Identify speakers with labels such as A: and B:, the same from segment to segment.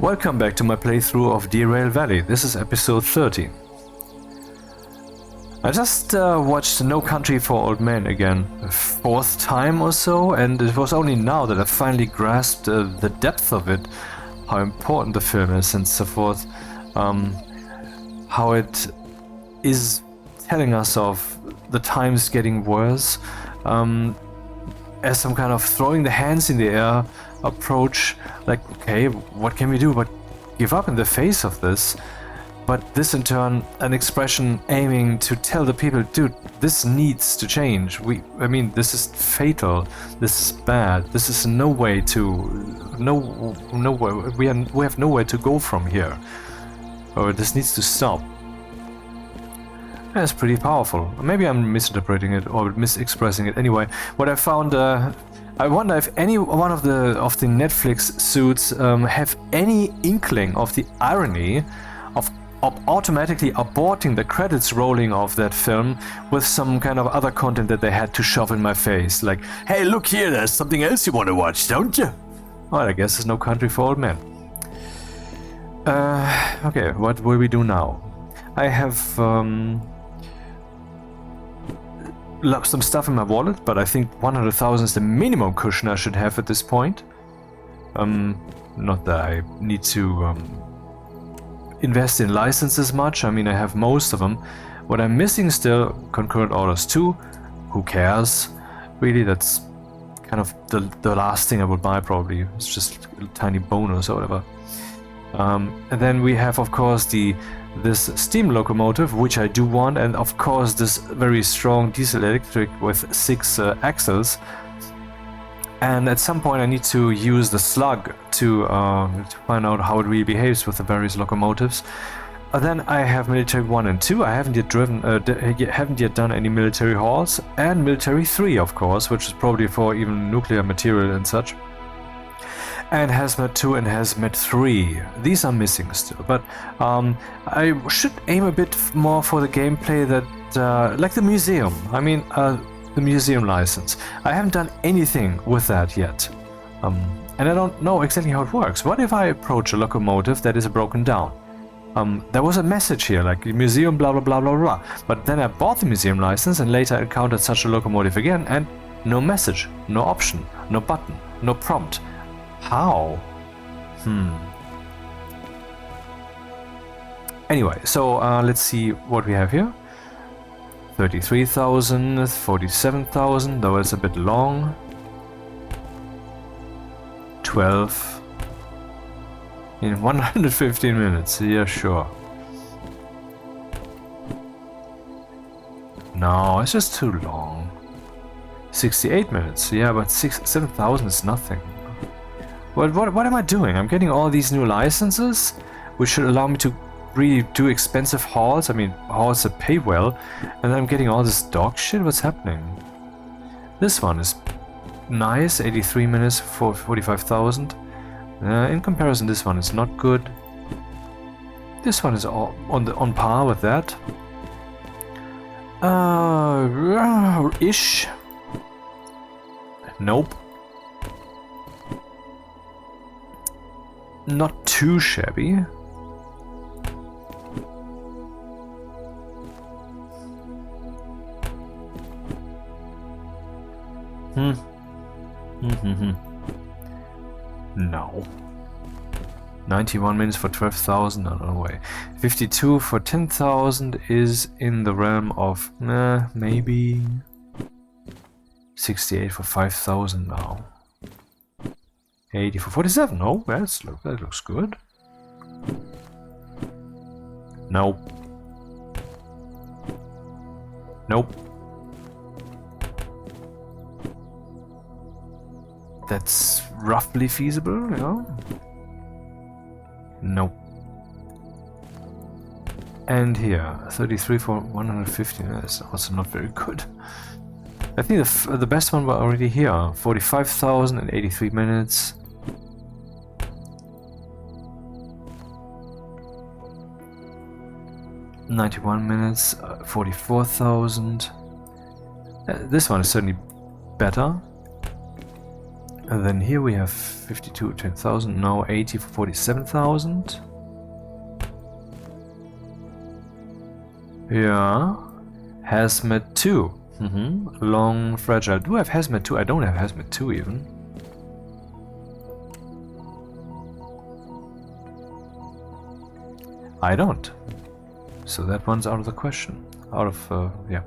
A: Welcome back to my playthrough of DERAIL Valley. This is episode 13. I just watched No Country for Old Men again, the fourth time or so, and it was only now that I finally grasped the depth of it, how important the film is and so forth, how it is telling us of the times getting worse, as some kind of throwing the hands in the air approach, like, okay, what can we do but give up in the face of this? But this in turn, an expression aiming to tell the people, dude, this needs to change. I mean, this is fatal. This is bad. This is no way we have nowhere to go from here. Or this needs to stop. That's pretty powerful. Maybe I'm misinterpreting it or misexpressing it. Anyway, what I found, I wonder if any one of the Netflix suits have any inkling of the irony of automatically aborting the credits rolling of that film with some kind of other content that they had to shove in my face. Like, hey, look here, there's something else you want to watch, don't you? Well, I guess there's No Country for Old Men. Okay, what will we do now? I have some stuff in my wallet, but I think 100,000 is the minimum cushion I should have at this point. Not that I need to invest in licenses much. I mean, I have most of them. What I'm missing still, concurrent orders 2. Who cares? Really, that's kind of the last thing I would buy probably. It's just a tiny bonus or whatever. And then we have, of course, this steam locomotive, which I do want, and of course this very strong diesel electric with 6 axles. And at some point I need to use the slug to find out how it really behaves with the various locomotives. Then I have military 1 and 2. I haven't yet done any military halls, and military 3, of course, which is probably for even nuclear material and such. And hazmat 2 and hazmat 3. These are missing still, but I should aim a bit more for the gameplay that, like the museum. I mean, the museum license. I haven't done anything with that yet, and I don't know exactly how it works. What if I approach a locomotive that is broken down? There was a message here, like museum, blah blah blah blah blah. But then I bought the museum license and later encountered such a locomotive again, and no message, no option, no button, no prompt. How? Anyway, so let's see what we have here. 33,000, 47,000, though it's a bit long. 12 in 115 minutes. Yeah, sure. No, it's just too long. 68 minutes. Yeah, but 7,000 is nothing. What am I doing? I'm getting all these new licenses, which should allow me to really do expensive hauls. I mean, hauls that pay well, and I'm getting all this dog shit. What's happening? This one is nice, 83 minutes for 45,000. In comparison, this one is not good. This one is all on par with that. Ish. Nope. Not too shabby. No. 91 minutes for 12,000, no way. 52 for 10,000 is in the realm of maybe. 68 for 5,000 now. 80 for 47. Oh, that looks good. Nope. Nope. That's roughly feasible, yeah. Nope. And here, 33 for 150. That's also not very good. I think the best one was already here. 45,000 and 83 minutes. $91 minutes, 44,000. This one is certainly better. And then here we have 52, 10,000, now 80 for 47,000. Yeah. Hazmat 2. Long, fragile. Do I have Hazmat 2? I don't have Hazmat 2 even. I don't. So that one's out of the question. Out of, yeah.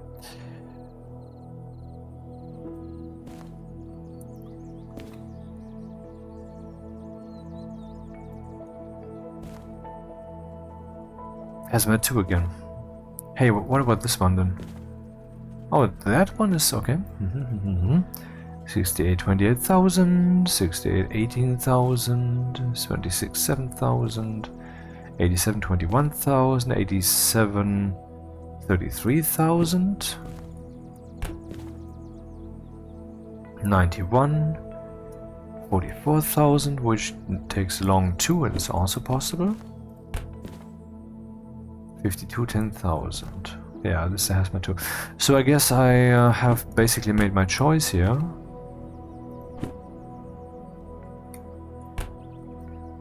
A: Hazmat 2 again. Hey, what about this one then? Oh, that one is okay. 68, 28,000, 68, 18,000, 76, 7,000, 87, 21,000, 87, 33,000, 91, 44,000, which takes long 2 and is also possible. 52, 10,000. Yeah, this has my 2. So I guess I have basically made my choice here.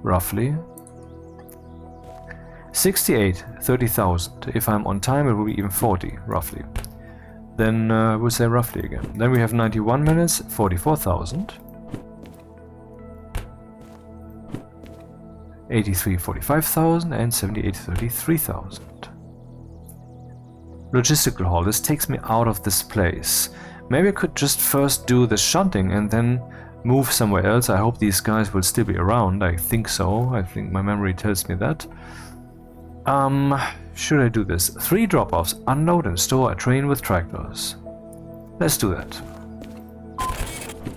A: Roughly. 68, 30,000. If I'm on time, it will be even 40, roughly. Then we'll say roughly again. Then we have 91 minutes, 44,000. 83, 45,000 and 78, 33,000. Logistical haul. This takes me out of this place. Maybe I could just first do the shunting and then move somewhere else. I hope these guys will still be around. I think so. I think my memory tells me that. Should I do this? 3 drop-offs. Unload and store a train with tractors. Let's do that.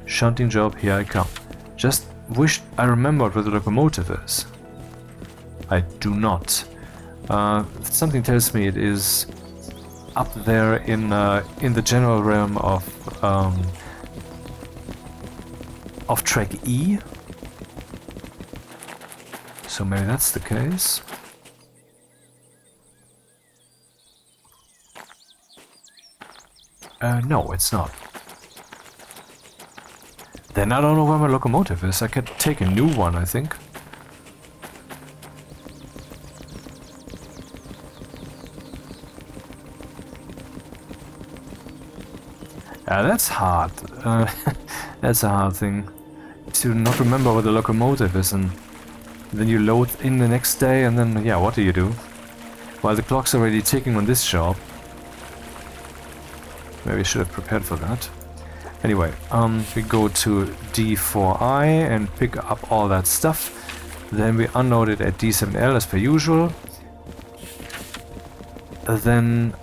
A: Shunting job, here I come. Just wish I remembered where the locomotive is. I do not. Something tells me it is up there in the general realm of track E. So maybe that's the case. No, it's not. Then I don't know where my locomotive is. I could take a new one, I think. That's hard. That's a hard thing. To not remember where the locomotive is, and then you load in the next day, and then, yeah, what do you do? While the clock's already ticking on this job. Maybe I should have prepared for that. Anyway, we go to D4 I and pick up all that stuff. Then we unload it at D7L as per usual. Then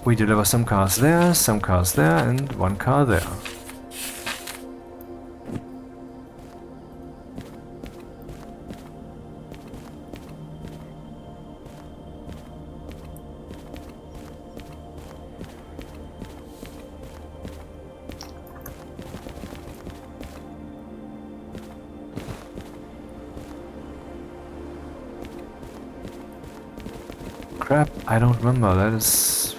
A: we deliver some cars there, and 1 car there. Crap, I don't remember. That is...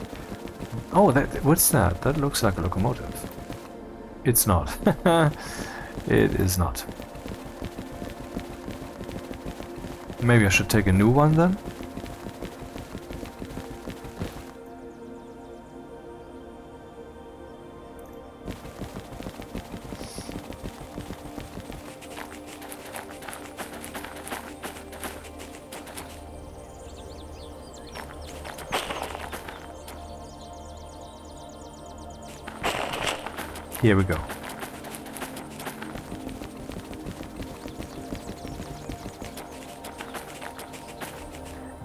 A: Oh, what's that? That looks like a locomotive. It's not. It is not. Maybe I should take a new one then? Here we go.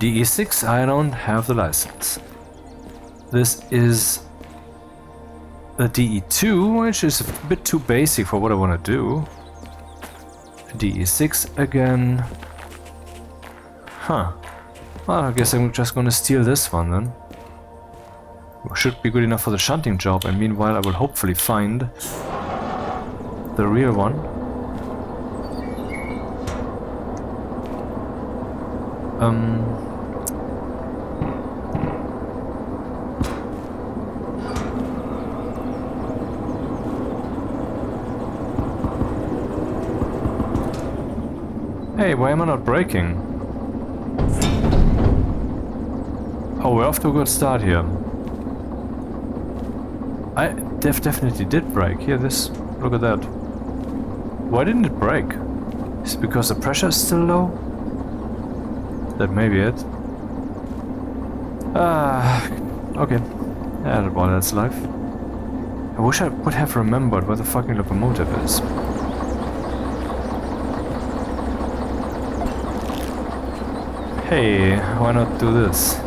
A: DE6, I don't have the license. This is the DE2, which is a bit too basic for what I want to do. DE6 again. Huh. Well, I guess I'm just going to steal this one then. Should be good enough for the shunting job, and meanwhile I will hopefully find the real one. Hey, why am I not braking? Oh, we're off to a good start here. I definitely did brake. Here, this. Look at that. Why didn't it brake? Is it because the pressure is still low? That may be it. Okay. Yeah, well, that's life. I wish I would have remembered what the fucking locomotive is. Hey, why not do this?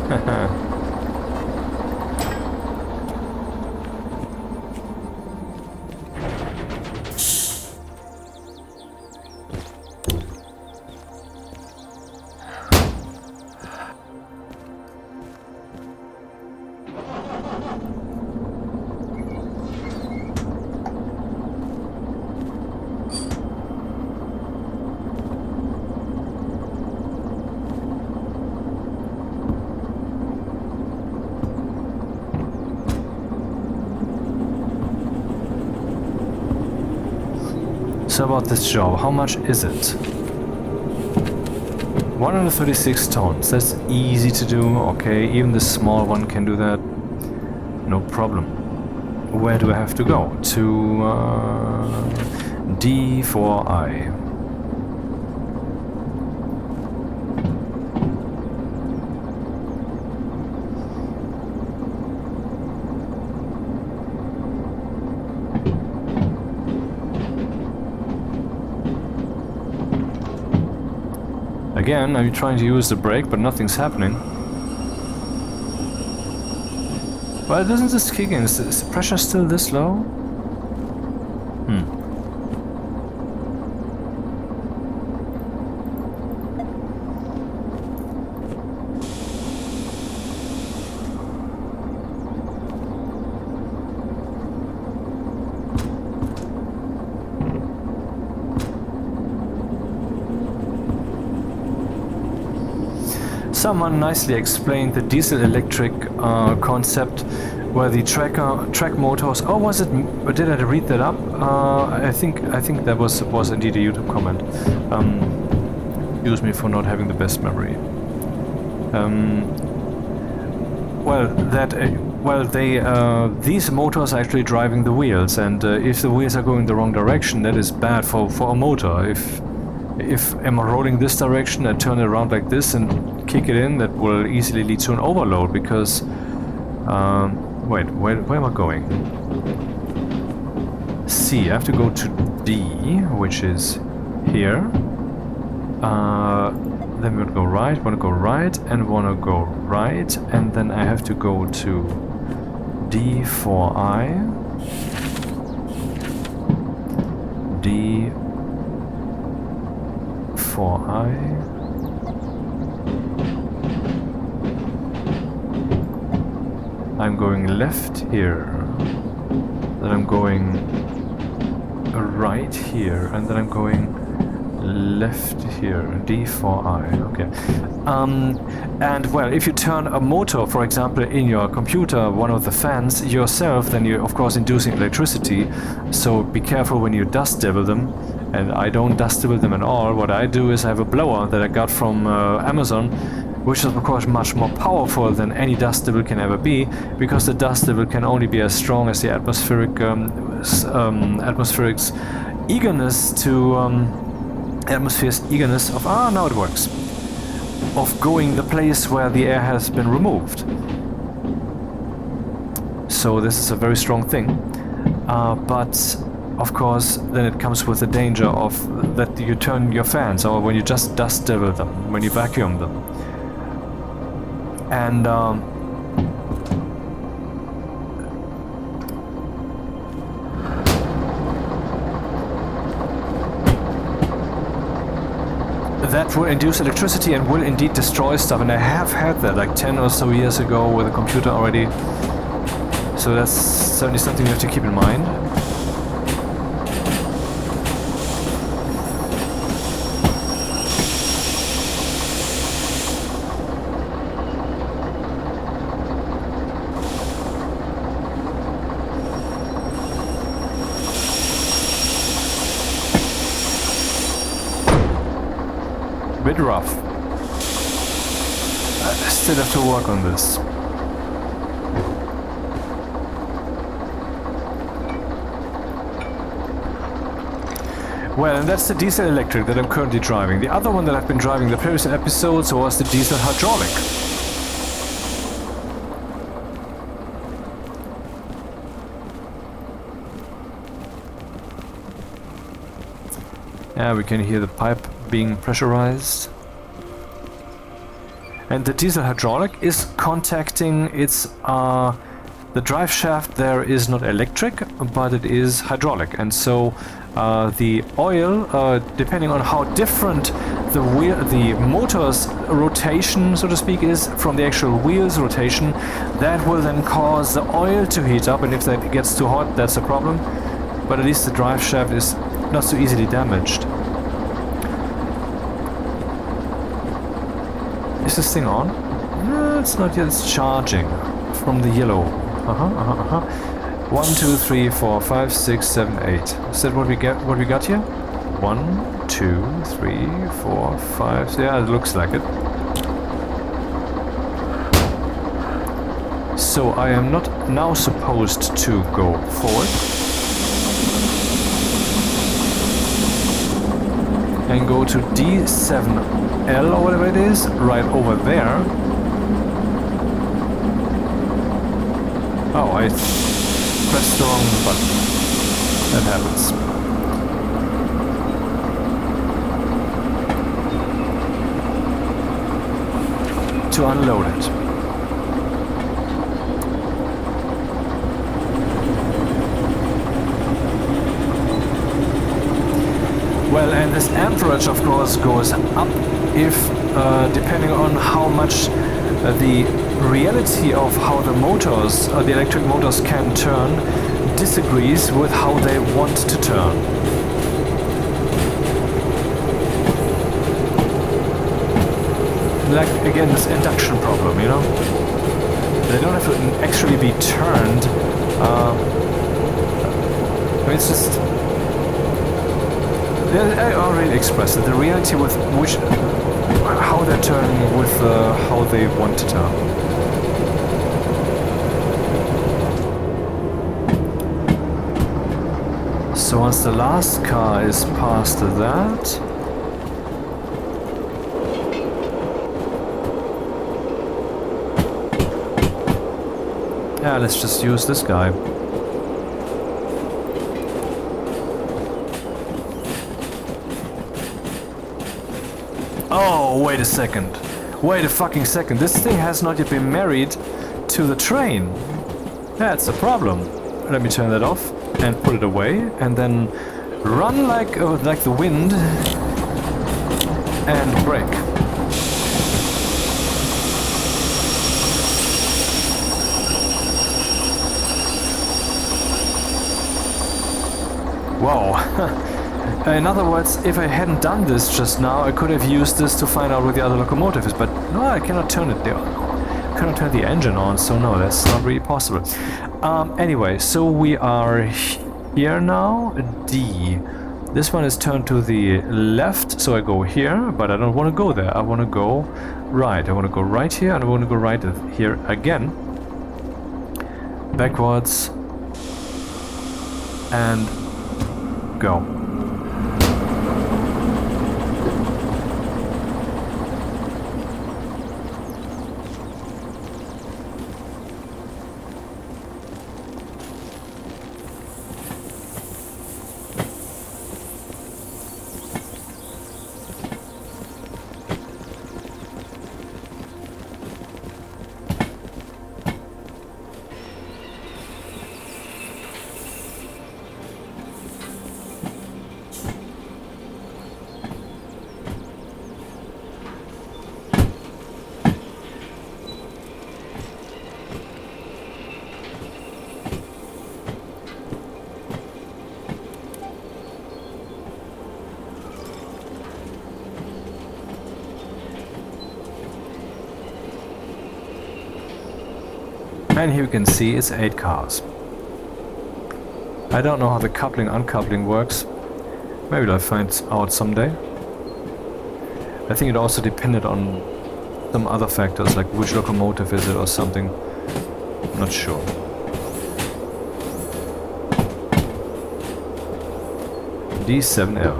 A: So about this job, how much is it? 136 tons, that's easy to do, okay, even the small one can do that, no problem. Where do I have to go? To DE4 I. Again, I'm trying to use the brake, but nothing's happening. Well, doesn't this kick in? Is the pressure still this low? Someone nicely explained the diesel-electric concept, where the track motors. Oh, was it? Did I read that up? I think that was indeed a YouTube comment. Excuse me for not having the best memory. These motors are actually driving the wheels, and if the wheels are going the wrong direction, that is bad for a motor. If I'm rolling this direction, I turn it around like this and kick it in, that will easily lead to an overload because... wait, where am I going? C, I have to go to D, which is here. Then we want to go right, and want to go right, and then I have to go to D4 I. D4 I. I'm going left here, then I'm going right here, and then I'm going left here, D4I, okay. And well, if you turn a motor, for example, in your computer, one of the fans, yourself, then you're of course inducing electricity, so be careful when you dust devil them. And I don't dust devil them at all. What I do is I have a blower that I got from Amazon, which is of course much more powerful than any dust devil can ever be, because the dust devil can only be as strong as the atmosphere's eagerness of now it works, of going the place where the air has been removed. So this is a very strong thing, but of course then it comes with the danger of that you turn your fans, or when you just dust devil them, when you vacuum them. And that will induce electricity and will indeed destroy stuff, and I have had that like 10 or so years ago with a computer already. So that's certainly something you have to keep in mind. bit rough. I still have to work on this. Well, and that's the diesel electric that I'm currently driving. The other one that I've been driving the previous episodes was the diesel hydraulic. Yeah, we can hear the pipe being pressurized. And the diesel hydraulic is contacting its the drive shaft there is not electric, but it is hydraulic, and so the oil, depending on how different the motor's rotation, so to speak, is from the actual wheel's rotation, that will then cause the oil to heat up, and if that gets too hot, that's a problem. But at least the drive shaft is not so easily damaged. Is this thing on? No, it's not yet. It's charging from the yellow. 1, 2, 3, 4, 5, 6, 7, 8. Is that what we get? What we got here? 1, 2, 3, 4, 5. Yeah, it looks like it. So I am not now supposed to go forward and go to D7L or whatever it is, right over there. Oh, I pressed the wrong button. That happens. To unload it. Well, and this amperage, of course, goes up if, depending on how much the reality of how the motors, the electric motors can turn, disagrees with how they want to turn. Like, again, this induction problem, you know? They don't have to actually be turned. I mean, it's just... I already expressed it. The reality with which... how they're turning with how they want to turn. So once the last car is past that... yeah, let's just use this guy. Oh, wait a second. Wait a fucking second. This thing has not yet been married to the train. That's a problem. Let me turn that off and put it away and then run like the wind and brake. Wow. In other words, if I hadn't done this just now, I could have used this to find out where the other locomotive is, but no, I cannot turn it there. I cannot turn the engine on, so no, that's not really possible. Anyway, so we are here now. D. This one is turned to the left, so I go here, but I don't want to go there. I want to go right. I want to go right here, and I want to go right here again. Backwards. And go. And here you can see it's 8 cars. I don't know how the coupling uncoupling works. Maybe I'll find out someday. I think it also depended on some other factors, like which locomotive is it or something. Not sure. D7L.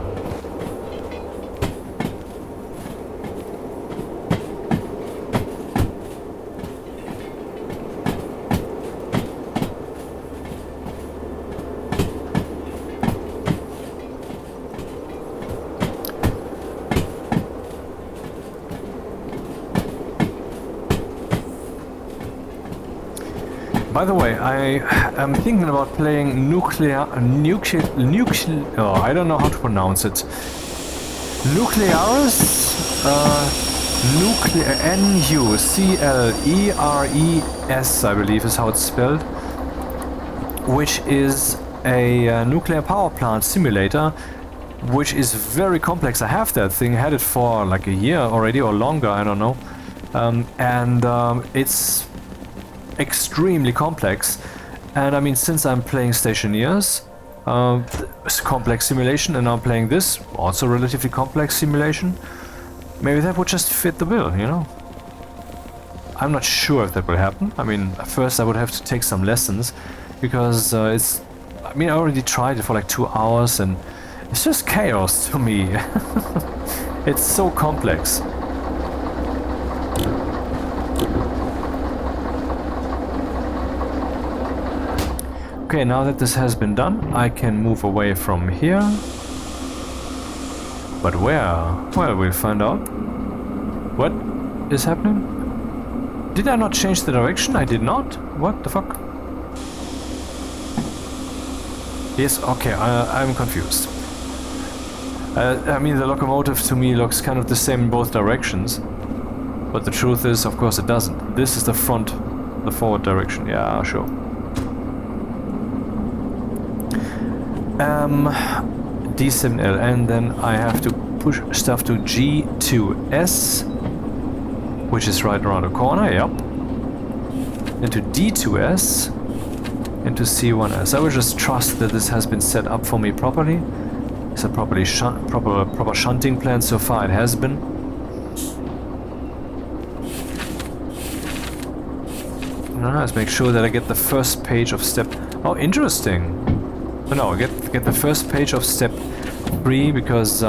B: By the way, I am thinking about playing nuclear, oh, I don't know how to pronounce it. Nuclearis, N-U-C-L-E-R-E-S, I believe is how it's spelled, which is a nuclear power plant simulator, which is very complex. I have that thing, had it for like a year already or longer, I don't know, it's extremely complex. And I mean, since I'm playing Stationeers, it's a complex simulation, and I'm playing this, also relatively complex simulation, maybe that would just fit the bill, you know? I'm not sure if that will happen. I mean, first I would have to take some lessons, because I mean, I already tried it for like 2 hours, and it's just chaos to me. It's so complex. Okay, now that this has been done, I can move away from here. But where? Well, we'll find out. What is happening? Did I not change the direction? I did not? What the fuck? Yes, okay, I'm confused. I mean, the locomotive to me looks kind of the same in both directions. But the truth is, of course, it doesn't. This is the front, the forward direction. Yeah, sure. D7L, and then I have to push stuff to G2S, which is right around the corner, yep. Then to D2S, and to C1S. I will just trust that this has been set up for me properly. It's a proper shunting plan. So far it has been. Now let's make sure that I get the first page of step... Oh, interesting. No, get the first page of step 3, because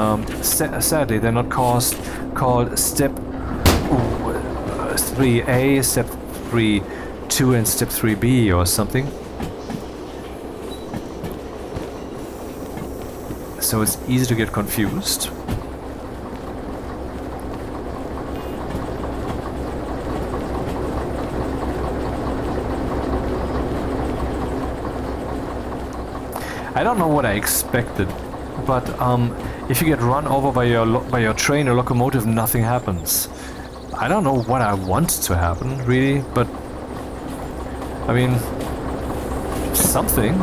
B: sadly they're not called step 3A, step 3-2 and step 3B or something. So it's easy to get confused. I don't know what I expected, but if you get run over by your train or locomotive, nothing happens. I don't know what I want to happen, really, but I mean, something.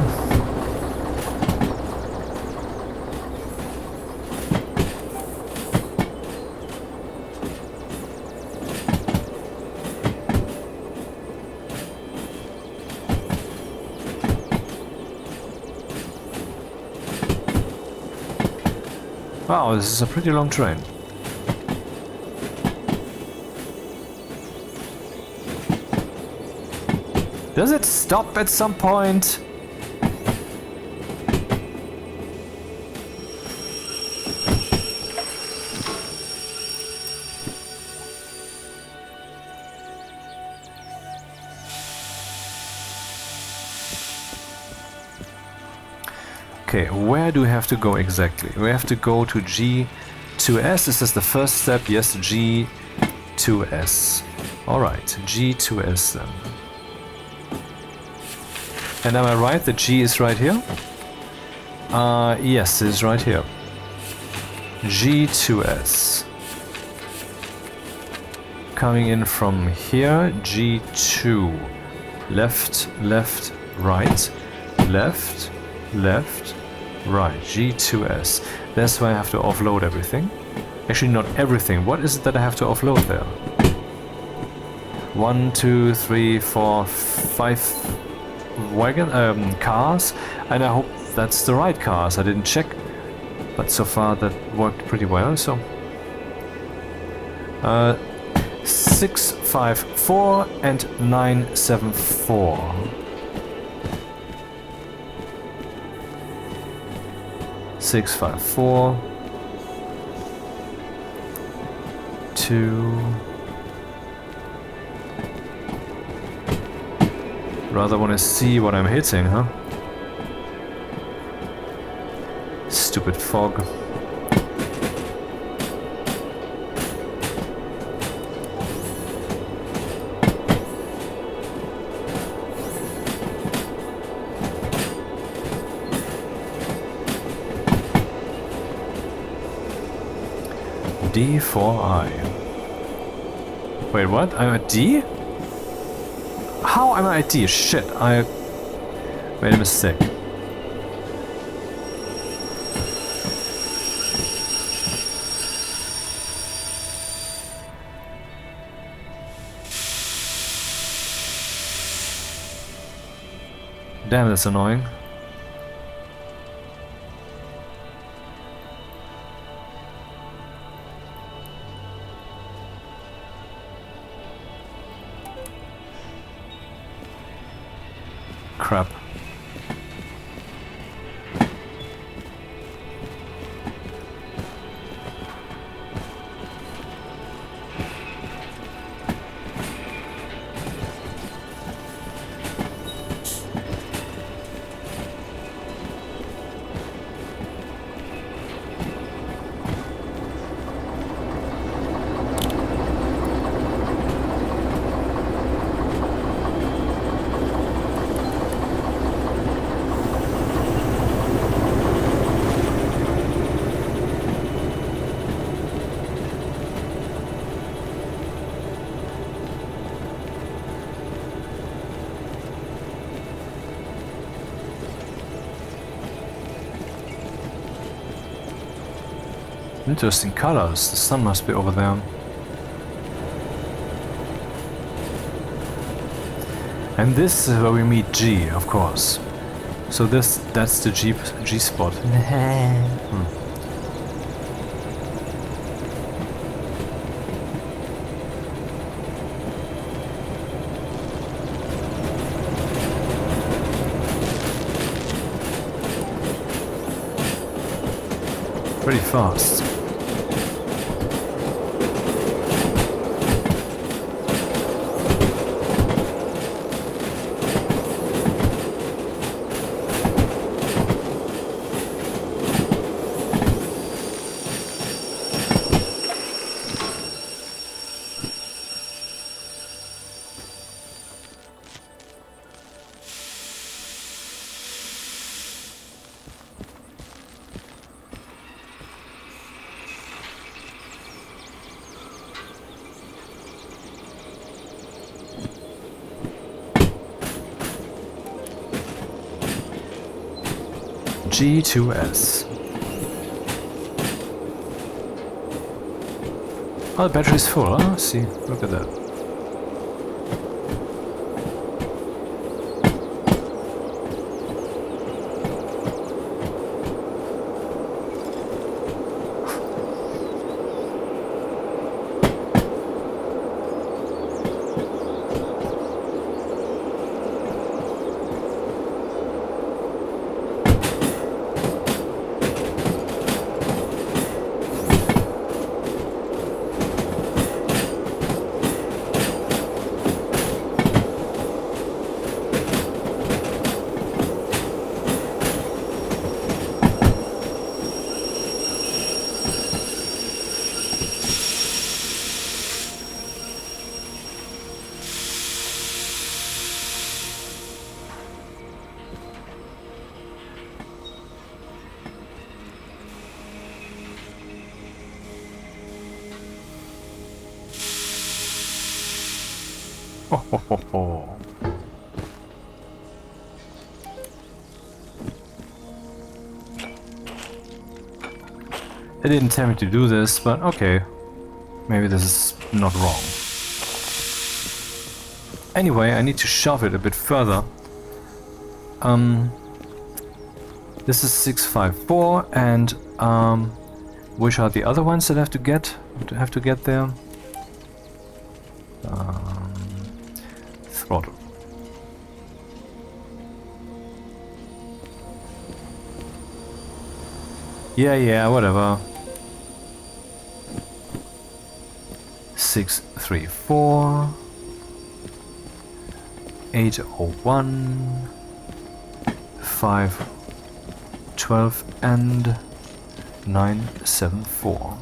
B: Wow, this is a pretty long train. Does it stop at some point? Okay, where do we have to go exactly? We have to go to G2S. This is the first step. Yes, G2S. Alright, G2S then. And am I right that G is right here? Yes, it is right here. G2S. Coming in from here, G2. Left, left, right, left, left, right, G2S. That's why I have to offload everything. Actually, not everything. What is it that I have to offload there? 1, 2, 3, 4, 5 cars, and I hope that's the right cars. I didn't check, but so far that worked pretty well. So 654 and 974. Six, 5, 4, 2. Rather want to see what I'm hitting, huh? Stupid fog. D4 I. Wait, what? I'm at D? How am I at D? Shit, I made a mistake. Damn, that's annoying. Crap. Interesting colors. The sun must be over there. And this is where we meet G, of course. So that's the G spot. Pretty fast. G2S. Oh, the battery's full, huh? See, look at that. They didn't tell me to do this, but okay. Maybe this is not wrong. Anyway, I need to shove it a bit further. This is 654, and which are the other ones that I have to get there?
A: Throttle. Yeah, whatever. 634 801 512 and 974.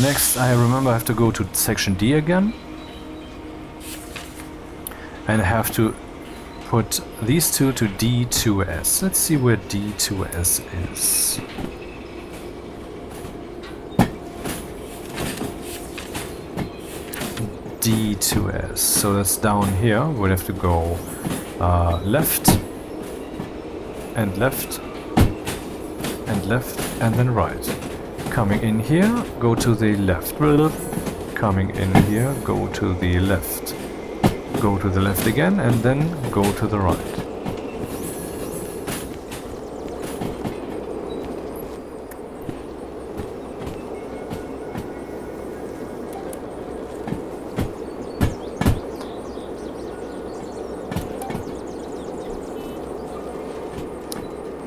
A: Next, I remember I have to go to section D again. And I have to put these two to D2S. Let's see where D2S is. D2S. So that's down here. We'll have to go left and left and left and then right. Coming in here, go to the left. Coming in here, go to the left. Go to the left again and then go to the right.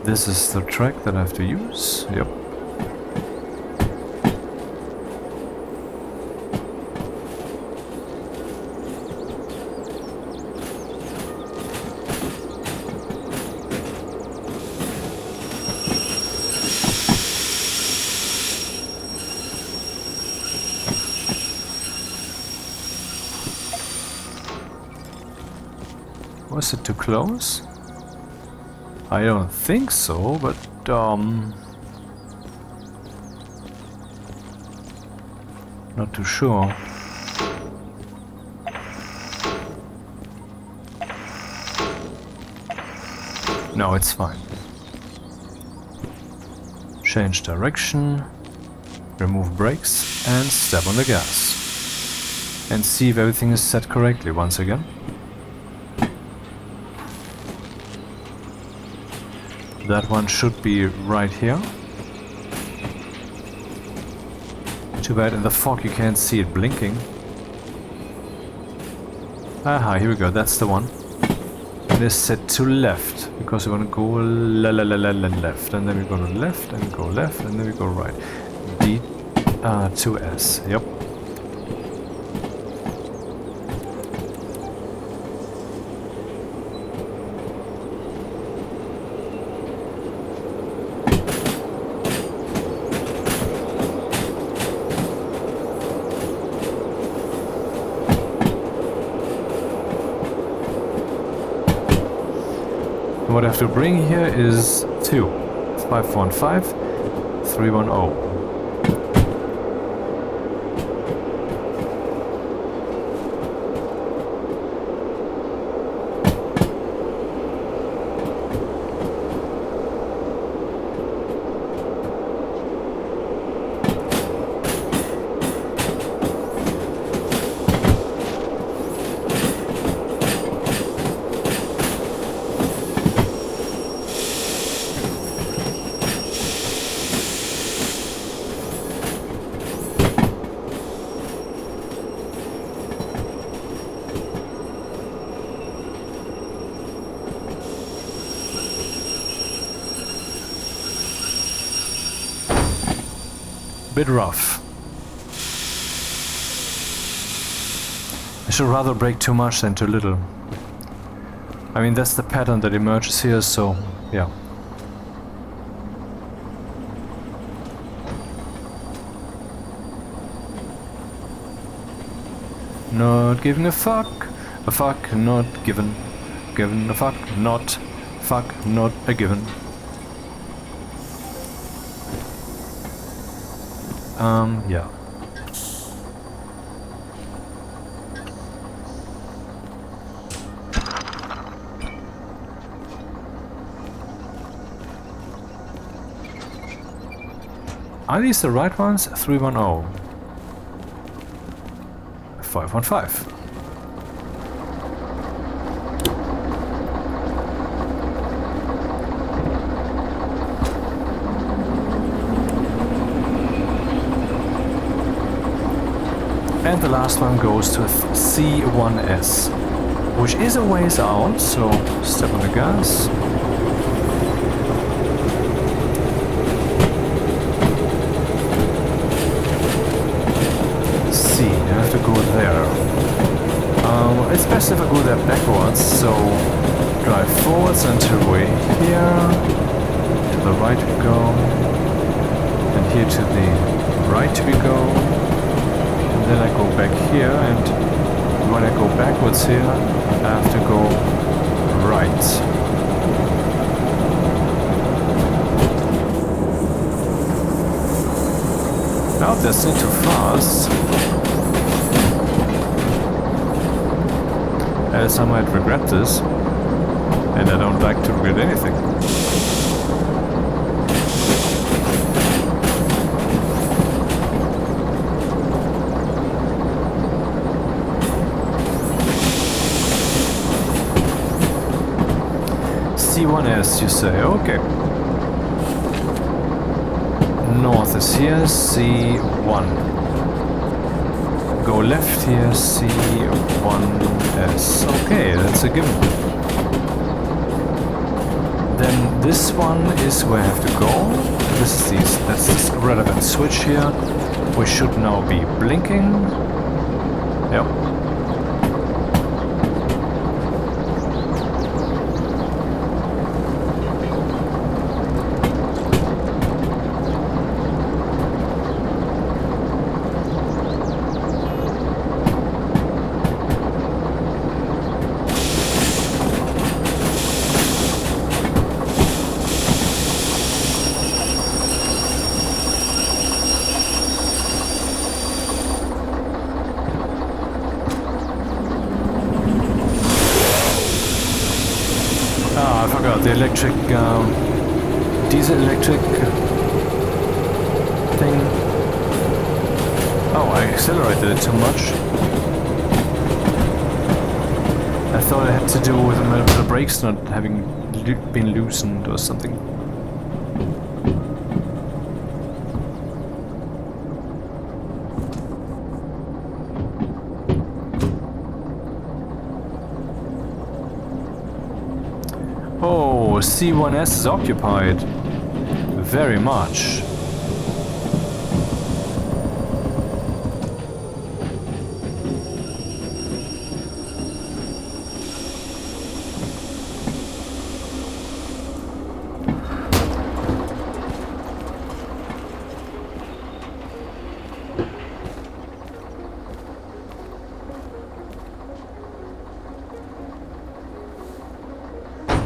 A: This is the track that I have to use. Yep. Was it too close? I don't think so, but not too sure. No, it's fine. Change direction, remove brakes and step on the gas. And see if everything is set correctly once again. That one should be right here. Too bad in the fog you can't see it blinking. Aha, here we go, that's the one. It is set to left, because we want to go left, and then we go to left, and go left, and then we go right. D2S, yep. What I have to bring here is 515 310. Bit rough. I should rather brake too much than too little. I mean, that's the pattern that emerges here, so yeah.
B: not giving a fuck not given, given a fuck not a given. Yeah. Are these the right ones? 310. 515. And the last one goes to C1S, which is a ways out, so step on the gas. C, I have to go there. It's best if I go there backwards, so drive forwards until we're here, to the right we go, and here to the right we go. Then I go back here, and when I go backwards here, I have to go right. Oh, that's not too fast. As I might regret this, and I don't like to regret anything. C1S, you say, okay. North is here, C1. Go left here, C1S. Okay, that's a given. Then this one is where I have to go. That's this relevant switch here. We should now be blinking. Yep. I forgot the electric, diesel electric thing. Oh, I accelerated it too much. I thought it had to do with the brakes not having been loosened or something. Oh, C1S is occupied. Very much.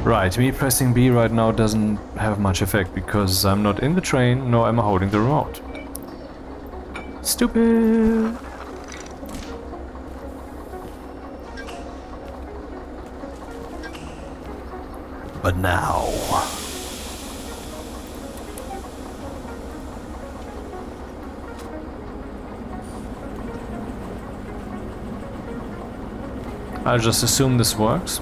B: Right, me pressing B right now doesn't have much effect because I'm not in the train, nor am I holding the remote. Stupid! But now... I'll just assume this works.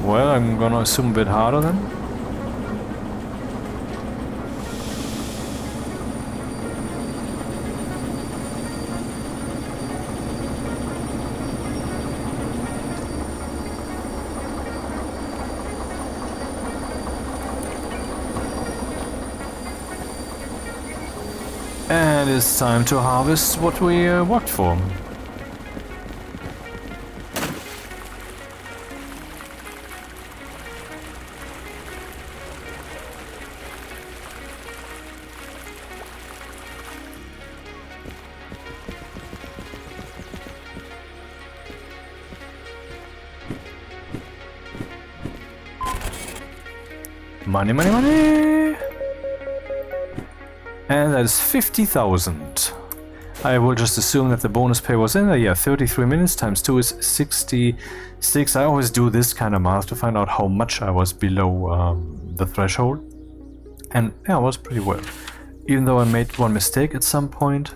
B: Well, I'm gonna assume a bit harder then. And it's time to harvest what we worked for. Money, money, money! And that is 50,000. I will just assume that the bonus pay was in there. Yeah, 33 minutes times 2 is 66. I always do this kind of math to find out how much I was below the threshold. And yeah, I was pretty well. Even though I made one mistake at some point.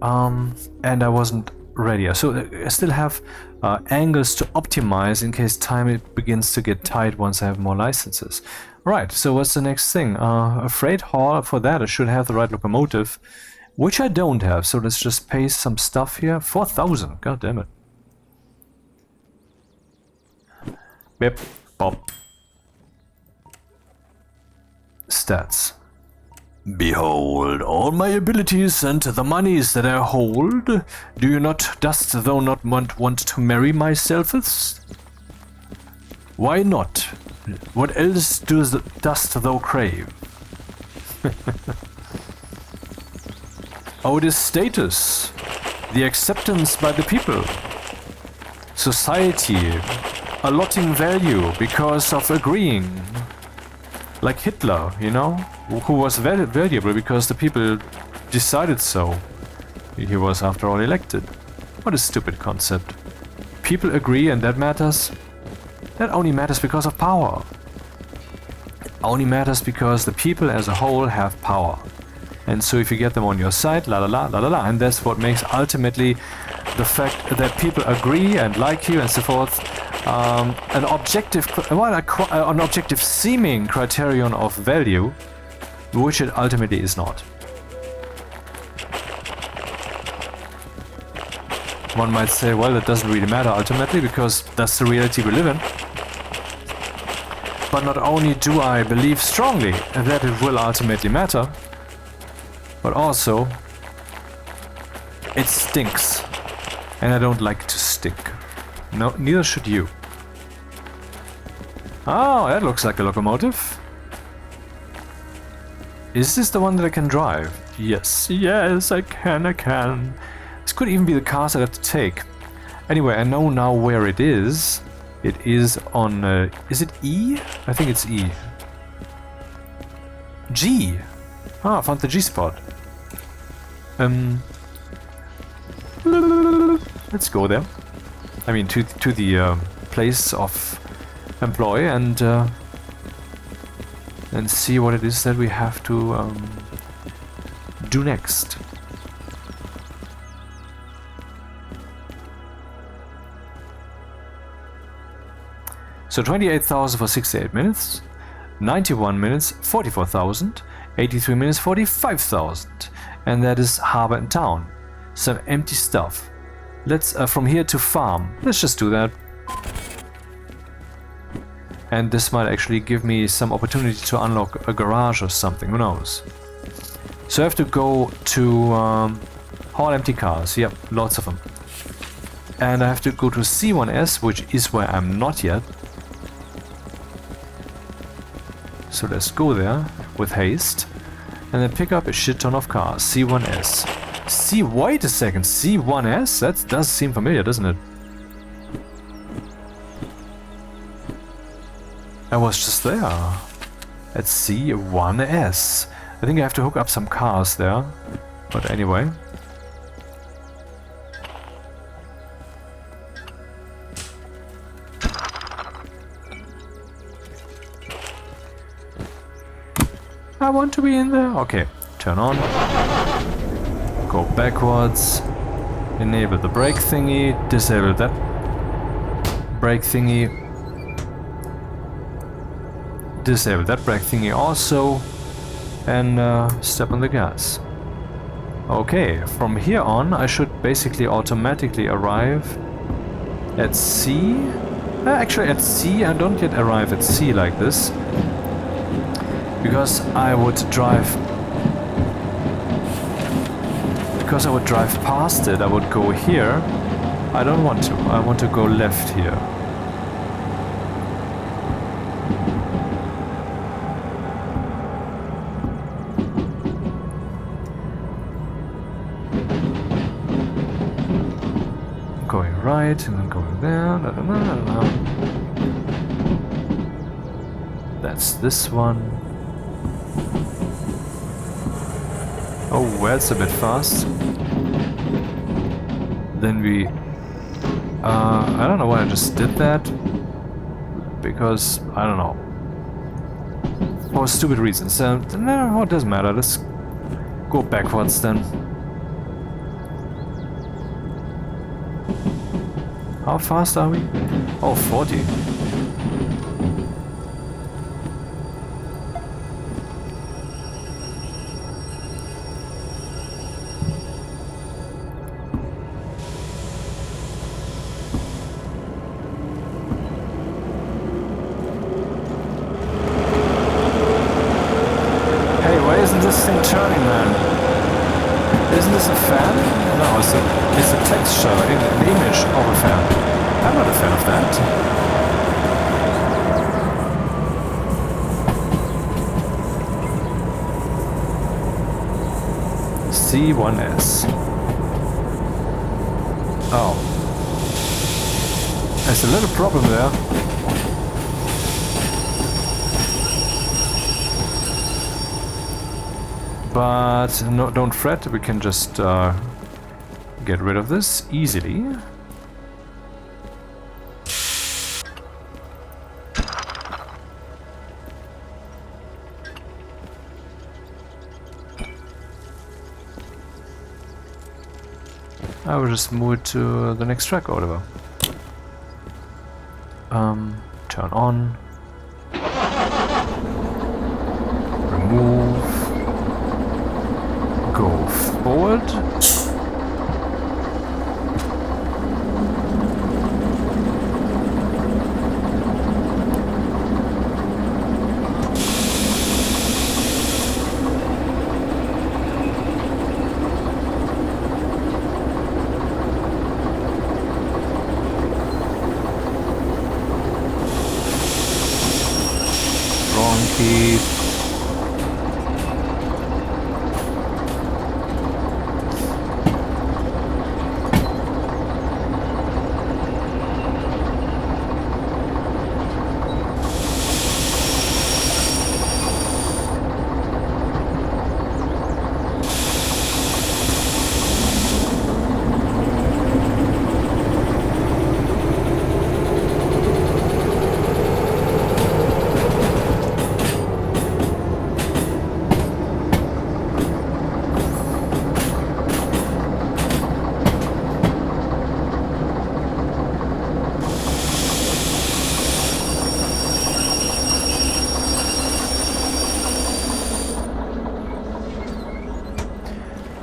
B: And I wasn't ready. So I still have angles to optimize in case time it begins to get tight once I have more licenses. Right, so what's the next thing? A freight haul. For that I should have the right locomotive, which I don't have. So let's just paste some stuff here. 4,000, god damn it. Bip, bop. Stats. Behold, all my abilities and the monies that I hold. Do you not, dost thou not want to marry myself? Why not? What else dost thou crave? Oh, it is status, the acceptance by the people, society, allotting value because of agreeing. Like Hitler, you know, who was valuable because the people decided so. He was, after all, elected. What a stupid concept. People agree and that matters? That only matters because of power. It only matters because the people as a whole have power. And so if you get them on your side, la la la la la la, and that's what makes ultimately the fact that people agree and like you and so forth, an objective seeming criterion of value, which it ultimately is not. One might say, well, it doesn't really matter ultimately because that's the reality we live in. But not only do I believe strongly that it will ultimately matter, but also it stinks, and I don't like to stink. No, neither should you. Oh, that looks like a locomotive. Is this the one that I can drive? Yes, yes, I can. This could even be the cars I have to take. Anyway, I know now where it is. It is on... is it E? I think it's E. G! Ah, I found the G spot. Let's go there. I mean, to the place of employ and see what it is that we have to do next. So 28,000 for 68 minutes, 91 minutes, 44,000, 83 minutes, 45,000, and that is harbor and town. Some empty stuff. Let's from here to farm. Let's just do that. And this might actually give me some opportunity to unlock a garage or something, who knows. So I have to go to haul empty cars, yep, lots of them. And I have to go to C1S, which is where I'm not yet. So let's go there with haste and then pick up a shit ton of cars. C1S. Wait a second, C1S? That does seem familiar, doesn't it? I was just there. At C1S. I think I have to hook up some cars there. But anyway. I want to be in there. Okay, turn on. Go backwards. Enable the brake thingy. Disable that brake thingy. Disable that brake thingy also. And step on the gas. Okay, from here on I should basically automatically arrive at C. Actually at C I don't yet arrive at C like this. Because I would drive past it, I would go here. I don't want to. I want to go left here. Going right and then going there. That's this one. Oh, that's a bit fast. Then we... I don't know why I just did that. Because, I don't know. For stupid reasons. No, it doesn't matter. Let's go backwards then. How fast are we? Oh, 40. Isn't this thing turning, man? Isn't this a fan? No, it's a texture, an image of a fan. I'm not a fan of that. C1S. Oh. There's a little problem there. But no, don't fret, we can just get rid of this easily. I will just move it to the next track, Oliver. Turn on. Remove. Go forward. Wrong key.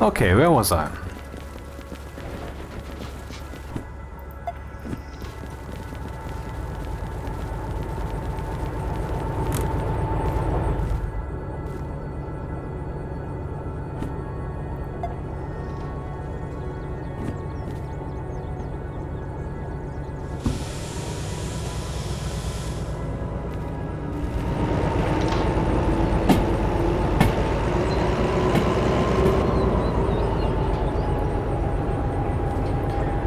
B: Okay, where was I?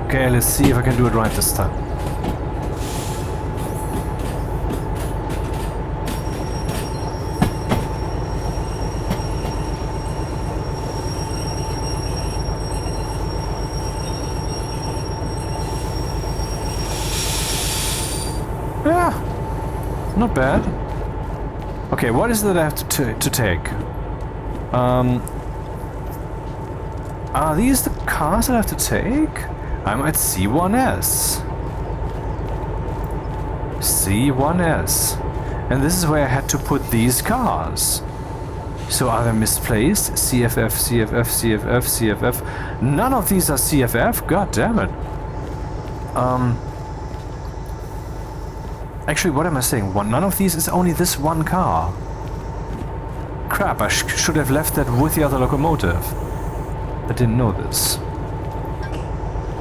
B: Okay, let's see if I can do it right this time. Yeah, not bad. Okay, what is it I have to take? Are these the cars that I have to take? I'm at C1S. C1S. And this is where I had to put these cars. So are they misplaced? CFF, CFF, CFF, CFF. None of these are CFF? God damn it. Actually, what am I saying? None of these is only this one car. Crap, I should have left that with the other locomotive. I didn't know this.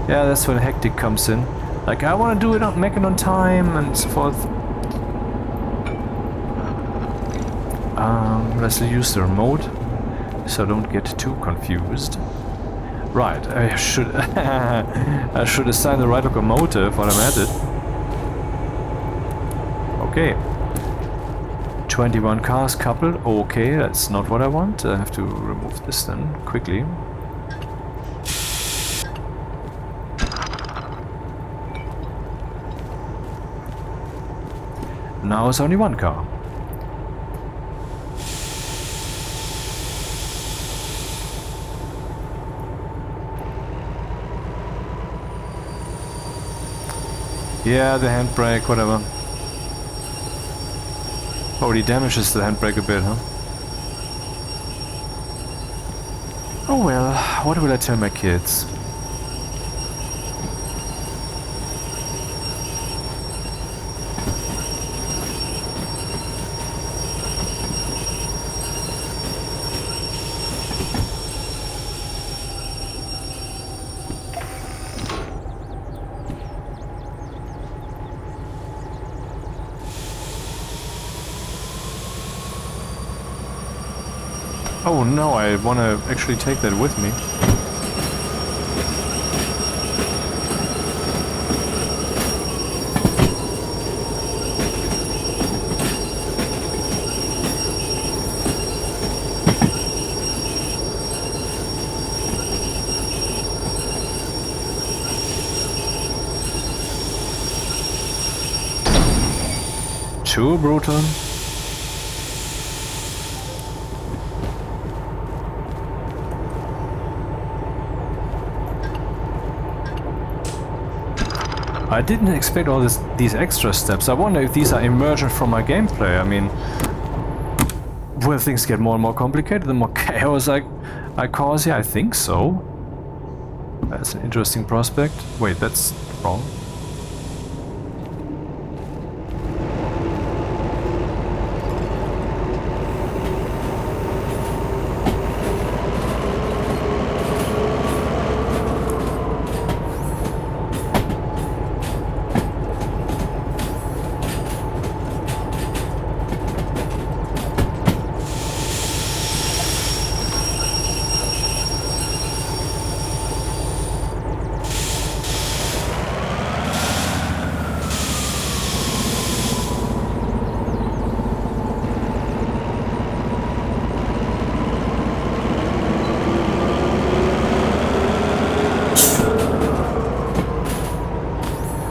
B: Yeah, that's when hectic comes in. Like, I want to do it on, make it on time and so forth. Let's use the remote so I don't get too confused. Right, I should I should assign the right locomotive while I'm at it. Okay. 21 cars coupled. Okay, that's not what I want. I have to remove this then quickly. Now it's only one car. Yeah, the handbrake, whatever. Probably damages the handbrake a bit, huh? Oh well, what will I tell my kids? Oh no, I want to actually take that with me. Too brutal. I didn't expect all these extra steps. I wonder if these are emergent from my gameplay. I mean, will things get more and more complicated the more chaos I cause? Yeah, I think so. That's an interesting prospect. Wait, that's wrong.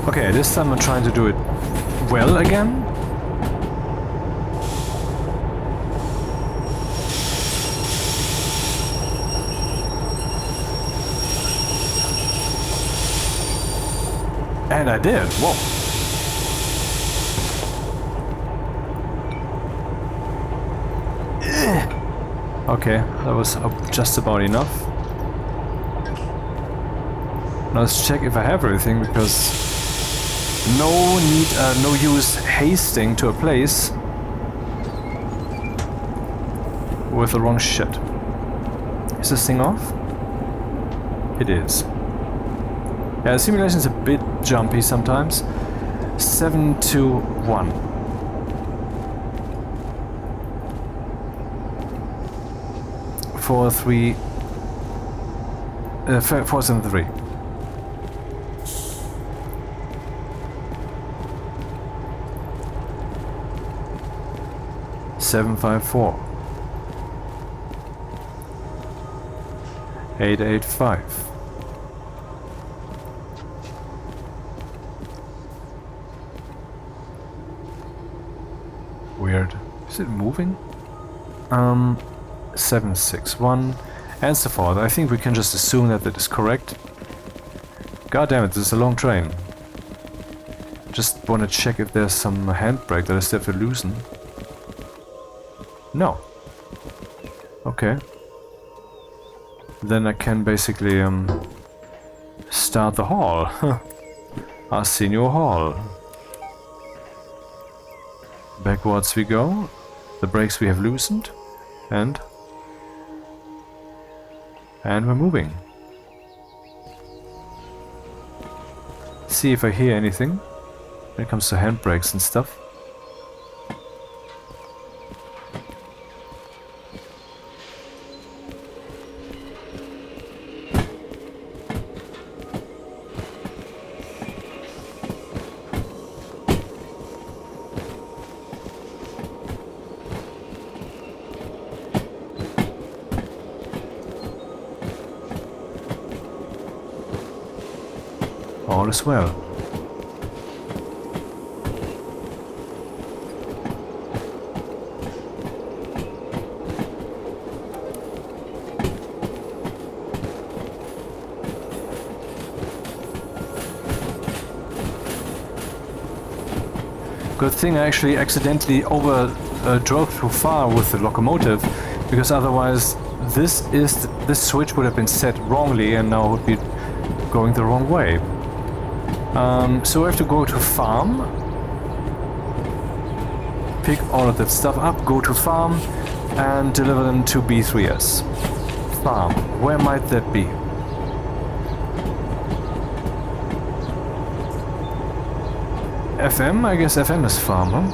B: Okay, this time I'm trying to do it well again. And I did. Whoa. Okay, that was just about enough. Now let's check if I have everything, because no use hasting to a place with the wrong shit. Is this thing off? It is. Yeah, the simulation is a bit jumpy sometimes. 7, 2, 1. 4, 3. 4, 7, 3. 7, 5, 4. 8, 8, 5. Weird. Is it moving? 7, 6, 1, and so forth. I think we can just assume that that is correct. God damn it, this is a long train. Just want to check if there's some handbrake that I still have to loosen. No. Okay. Then I can basically start the haul. Our senior haul. Backwards we go. The brakes we have loosened. And we're moving. See if I hear anything when it comes to handbrakes and stuff. all is well. Good thing I actually accidentally drove too far with the locomotive, because otherwise this switch would have been set wrongly and now would be going the wrong way. So we have to go to farm, pick all of that stuff up, go to farm and deliver them to B3S. Farm, where might that be? FM? I guess FM is farm, huh?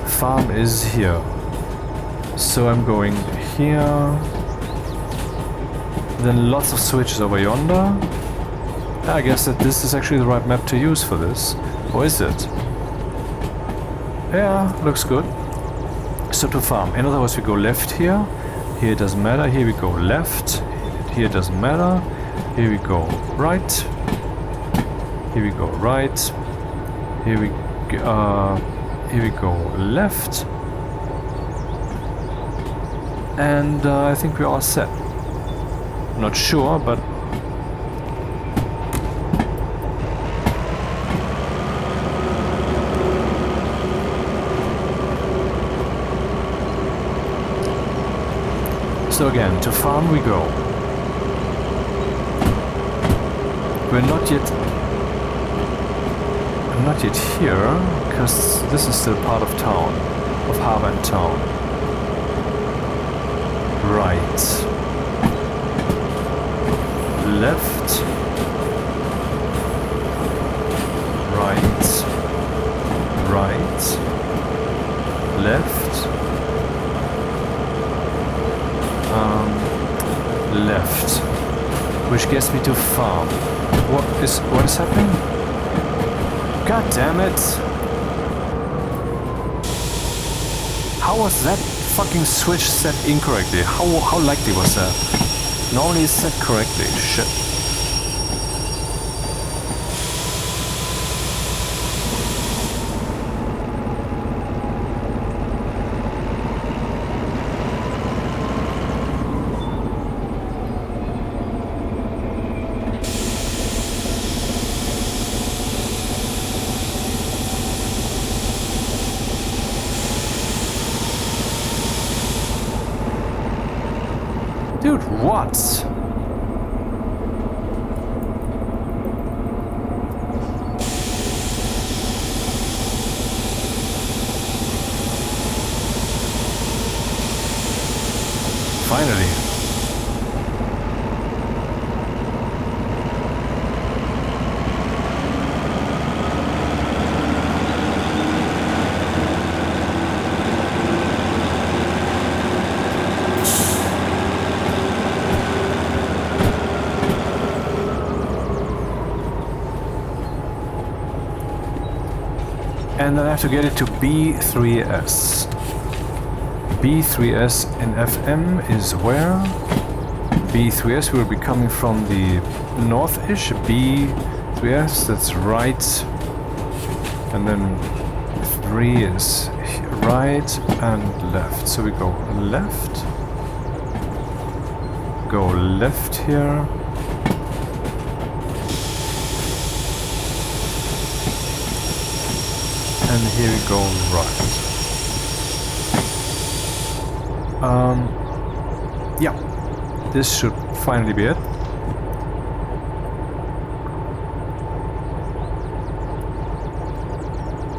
B: Farm is here. So I'm going here. Then lots of switches over yonder. I guess that this is actually the right map to use for this. Or is it? Yeah, looks good. So to farm. In other words, we go left here. Here it doesn't matter. Here we go left. Here it doesn't matter. Here we go right. Here we go right. Here we go left. And I think we're all set. Not sure, but so again, to farm we go. We're not yet here, because this is still part of town, of harbor and town. Right. Left. Right. Right. Left. Left. Which gets me to farm. What is happening? God damn it! How was that fucking switch set incorrectly? How likely was that? Normally it's set correctly. Shit. Dude, what? Finally. And then I have to get it to B3S. B3S in FM is where? B3S will be coming from the north-ish. B3S, that's right. And then 3 is right and left. So we go left. Go left here. And here we go right. Yeah, this should finally be it.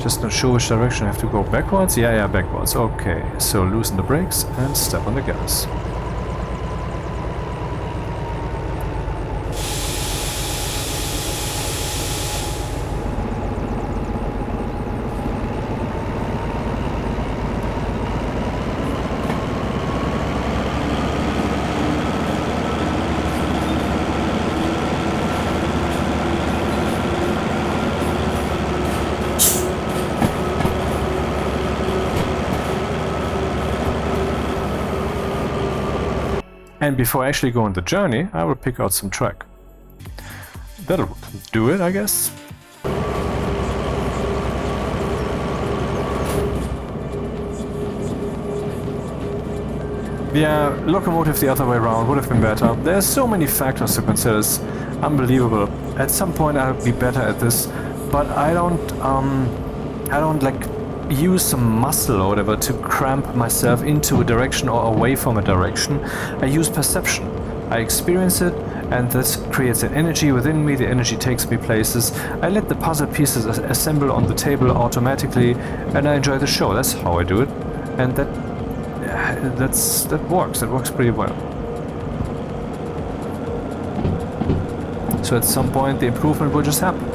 B: Just not sure which direction I have to go. Backwards? Yeah, backwards. Okay, so loosen the brakes and step on the gas. And before I actually go on the journey, I will pick out some track. That'll do it, I guess. Yeah, locomotive the other way around would have been better. There's so many factors to consider. It's unbelievable. At some point I'll be better at this, but I don't like use some muscle or whatever to cramp myself into a direction or away from a direction. I use perception. I experience it, and this creates an energy within me. The energy takes me places. I let the puzzle pieces assemble on the table automatically, and I enjoy the show. That's how I do it, and that works. That works pretty well. So at some point the improvement will just happen.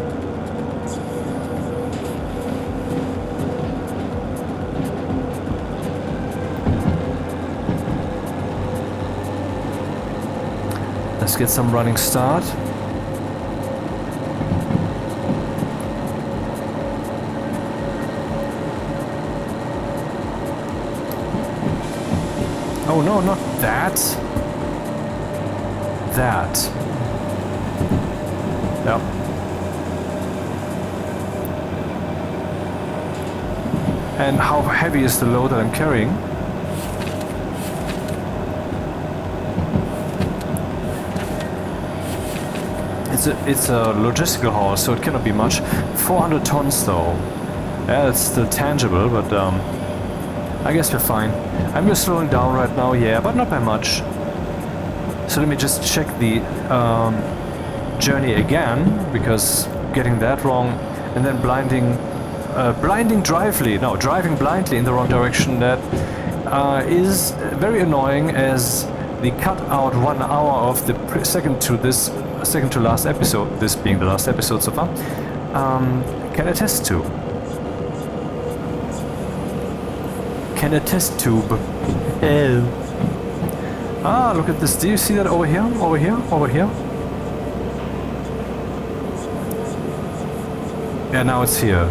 B: Let's get some running start. Oh no, not that. That. Yep. And how heavy is the load that I'm carrying? It's a logistical haul, so it cannot be much. 400 tons though. Yeah, it's still tangible, but I guess we're fine. I'm just slowing down right now, yeah, but not by much. So let me just check the journey again, because getting that wrong and then driving blindly in the wrong direction, that is very annoying, as the cut out 1 hour of the second to last episode, this being the last episode so far, can attest to. Can attest to. Ah, look at this. Do you see that over here? Over here? Over here? Yeah, now it's here.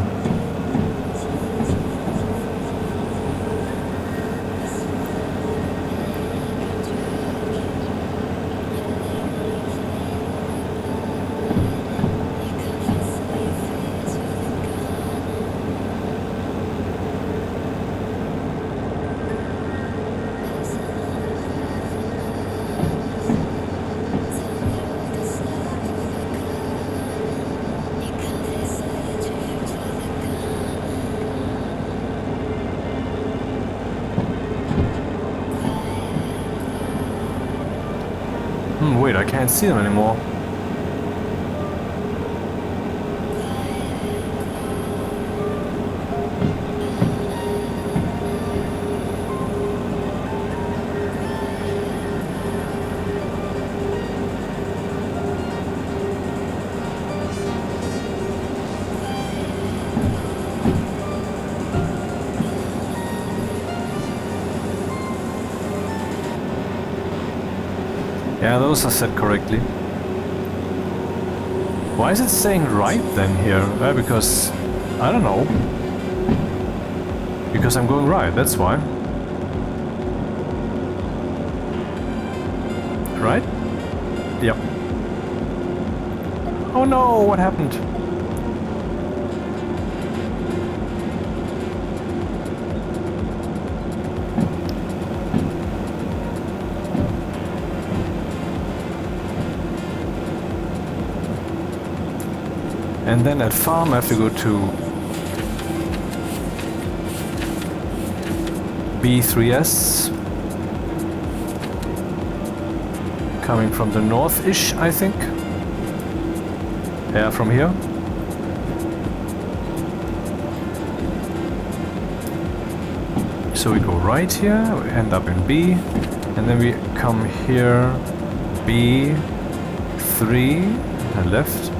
B: Wait, I can't see them anymore. Yeah, those are set correctly. Why is it saying right then here? Because, I don't know. Because I'm going right, that's why. Right? Yep. Oh no, what happened? And then at farm I have to go to B3S, coming from the north-ish, I think. Yeah, from here. So we go right here, we end up in B, and then we come here, B3, and left.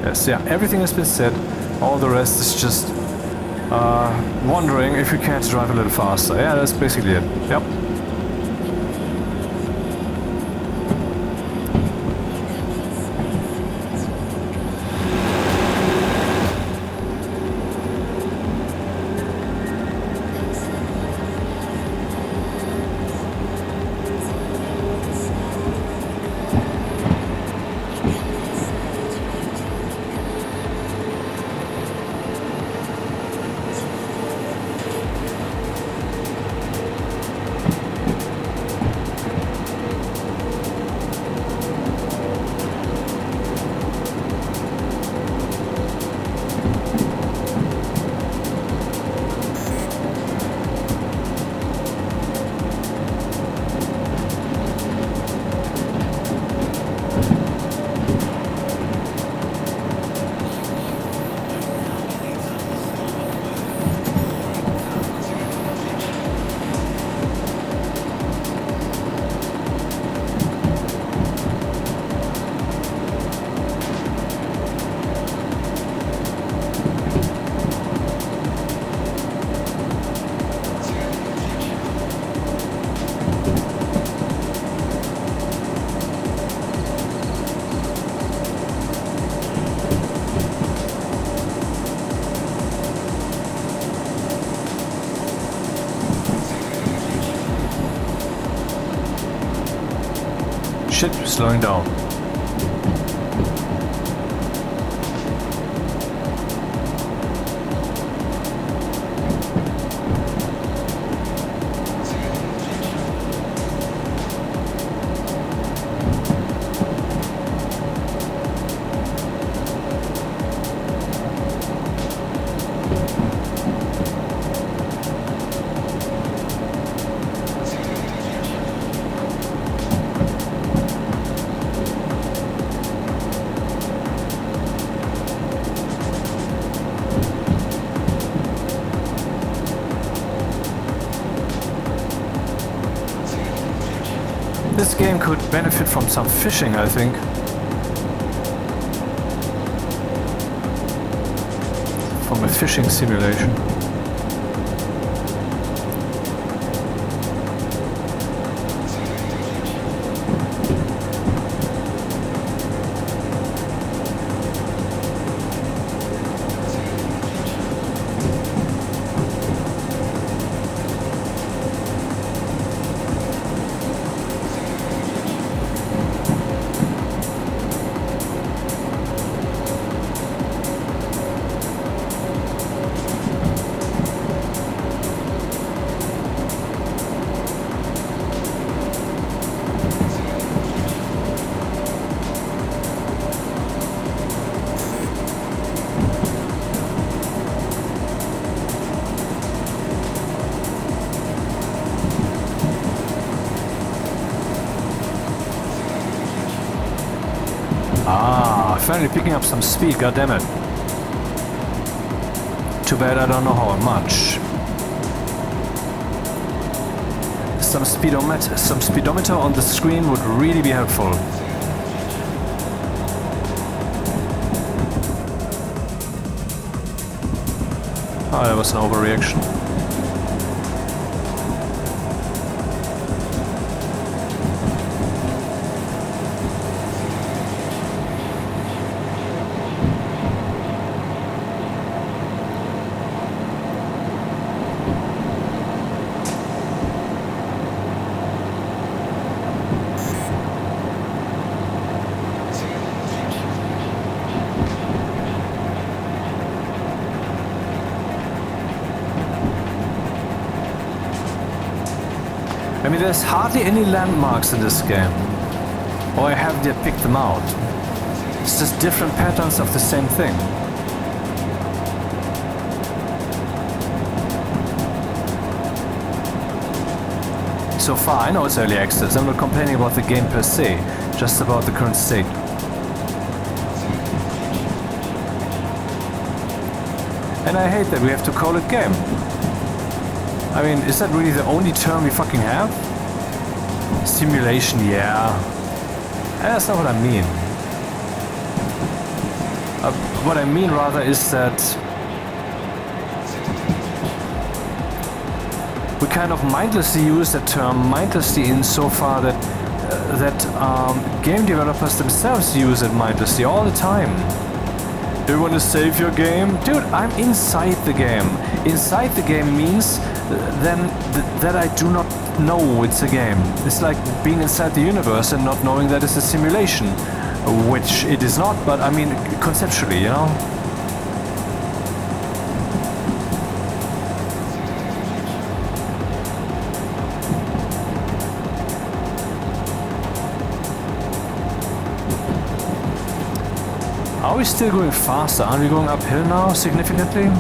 B: Yes, yeah, everything has been set. All the rest is just wondering if you can't drive a little faster. Yeah, that's basically it. Yep. Shit, slowing down. This game could benefit from some fishing, I think. From a fishing simulation. Finally picking up some speed, goddammit. Too bad I don't know how much. Some speedometer on the screen would really be helpful. Oh, that was an overreaction. I mean, there's hardly any landmarks in this game. Or I haven't yet picked them out. It's just different patterns of the same thing. So far, I know it's early access. I'm not complaining about the game per se, just about the current state. And I hate that we have to call it game. I mean, is that really the only term we fucking have? Simulation, yeah. That's not what I mean. What I mean rather is that we kind of mindlessly use that term, mindlessly insofar that game developers themselves use it mindlessly all the time. Do you want to save your game? Dude, I'm inside the game. Inside the game means then that I do not know it's a game. It's like being inside the universe and not knowing that it's a simulation, which it is not, but I mean conceptually, you know? Are we still going faster? Aren't we going uphill now significantly?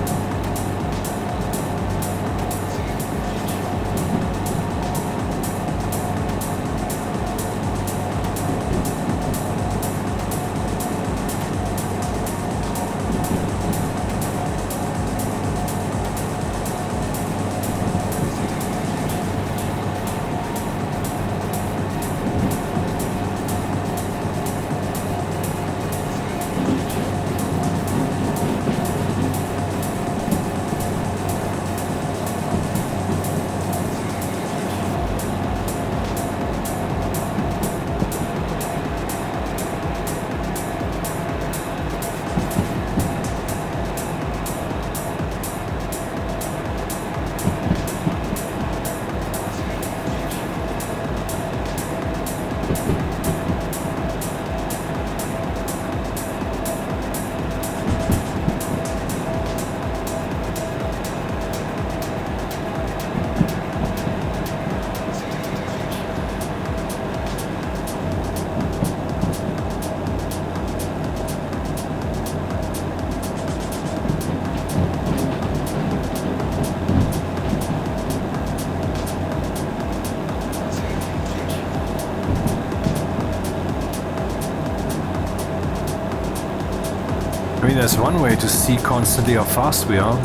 B: I mean, there's one way to see constantly how fast we are.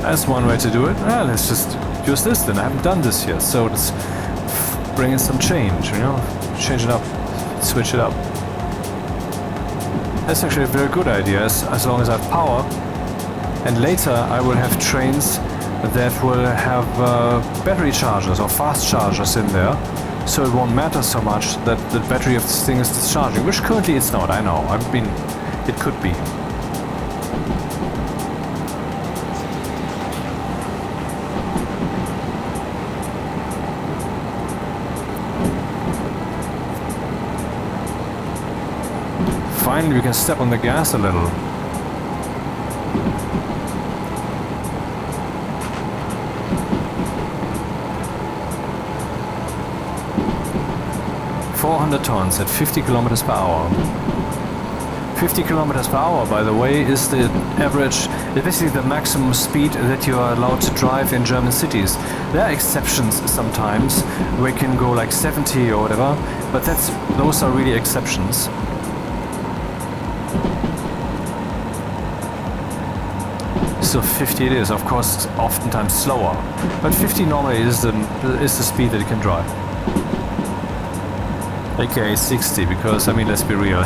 B: That's one way to do it. Well, let's just use this then. I haven't done this yet, so let's bring in some change, you know? Change it up, switch it up. That's actually a very good idea, as long as I have power. And later I will have trains that will have battery chargers or fast chargers in there. So it won't matter so much that the battery of this thing is discharging, which currently it's not, I know. I mean, it could be. Finally, we can step on the gas a little. Tons at 50 kilometers per hour. 50 kilometers per hour, by the way, is the average, basically the maximum speed that you are allowed to drive in German cities. There are exceptions sometimes where you can go like 70 or whatever, but those are really exceptions. So 50 it is, of course, oftentimes slower, but 50 normally is the speed that you can drive. Okay, 60, because, I mean, let's be real.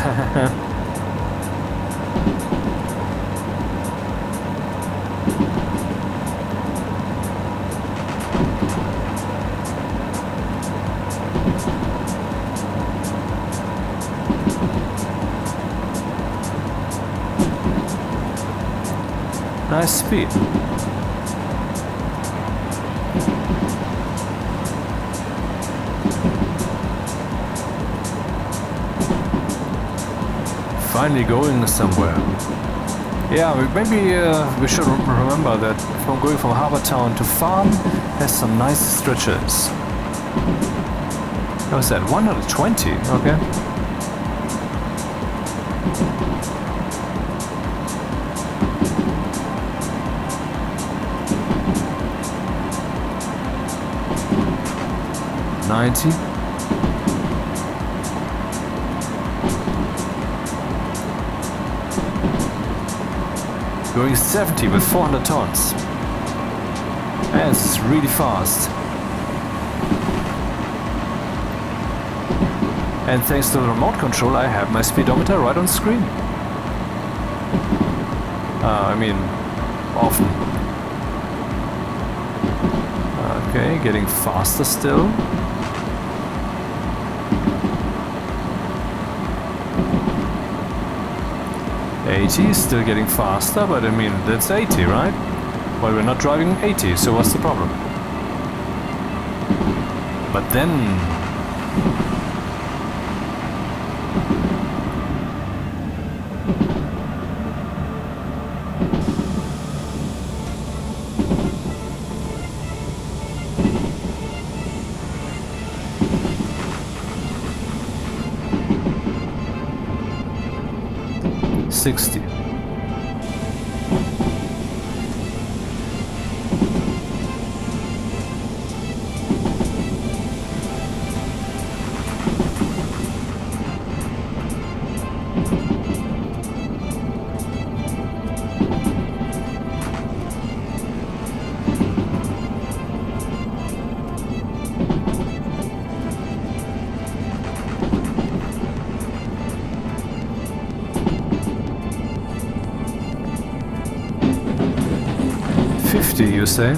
B: Nice speed. Finally going somewhere. Yeah, maybe we should remember that from going from Harbour Town to Farm has some nice stretches. What was that? 120? Okay. Going 70 with 400 tons. And it's really fast. And thanks to the remote control, I have my speedometer right on screen. I mean, often. Okay, getting faster still. 80, still getting faster, but I mean, that's 80, right? Well, we're not driving 80, so what's the problem? But then... 60. You say?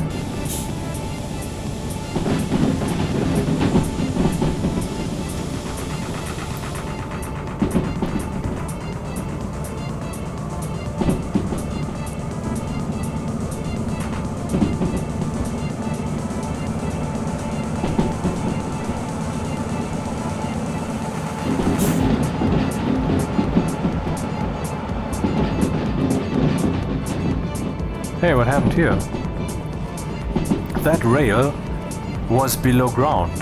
B: Hey, what happened here? That rail was below ground.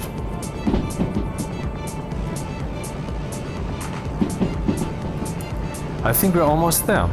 B: I think we're almost there.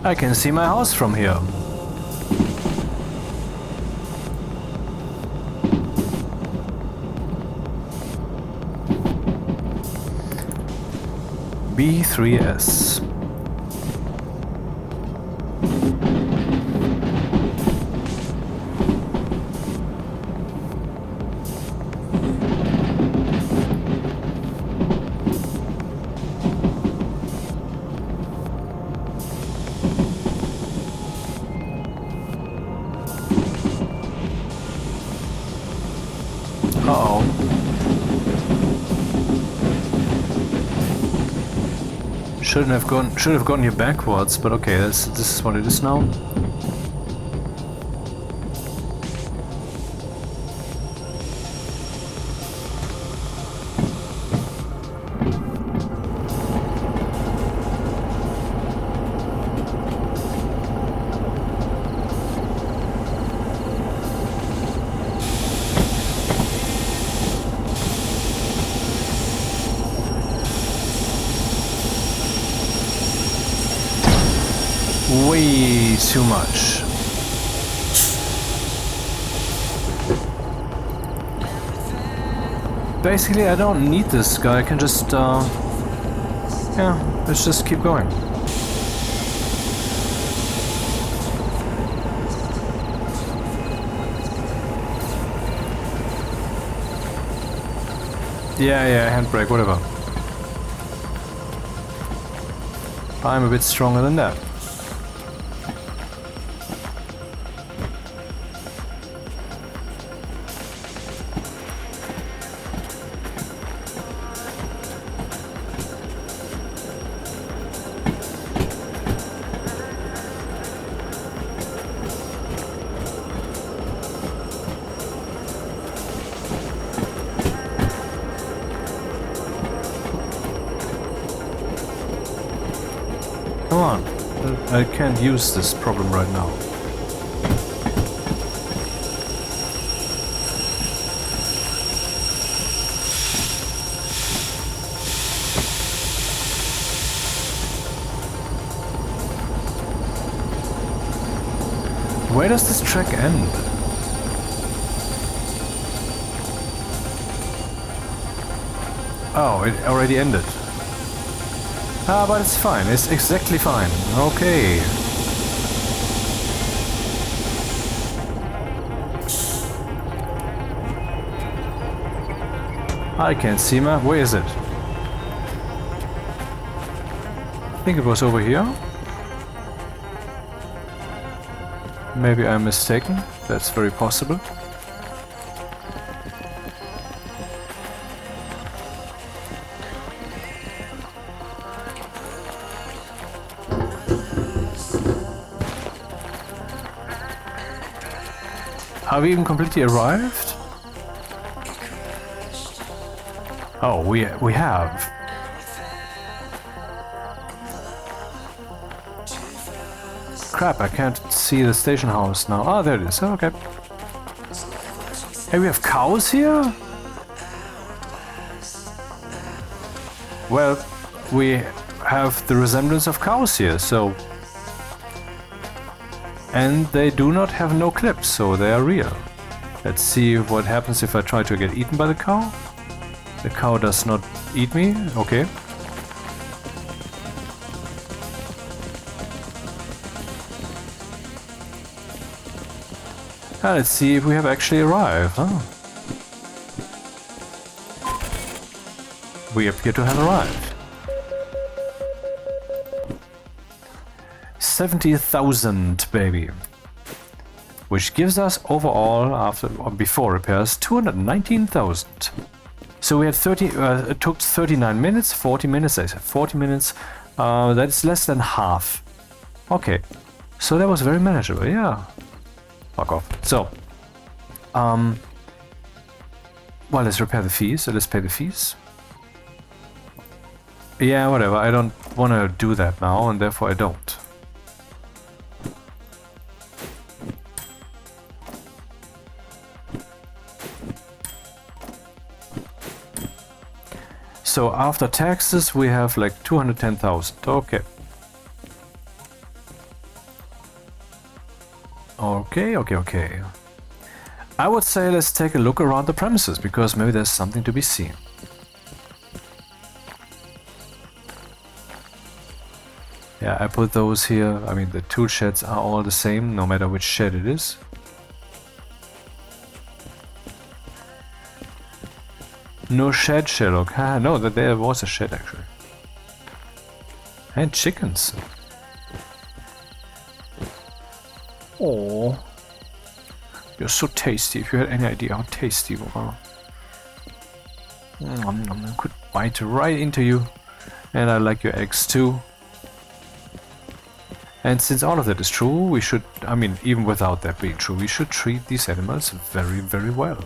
B: I can see my house from here. B3S. Uh-oh. Should have gone here backwards, but okay, this is what it is now. Way too much. Basically, I don't need this guy. I can just, yeah, let's just keep going. Yeah, handbrake, whatever. I'm a bit stronger than that. Come on, I can't use this problem right now. Where does this track end? Oh, it already ended. Ah, but it's fine. It's exactly fine. Okay. I can't see my... Where is it? I think it was over here. Maybe I'm mistaken. That's very possible. Have we even completely arrived? Oh, we have. Crap, I can't see the station house now. Ah, there it is. Oh, okay. Hey, we have cows here? Well, we have the resemblance of cows here, so... And they do not have no clips, so they are real. Let's see what happens if I try to get eaten by the cow. The cow does not eat me. Okay. Let's see if we have actually arrived. Huh? We appear to have arrived. 70,000, baby. Which gives us overall, after or before repairs, 219,000. So we had 30. It took 39 minutes, 40 minutes. I said 40 minutes. That's less than half. Okay, so that was very manageable. Yeah. Fuck off. So, well, let's repair the fees. So let's pay the fees. Yeah, whatever. I don't want to do that now, and therefore I don't. So after taxes we have like 210,000. Okay. Okay, okay, okay. I would say let's take a look around the premises, because maybe there's something to be seen. Yeah, I put those here. I mean, the tool sheds are all the same, no matter which shed it is. No shed, Sherlock. Ah, no, there was a shed actually. And chickens. Oh, you're so tasty. If you had any idea how tasty you are. I could bite right into you. And I like your eggs too. And since all of that is true, we should, I mean, even without that being true, we should treat these animals very, very well.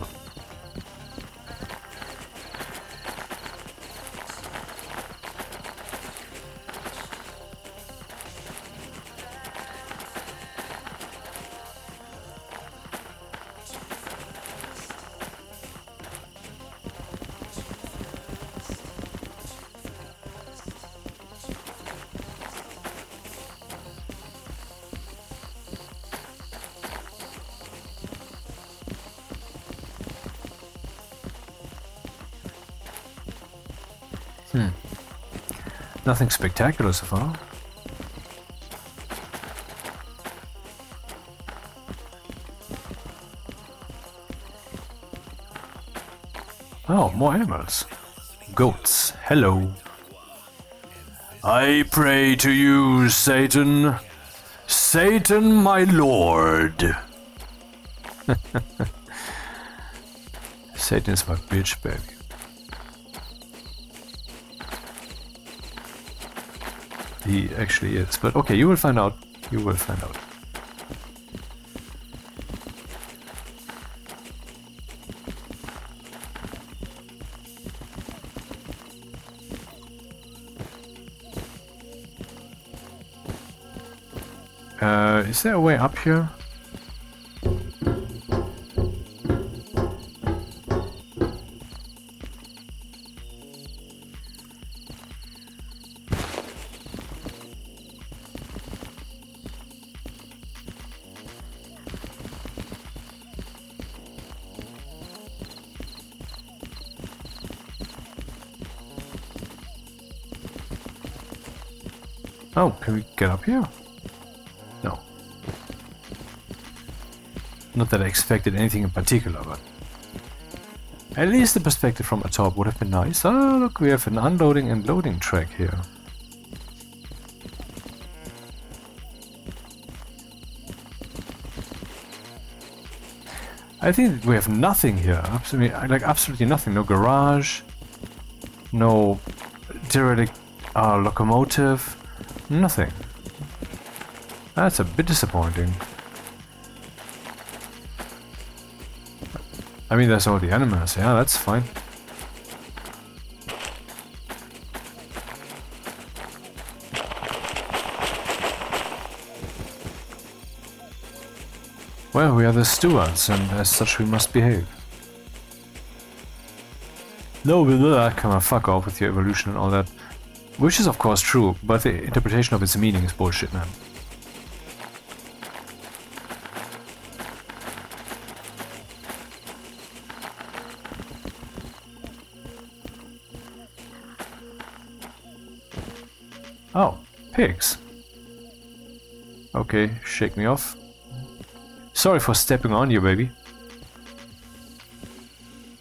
B: Nothing spectacular so far. Oh, more animals. Goats. Hello. I pray to you, Satan. Satan, my lord. Satan is my bitch, baby. He actually is, but okay, you will find out. You will find out. Is there a way up here? Oh, can we get up here? No. Not that I expected anything in particular, but at least the perspective from atop would have been nice. Oh, look, we have an unloading and loading track here. I think we have nothing here. Absolutely, like absolutely nothing. No garage, no derelict locomotive. Nothing. That's a bit disappointing. I mean, there's all the animals. Yeah, that's fine. Well, we are the stewards, and as such we must behave. No, come on, fuck off with your evolution and all that. Which is of course true, but the interpretation of its meaning is bullshit, man. Oh, pigs. Okay, shake me off. Sorry for stepping on you, baby.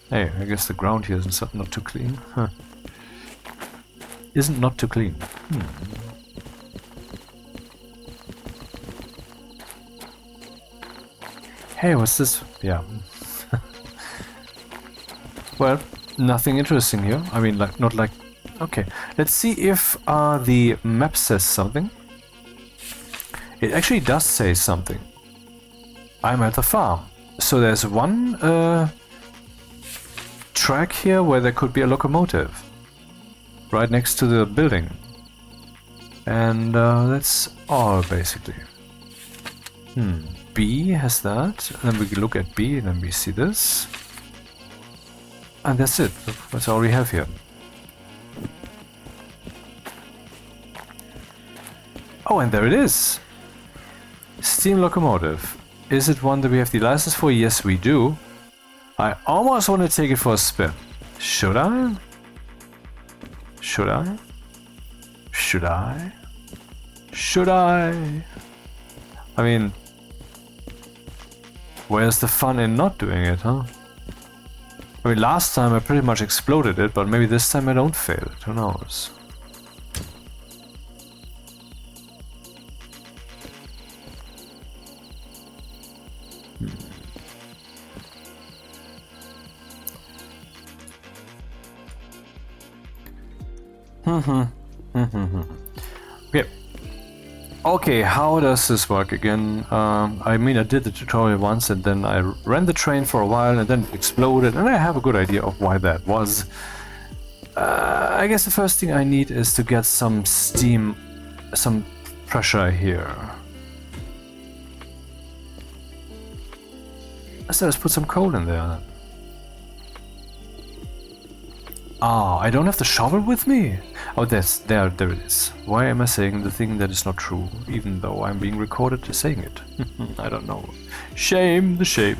B: Hey, I guess the ground here isn't not too clean. Huh. Isn't not too clean. Hey, what's this? Yeah. Well, nothing interesting here. I mean, like, not like... Okay, let's see if the map says something. It actually does say something. I'm at the farm. So there's one track here where there could be a locomotive. Right next to the building. And that's all, basically. B has that. And then we look at B, and then we see this. And that's it. That's all we have here. Oh, and there it is! Steam locomotive. Is it one that we have the license for? Yes, we do. I almost want to take it for a spin. Should I? Should I? Should I? Should I? I mean, where's the fun in not doing it, huh? I mean, last time I pretty much exploded it, but maybe this time I don't fail it. Who knows? Okay. Okay, how does this work again? I mean, I did the tutorial once and then I ran the train for a while and then it exploded, and I have a good idea of why that was. I guess the first thing I need is to get some steam, some pressure here. So let's put some coal in there then. Ah, I don't have the shovel with me? Oh, there it is. Why am I saying the thing that is not true, even though I'm being recorded saying it? I don't know. Shame, the shame.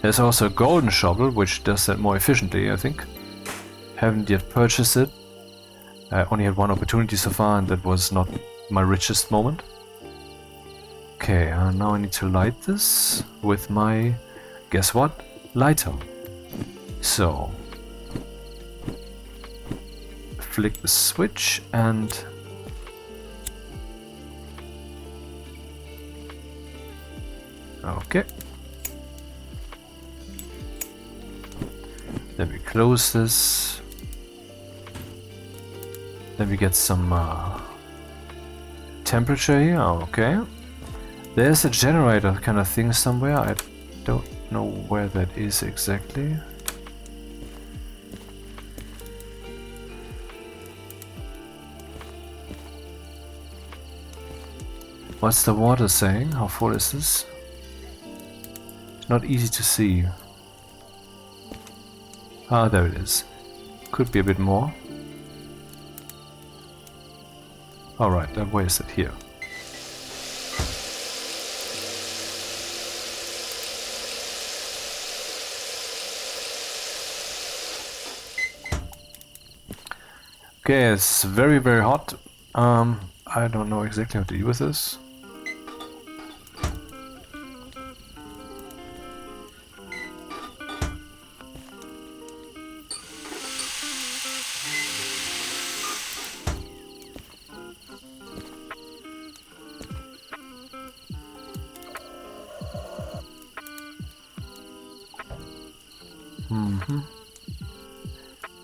B: There's also a golden shovel, which does that more efficiently, I think. Haven't yet purchased it. I only had one opportunity so far, and that was not my richest moment. Okay, now I need to light this with my, guess what? Lighter. So, flick the switch and okay. Then we close this. Then we get some temperature here. Okay. There's a generator kind of thing somewhere. I don't know where that is exactly. What's the water saying? How full is this? Not easy to see. Ah, there it is. Could be a bit more. Alright, where is it? Here. Okay, it's very, very hot. I don't know exactly how to do with this.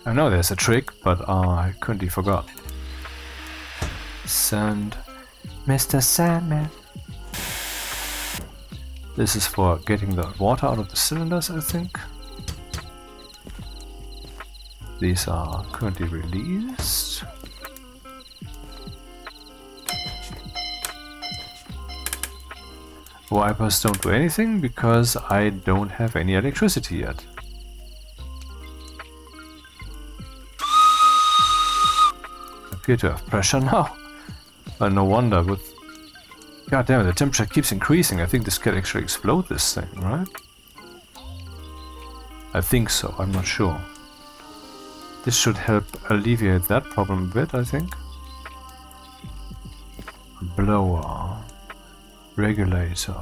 B: I know there's a trick, but I completely forgot. Sand. Mr. Sandman. This is for getting the water out of the cylinders, I think. These are currently released. Wipers don't do anything because I don't have any electricity yet. Appear to have pressure now. No wonder, with... God damn it, the temperature keeps increasing. I think this could actually explode this thing, right? I think so, I'm not sure. This should help alleviate that problem a bit, I think. Blower. Regulator.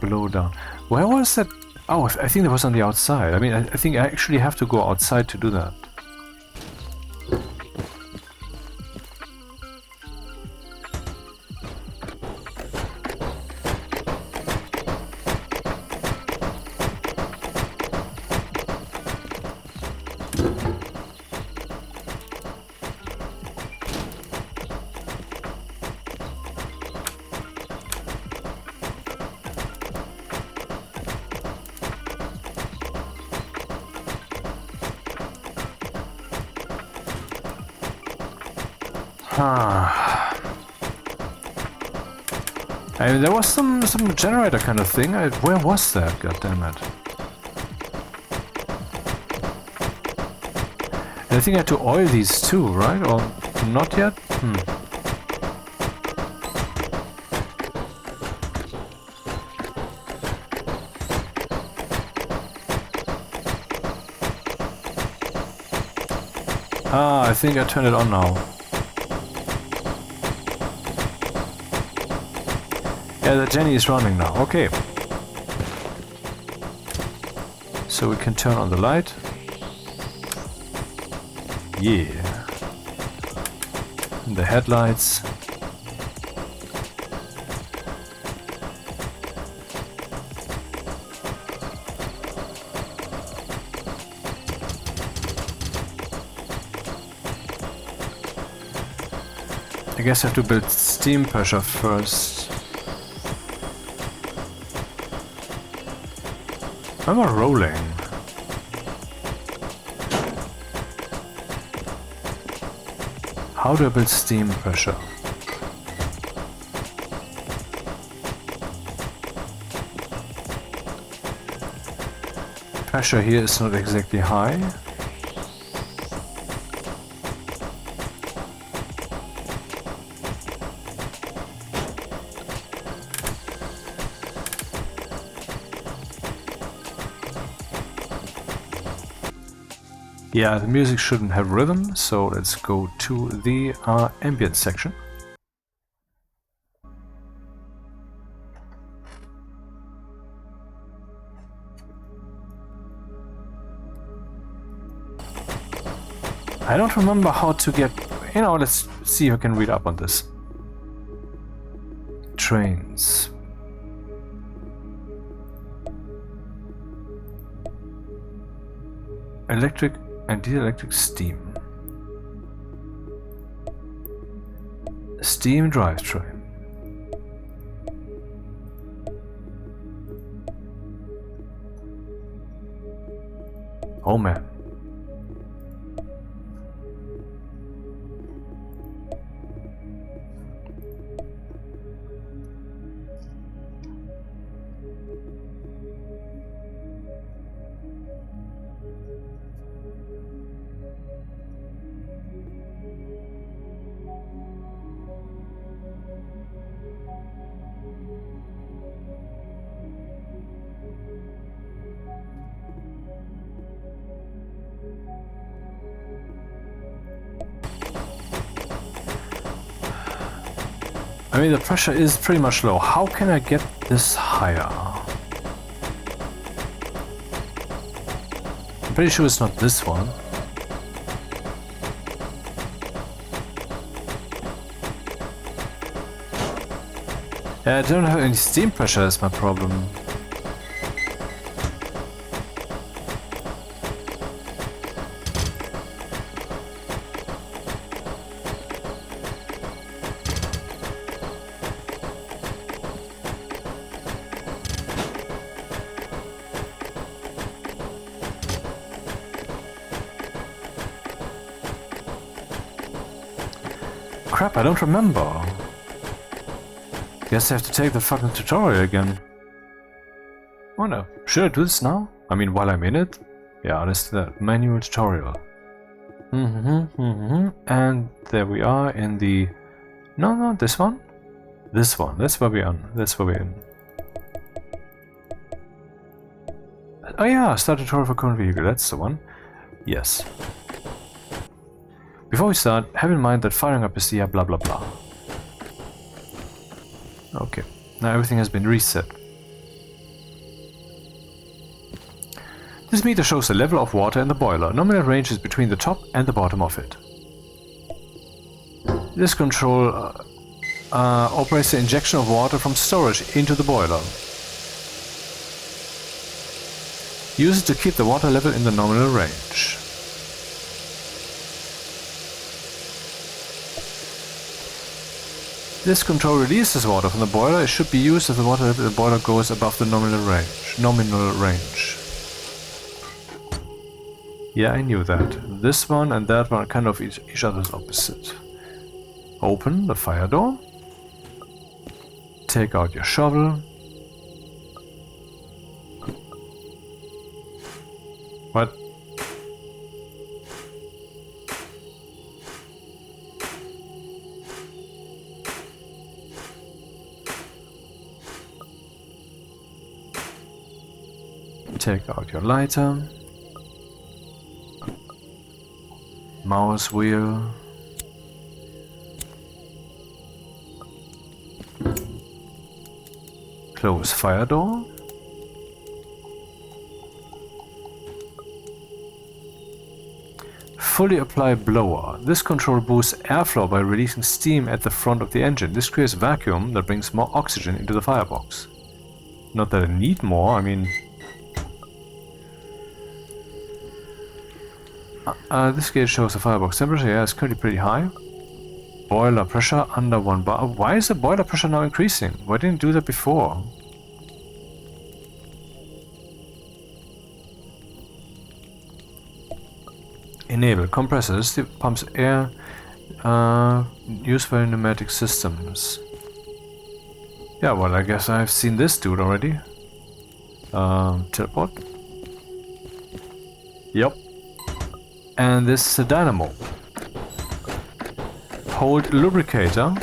B: Blow down. Where was that? Oh, I think that was on the outside. I mean, I think I actually have to go outside to do that. I mean, there was some generator kind of thing. Where was that? God damn it! I think I had to oil these too, right? Or not yet? Ah, I think I turned it on now. Yeah, the Jenny is running now. Okay. So we can turn on the light. Yeah. And the headlights. I guess I have to build steam pressure first. I'm not rolling. How do I build steam pressure? Pressure here is not exactly high. Yeah, the music shouldn't have rhythm, so let's go to the ambient section. I don't remember how to get... You know, let's see if I can read up on this. Trains. Electric and dielectric steam. Steam drivetrain. Oh man. I mean, the pressure is pretty much low. How can I get this higher? I'm pretty sure it's not this one. Yeah, I don't have any steam pressure, is my problem. Crap, I don't remember. Guess I have to take the fucking tutorial again. Oh no, should I do this now? I mean, while I'm in it? Yeah, let's do that. Manual tutorial. And there we are in the... No, this one? This one, that's where we're on. That's where we're in. Oh yeah, start tutorial for current vehicle, that's the one. Yes. Before we start, have in mind that firing up is the blah blah blah. Okay, now everything has been reset. This meter shows the level of water in the boiler. Nominal range is between the top and the bottom of it. This control operates the injection of water from storage into the boiler. Use it to keep the water level in the nominal range. This control releases water from the boiler. It should be used if the water level in the boiler goes above the nominal range. Yeah, I knew that. This one and that one are kind of each other's opposite. Open the fire door. Take out your shovel. What? Take out your lighter. Mouse wheel. Close fire door. Fully apply blower. This control boosts airflow by releasing steam at the front of the engine. This creates vacuum that brings more oxygen into the firebox. Not that I need more, I mean... this gauge shows the firebox temperature. Yeah, it's currently pretty high. Boiler pressure under 1 bar. Why is the boiler pressure now increasing? Why didn't it do that before? Enable compressors. This pumps air used for pneumatic systems. Yeah, well, I guess I've seen this dude already. Teleport. Yep. And this is a dynamo. Hold lubricator.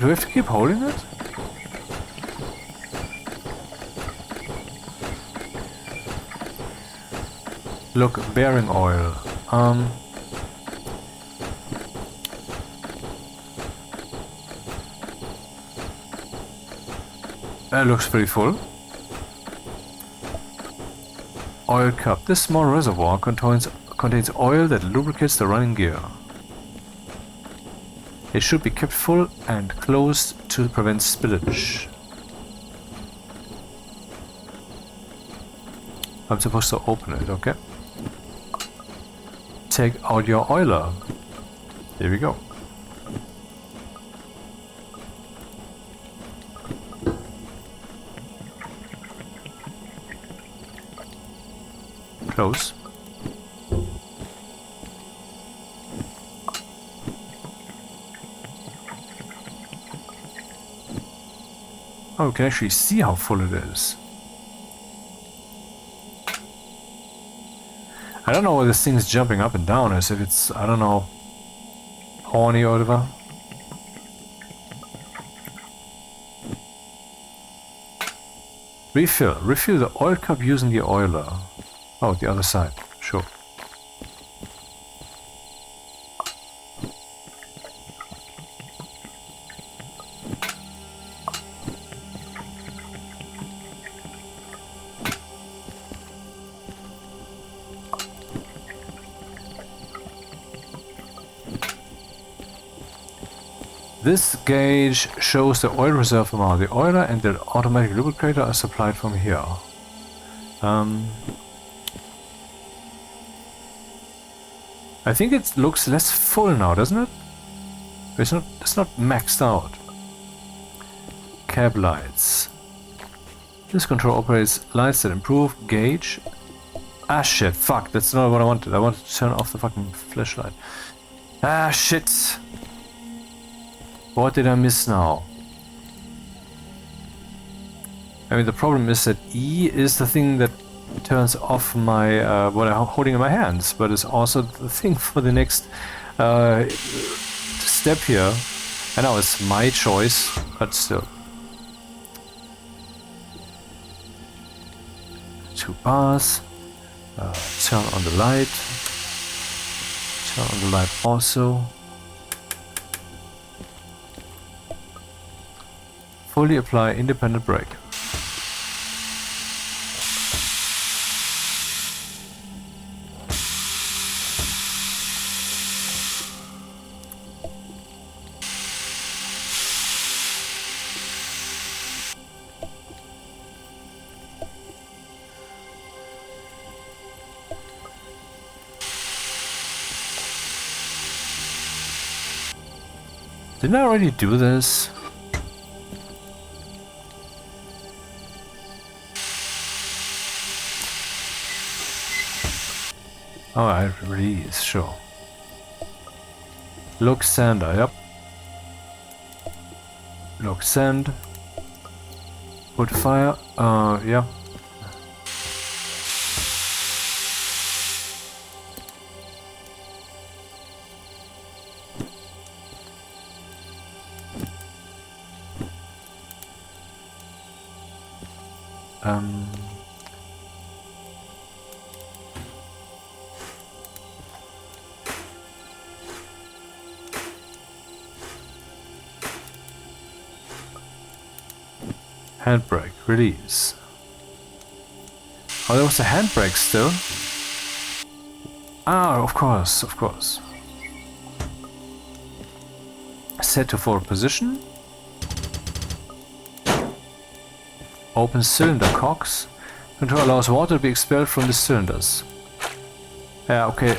B: Do we have to keep holding it? Look, bearing oil. That looks pretty full. Oil cup. This small reservoir contains oil that lubricates the running gear. It should be kept full and closed to prevent spillage. I'm supposed to open it, okay? Take out your oiler. Here we go. Close. Oh, we can actually see how full it is. I don't know why this thing is jumping up and down, as if it's, I don't know, horny or whatever. Refill. Refill the oil cup using the oiler. Oh, the other side. Sure. This gauge shows the oil reserve amount. The oiler and the automatic lubricator are supplied from here. I think it looks less full now, doesn't it? It's not maxed out. Cab lights. This control operates lights that improve gauge. Ah shit, fuck, that's not what I wanted. I wanted to turn off the fucking flashlight. Ah shit. What did I miss now? I mean, the problem is that E is the thing that turns off my what I'm holding in my hands, but it's also the thing for the next step here. I know it's my choice, but still. 2 bars. Turn on the light. Turn on the light also. Fully apply independent brake. Didn't I already do this? Oh, I release, sure. Look sander, yep. Look sand. Put fire, yeah.
A: Handbrake, release. Oh, there was a handbrake still. Ah, of course, of course. Set to forward position. Open cylinder cocks. Control allows water to be expelled from the cylinders. Yeah, okay.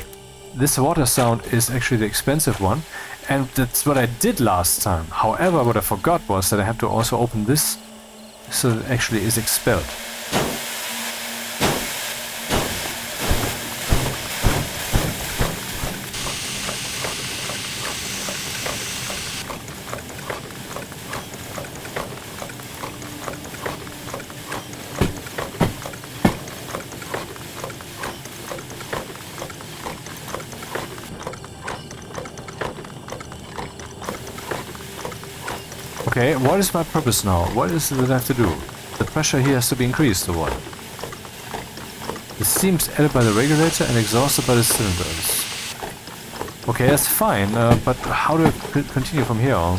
A: This water sound is actually the expensive one. And that's what I did last time. However, what I forgot was that I have to also open this so it actually is expelled. Okay, what is my purpose now? What is it that I have to do? The pressure here has to be increased or what? The steam's added by the regulator and exhausted by the cylinders. Okay, that's fine, but how do I continue from here on?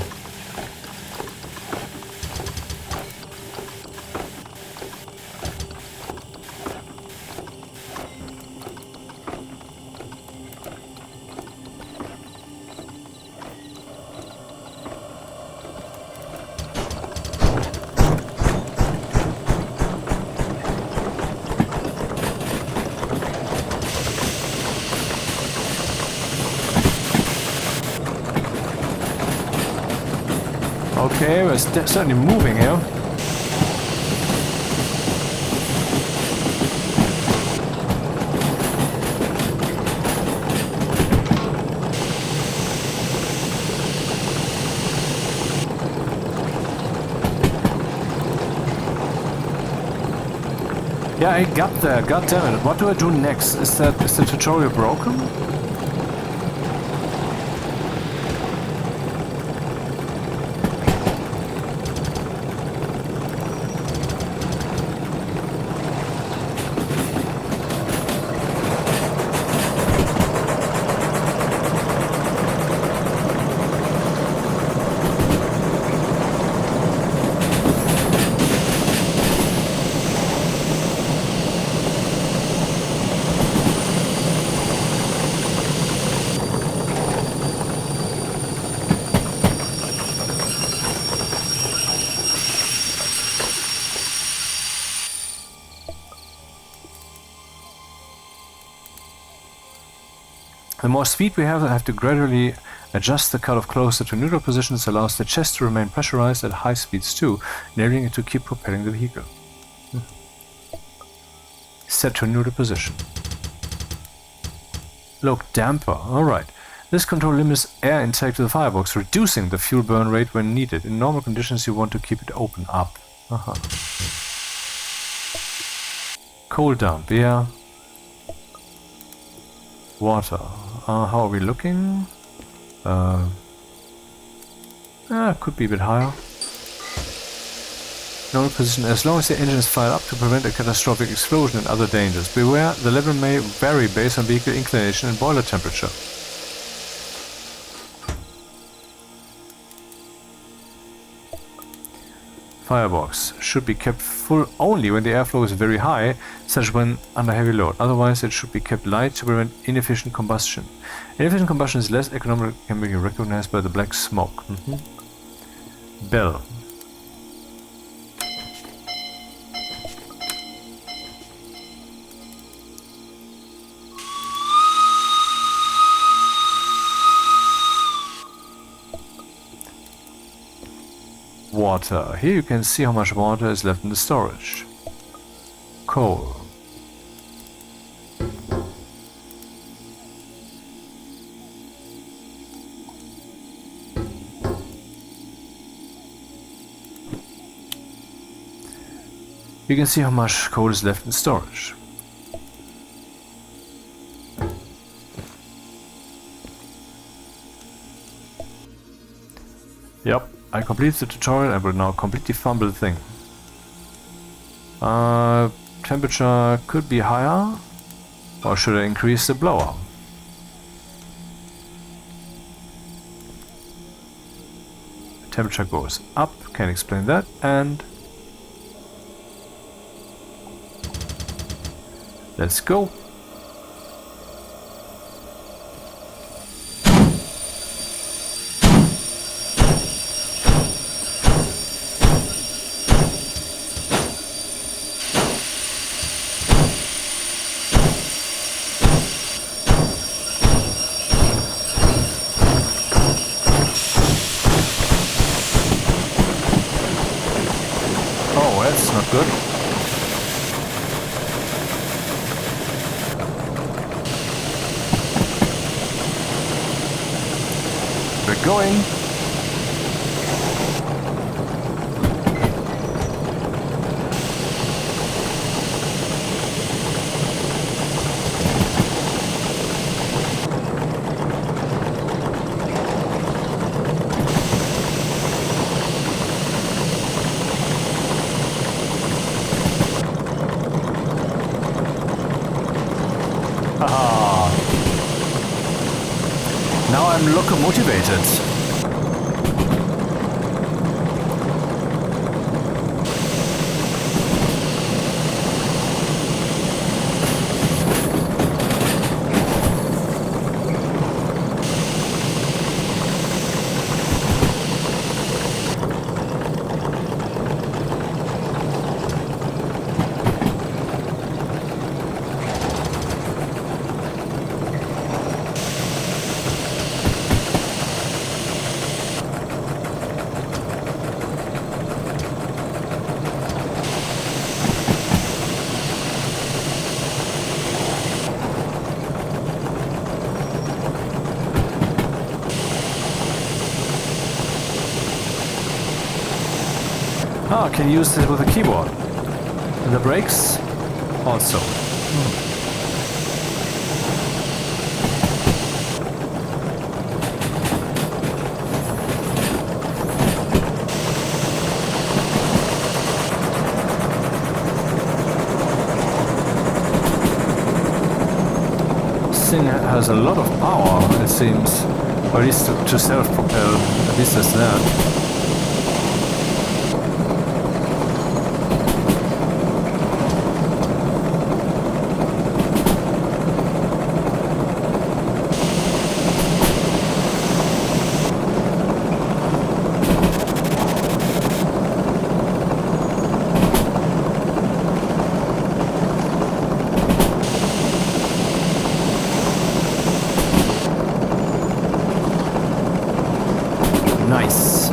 A: Okay, we're certainly moving here. Yeah, I got there, god damn it. What do I do next? Is the tutorial broken? The more speed we have, I have to gradually adjust the cutoff closer to neutral positions, allows the chest to remain pressurized at high speeds too, enabling it to keep propelling the vehicle. Set to neutral position. Look, damper, alright. This control limits air intake to the firebox, reducing the fuel burn rate when needed. In normal conditions you want to keep it open up. Coal dump, yeah. Water. How are we looking? Could be a bit higher. Normal position as long as the engine is fired up to prevent a catastrophic explosion and other dangers. Beware, the level may vary based on vehicle inclination and boiler temperature. Firebox should be kept full only when the airflow is very high, such when under heavy load. Otherwise it should be kept light to prevent inefficient combustion. Inefficient combustion is less economical, can be recognized by the black smoke. Bell. Water. Here you can see how much water is left in the storage. Coal. You can see how much coal is left in storage. Yep. I completed the tutorial and will now completely fumble the thing.
B: Temperature could be higher. Or should I increase the blower? Temperature goes up, can explain that, and let's go. Oh, that's not good. We're going. Ah. Now I'm locomotivated. Ah, can use it with a keyboard. And the brakes also. This thing has a lot of power, it seems. Or at least to self-propel, at least there's that. Nice.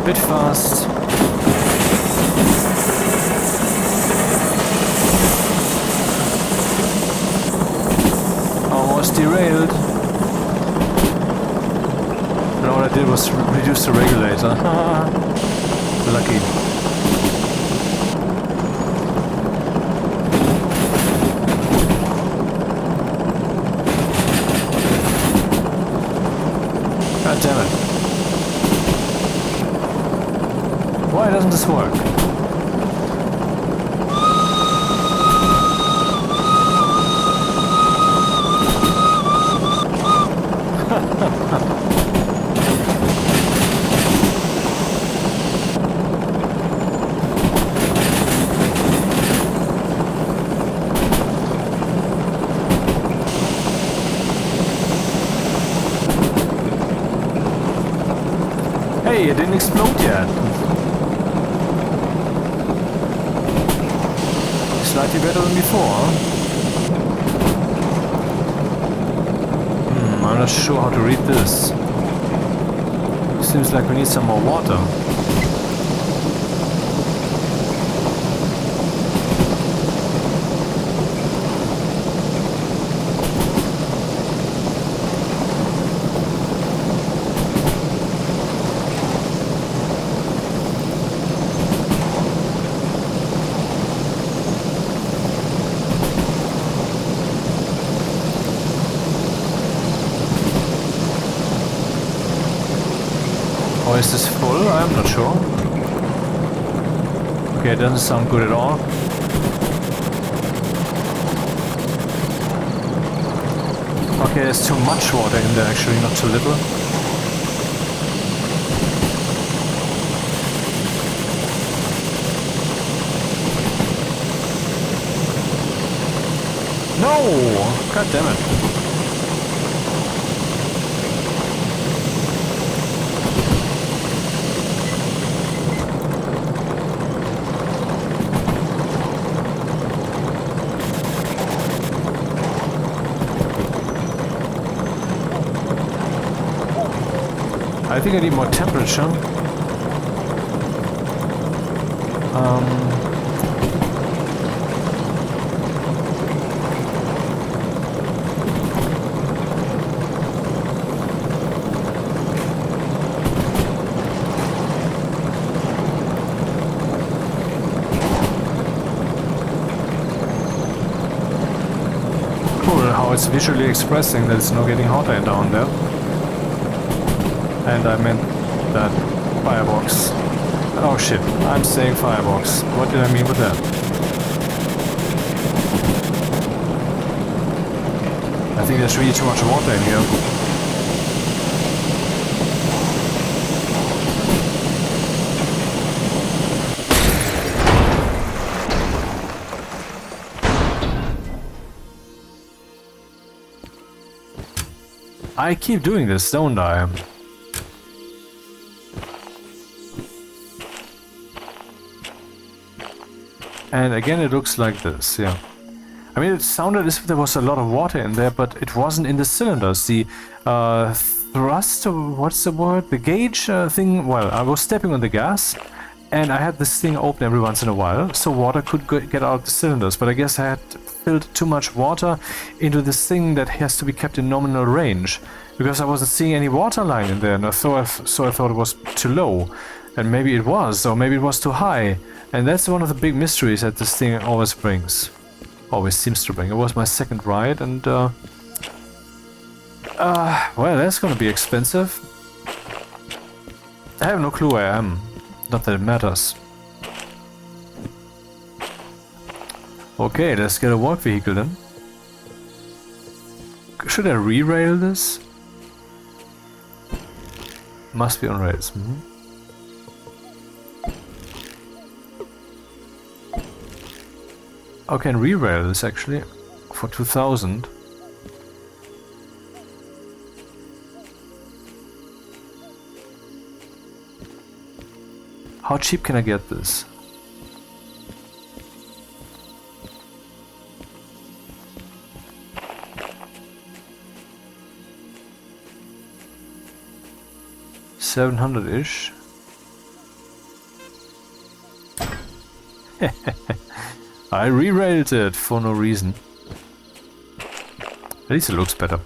B: Bit fast. Almost derailed. And all I did was reduce the regulator. Lucky. God damn it. Why doesn't this work? Hey, it didn't explode yet. Slightly better than before. I'm not sure how to read this. Seems like we need some more water. Or is this full? I'm not sure. Okay, it doesn't sound good at all. Okay, there's too much water in there actually, not too little. No! God damn it. I think I need more temperature. Cool, how it's visually expressing that it's not getting hotter down there. And I meant that firebox. Oh shit, I'm saying firebox. What did I mean with that? I think there's really too much water in here. I keep doing this, don't I? And again it looks like this, yeah. I mean, it sounded as if there was a lot of water in there, but it wasn't in the cylinders. The thrust, what's the word? The gauge thing, well, I was stepping on the gas, and I had this thing open every once in a while, so water could get out of the cylinders, but I guess I had filled too much water into this thing that has to be kept in nominal range, because I wasn't seeing any water line in there, and so I thought it was too low. And maybe it was, or maybe it was too high. And that's one of the big mysteries that this thing always brings. Always seems to bring. It was my second ride, and well, that's gonna be expensive. I have no clue where I am. Not that it matters. Okay, let's get a work vehicle then. Should I re-rail this? Must be on rails. I can re-rail this actually for 2000. How cheap can I get this? $700-ish. I re-railed it for no reason. At least it looks better.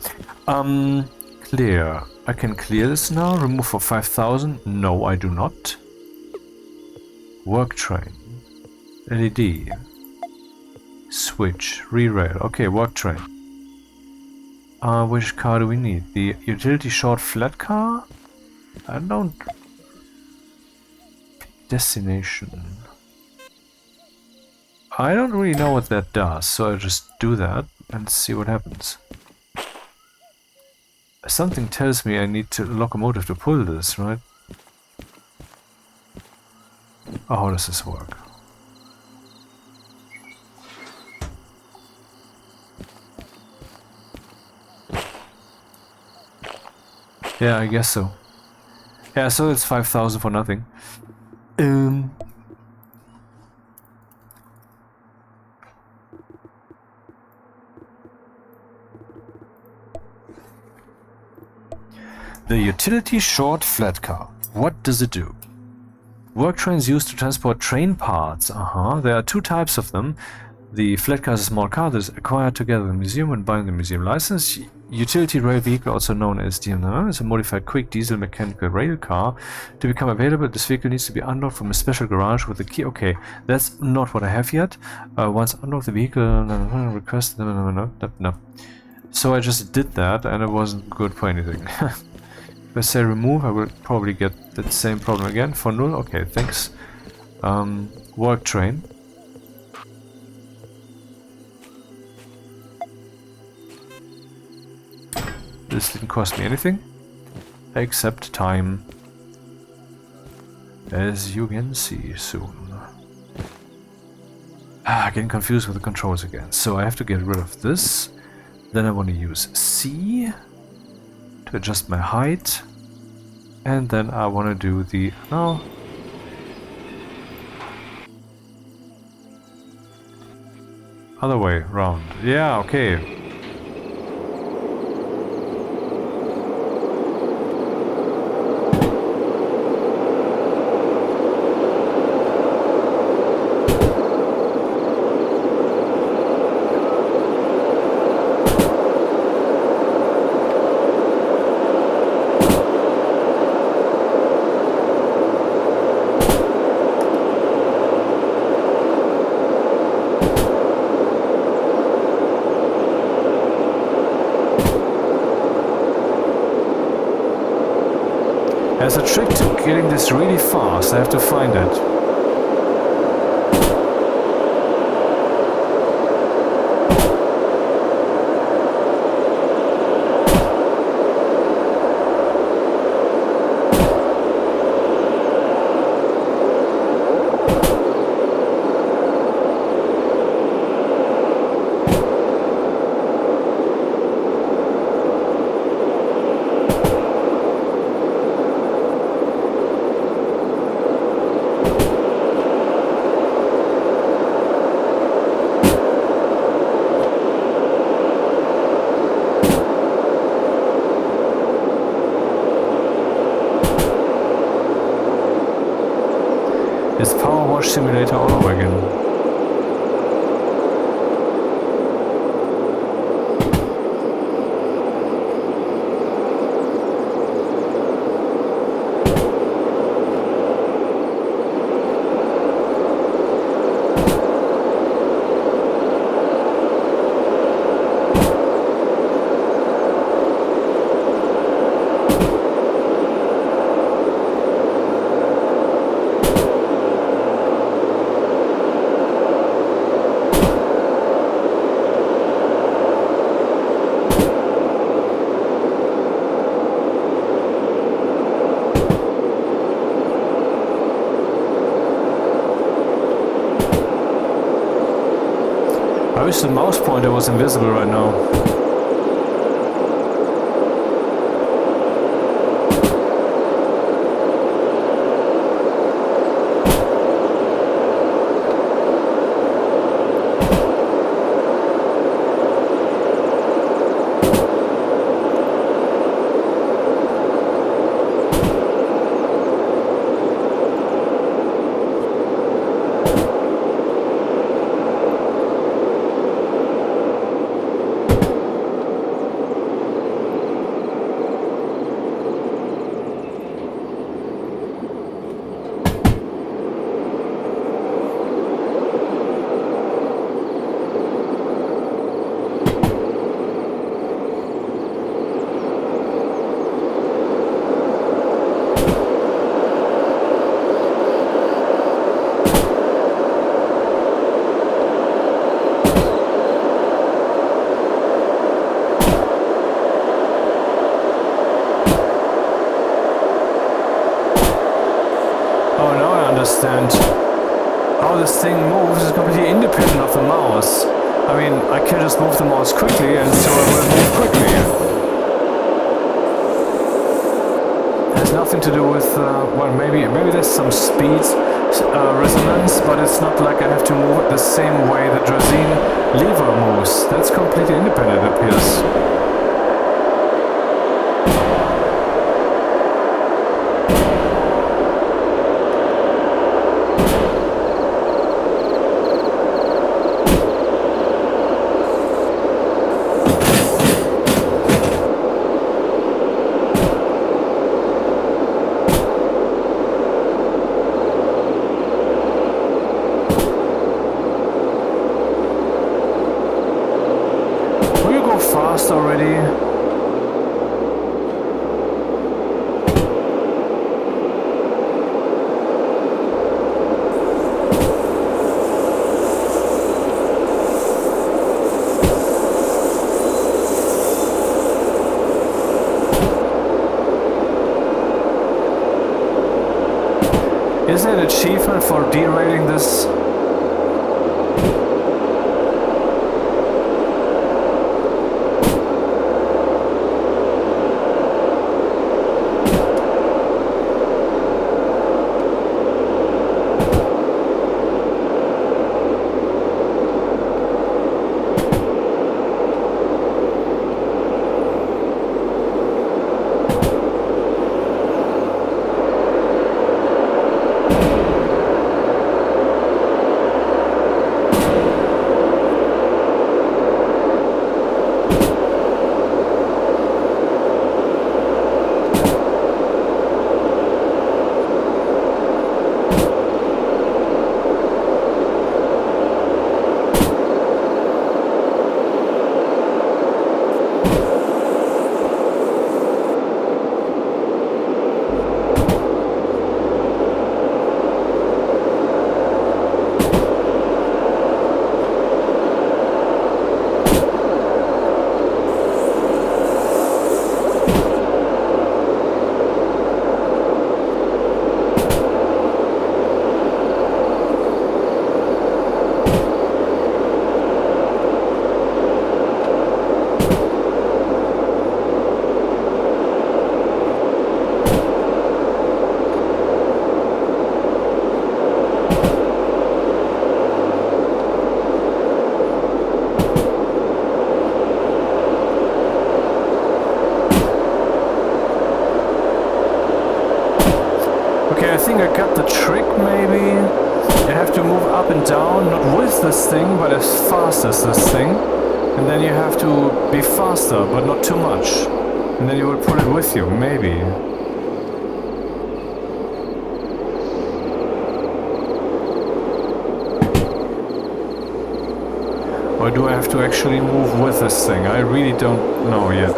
B: Clear. I can clear this now. Remove for 5000. No, I do not. Work train. LED. Switch. Re-rail. Okay, work train. Which car do we need? The utility short flat car? I don't... Destination. I don't really know what that does, so I just do that and see what happens. Something tells me I need to locomotive to pull this, right? Oh, how does this work? Yeah, I guess so. Yeah, so it's 5000 for nothing.
A: The utility short flat car. What does it do? Work trains used to transport train parts. There are two types of them. The flat car is a small car that is acquired together with the museum when buying the museum license. Utility rail vehicle, also known as DMR, is a modified quick diesel mechanical rail car. To become available, this vehicle needs to be unlocked from a special garage with a key. Okay, that's not what I have yet. Once unlocked the vehicle, request. No. So I just did that, and it wasn't good for anything. If I say remove, I will probably get that same problem again. For null, okay, thanks. Work train. This didn't cost me anything, except time, as you can see soon. Getting confused with the controls again. So I have to get rid of this. Then I want to use C to adjust my height. And then I want to do the... No. Other way round. Yeah, okay. There's a trick to getting this really fast. I have to find it. It's Power Wash Simulator all over again. I wish the mouse pointer was invisible right now. Understand how this thing moves is completely independent of the mouse. I mean, I can just move the mouse quickly and so it will move quickly. It has nothing to do with, well, maybe there's some speed resonance, but it's not like I have to move it the same way the draisine lever moves. That's completely independent, it appears.
B: Is there an achievement for derailing this? Okay, I think I got the trick, maybe. You have to move up and down, not with this thing, but as fast as this thing. And then you have to be faster, but not too much. And then you will pull it with you, maybe. Or do I have to actually move with this thing? I really don't know yet.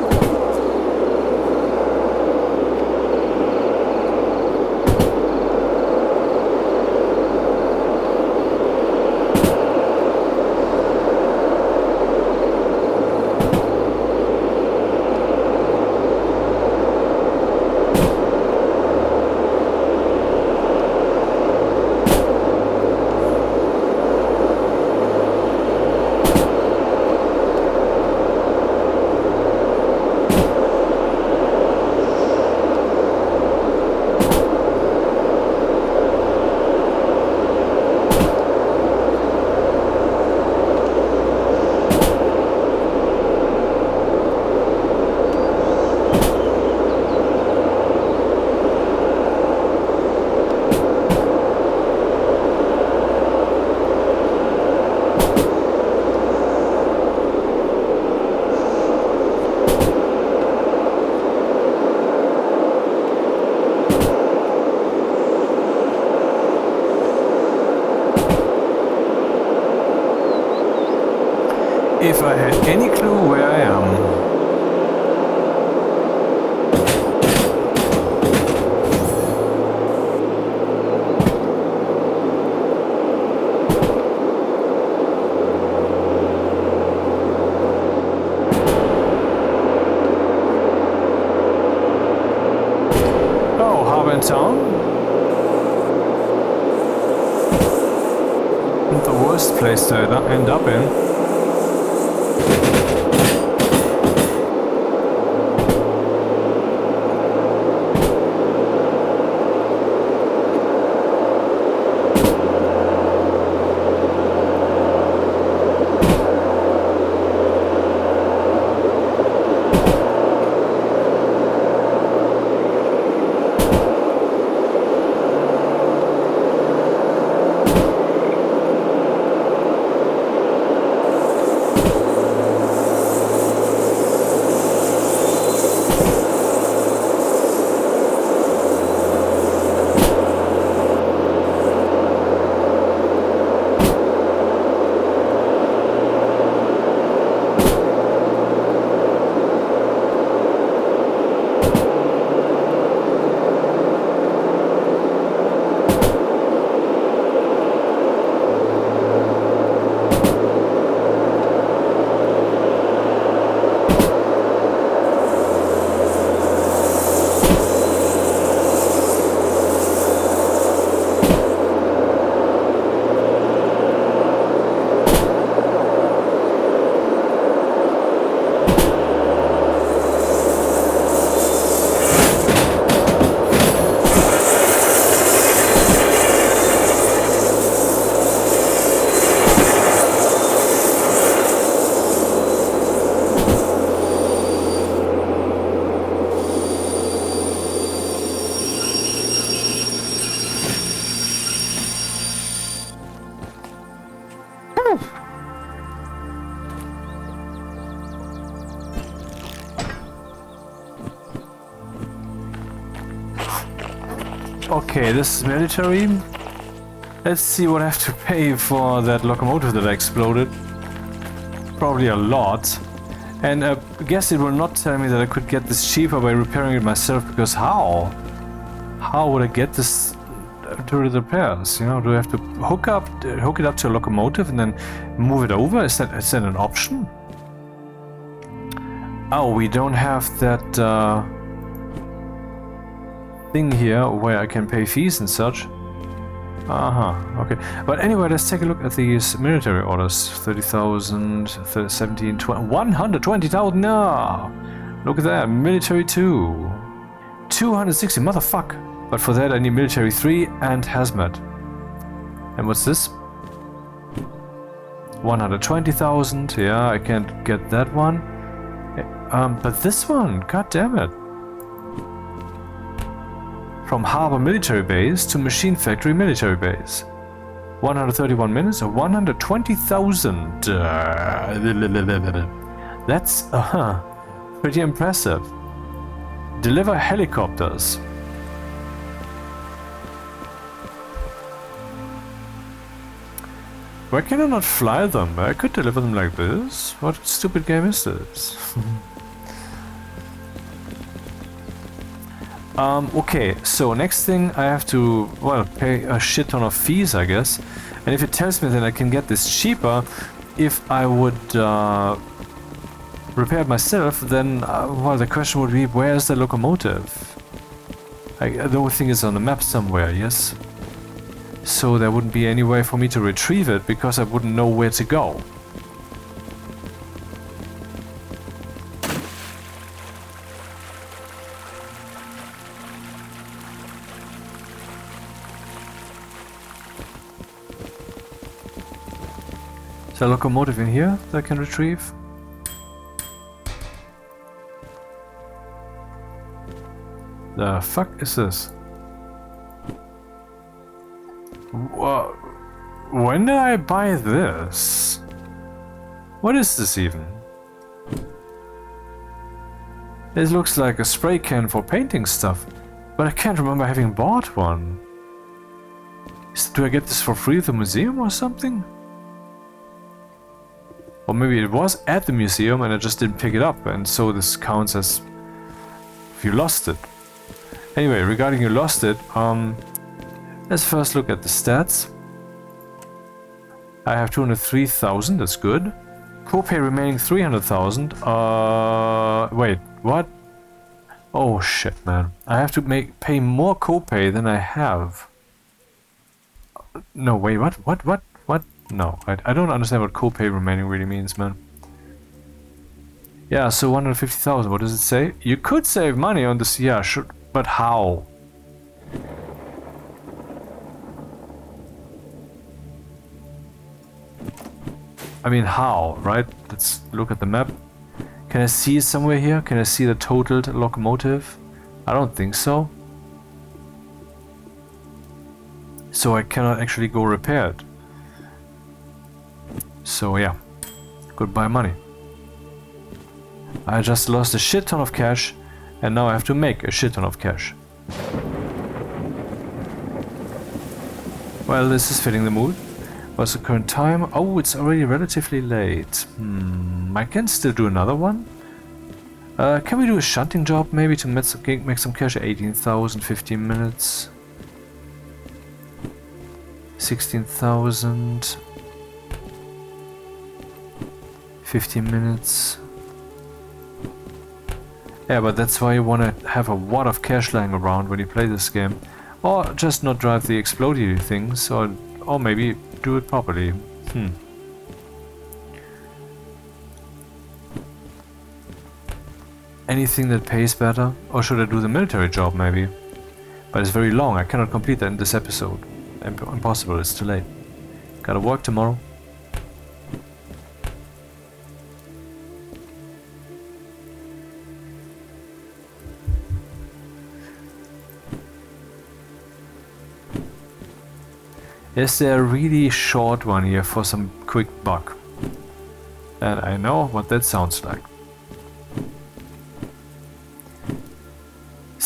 B: If I had any clue where I am. Oh, Harbour Town? The worst place to end up in. Okay, this is military. Let's see what I have to pay for that locomotive that exploded. Probably a lot. And I guess it will not tell me that I could get this cheaper by repairing it myself, because how? How would I get this to the repairs? You know, do I have to hook it up to a locomotive and then move it over? Is that an option? Oh, we don't have that thing here where I can pay fees and such. Okay. But anyway, let's take a look at these military orders. 30,000, 17, 20, 120,000. No! Look at that. Military 2. 260. Motherfuck. But for that I need military 3 and hazmat. And what's this? 120,000. Yeah, I can't get that one. But this one, god damn it. From Harbor Military Base to Machine Factory Military Base. 131 minutes or 120,000. That's pretty impressive. Deliver helicopters. Why can I not fly them? I could deliver them like this. What stupid game is this? Okay, so next thing I have to, well, pay a shit ton of fees, I guess. And if it tells me that I can get this cheaper if I would repair it myself, then, well, the question would be, where is the locomotive? The whole thing is on the map somewhere, yes? So there wouldn't be any way for me to retrieve it, because I wouldn't know where to go. Is there a locomotive in here that I can retrieve? The fuck is this? When did I buy this? What is this even? It looks like a spray can for painting stuff, but I can't remember having bought one. Do I get this for free at the museum or something? Or maybe it was at the museum and I just didn't pick it up, and so this counts as if you lost it. Anyway, regarding you lost it, let's first look at the stats. I have 203,000, that's good. Copay remaining 300,000. Wait, what? Oh shit, man. I have to pay more copay than I have. No, wait, what? No, I don't understand what copay remaining really means, man. Yeah, so 150,000, what does it say? You could save money on this, yeah, sure, but how? I mean, how, right? Let's look at the map. Can I see it somewhere here? Can I see the totaled locomotive? I don't think so. So I cannot actually go repair it. So yeah, goodbye money. I just lost a shit ton of cash, and now I have to make a shit ton of cash. Well, this is fitting the mood. What's the current time? Oh, it's already relatively late. I can still do another one. Can we do a shunting job maybe to make some cash? 18,000, 15 minutes. 16,000. 15 minutes. Yeah, but that's why you want to have a lot of cash lying around when you play this game. Or just not drive the explodey things, or maybe do it properly. Anything that pays better? Or should I do the military job maybe? But it's very long, I cannot complete that in this episode. Impossible, it's too late. Gotta work tomorrow. Is there a really short one here for some quick buck? And I know what that sounds like.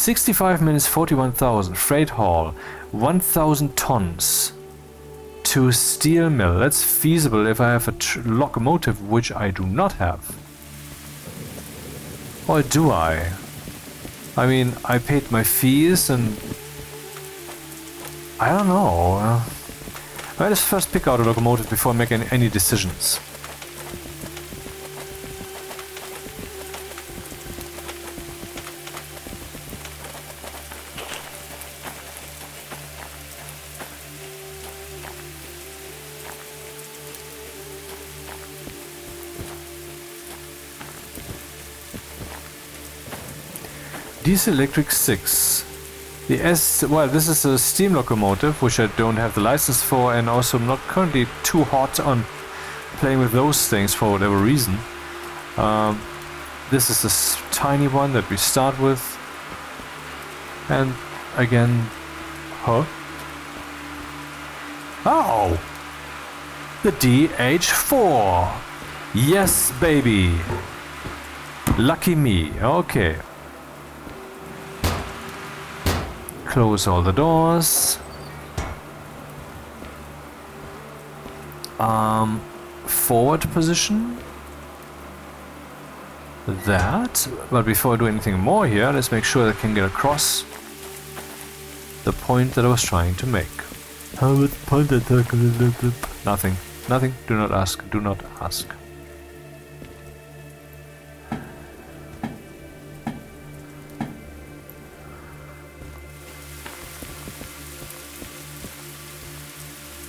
B: 65 minutes, 41,000. Freight haul, 1,000 tons to steel mill. That's feasible if I have a locomotive, which I do not have. Or do I? I mean, I paid my fees and... I don't know. Let's first pick out a locomotive before making any decisions. Diesel electric 6. Well, this is a steam locomotive, which I don't have the license for, and also I'm not currently too hot on playing with those things for whatever reason. This is this tiny one that we start with. And again... Huh? Oh! The DH4! Yes, baby! Lucky me. Okay. Close all the doors. Forward position. That. But before I do anything more here, let's make sure that I can get across the point that I was trying to make. How would point attack? Nothing. Nothing. Do not ask. Do not ask.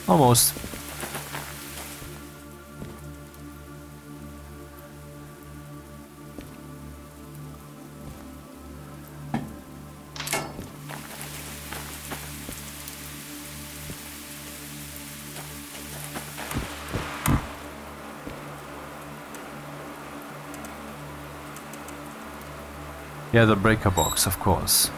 B: Almost. Yeah, the breaker box, of course.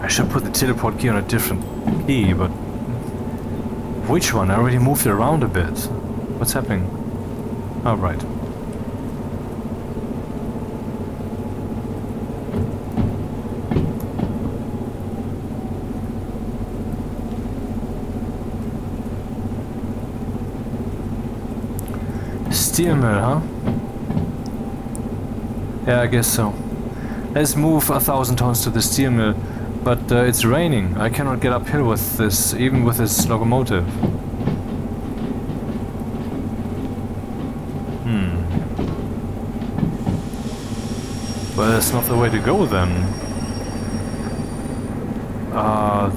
B: I should put the teleport key on a different key, but... Which one? I already moved it around a bit. What's happening? Oh, right. Steel mill, huh? Yeah, I guess so. Let's move 1,000 tons to the steel mill. But it's raining. I cannot get uphill with this, even with this locomotive. Well, that's not the way to go then.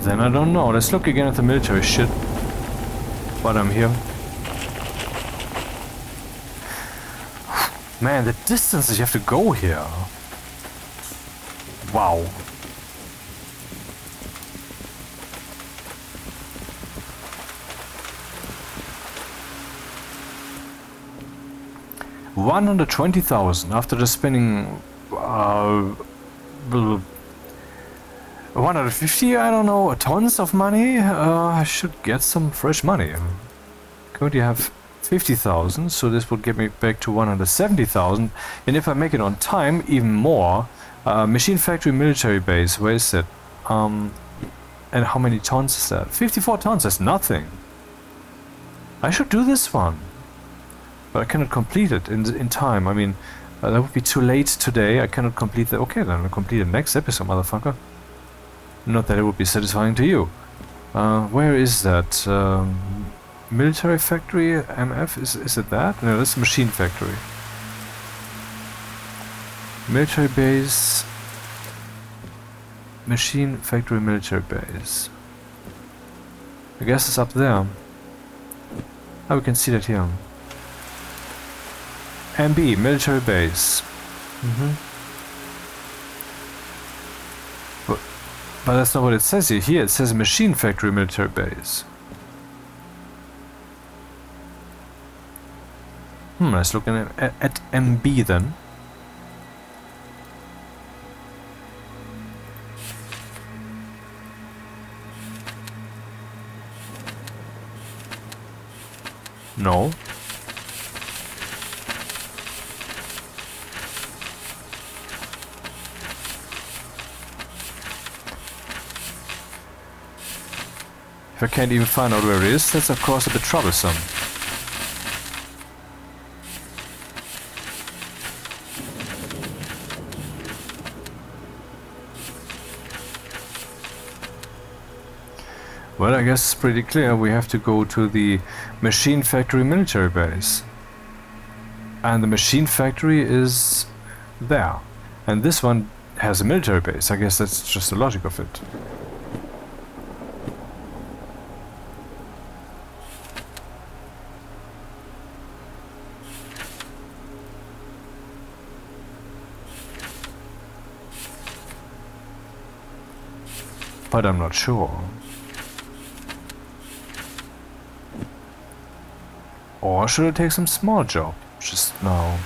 B: Then I don't know. Let's look again at the military shit. But I'm here. Man, the distances you have to go here. Wow. $120,000 after just spending 150, I don't know, tons of money. I should get some fresh money. I'm going to have 50,000, so this will get me back to 170,000. And if I make it on time, even more. Machine factory military base, where is it? And how many tons is that? 54 tons, that's nothing. I should do this one. But I cannot complete it in time. I mean, that would be too late today. I cannot complete that. Okay, then I'll complete the next episode, motherfucker. Not that it would be satisfying to you. Where is that? Military factory? MF? Is it that? No, that's machine factory. Military base. Machine factory military base. I guess it's up there. Oh, we can see that here. MB, military base. But that's not what it says here. Here it says machine factory military base. Let's look at MB then. No. If I can't even find out where it is, that's of course a bit troublesome. Well, I guess it's pretty clear we have to go to the machine factory military base. And the machine factory is there. And this one has a military base. I guess that's just the logic of it. But I'm not sure. Or should I take some small job? Just now.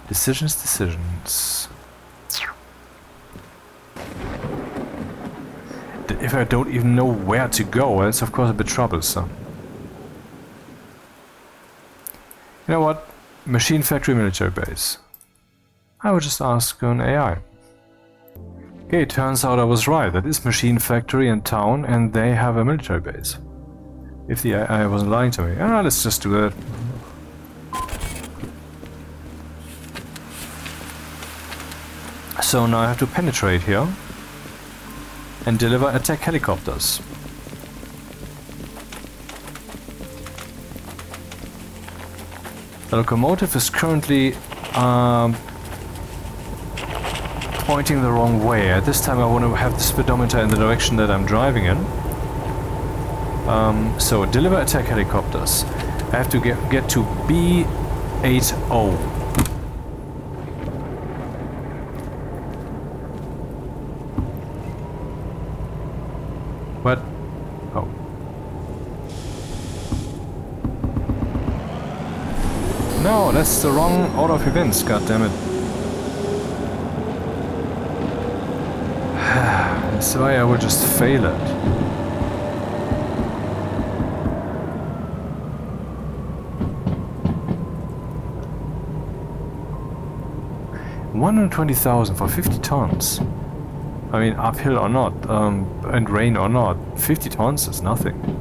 B: Decisions. If I don't even know where to go, that's of course a bit troublesome. You know what? Machine factory military base. I would just ask an AI. Okay, it turns out I was right. That is machine factory in town and they have a military base. If the AI wasn't lying to me. Let's just do that. So now I have to penetrate here and deliver attack helicopters. The locomotive is currently pointing the wrong way. At this time I want to have the speedometer in the direction that I'm driving in. So deliver attack helicopters. I have to get to B80. What? Oh. No, that's the wrong order of events, goddammit. That's why I will just fail it. 120,000 for 50 tons. I mean, uphill or not, and rain or not, 50 tons is nothing.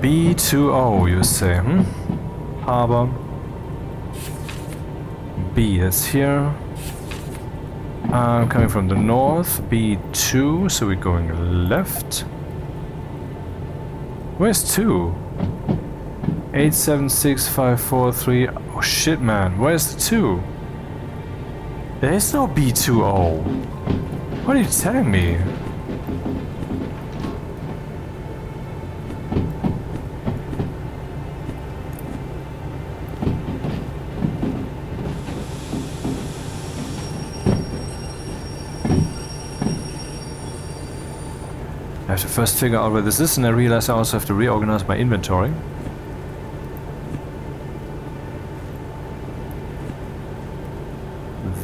B: DE2 I, you say, Harbor. B is here. I'm coming from the north. B2, so we're going left. Where's 2? 876543. Oh shit, man. Where's the 2? There is no B2O. What are you telling me? have to first figure out where this is, and I realize I also have to reorganize my inventory.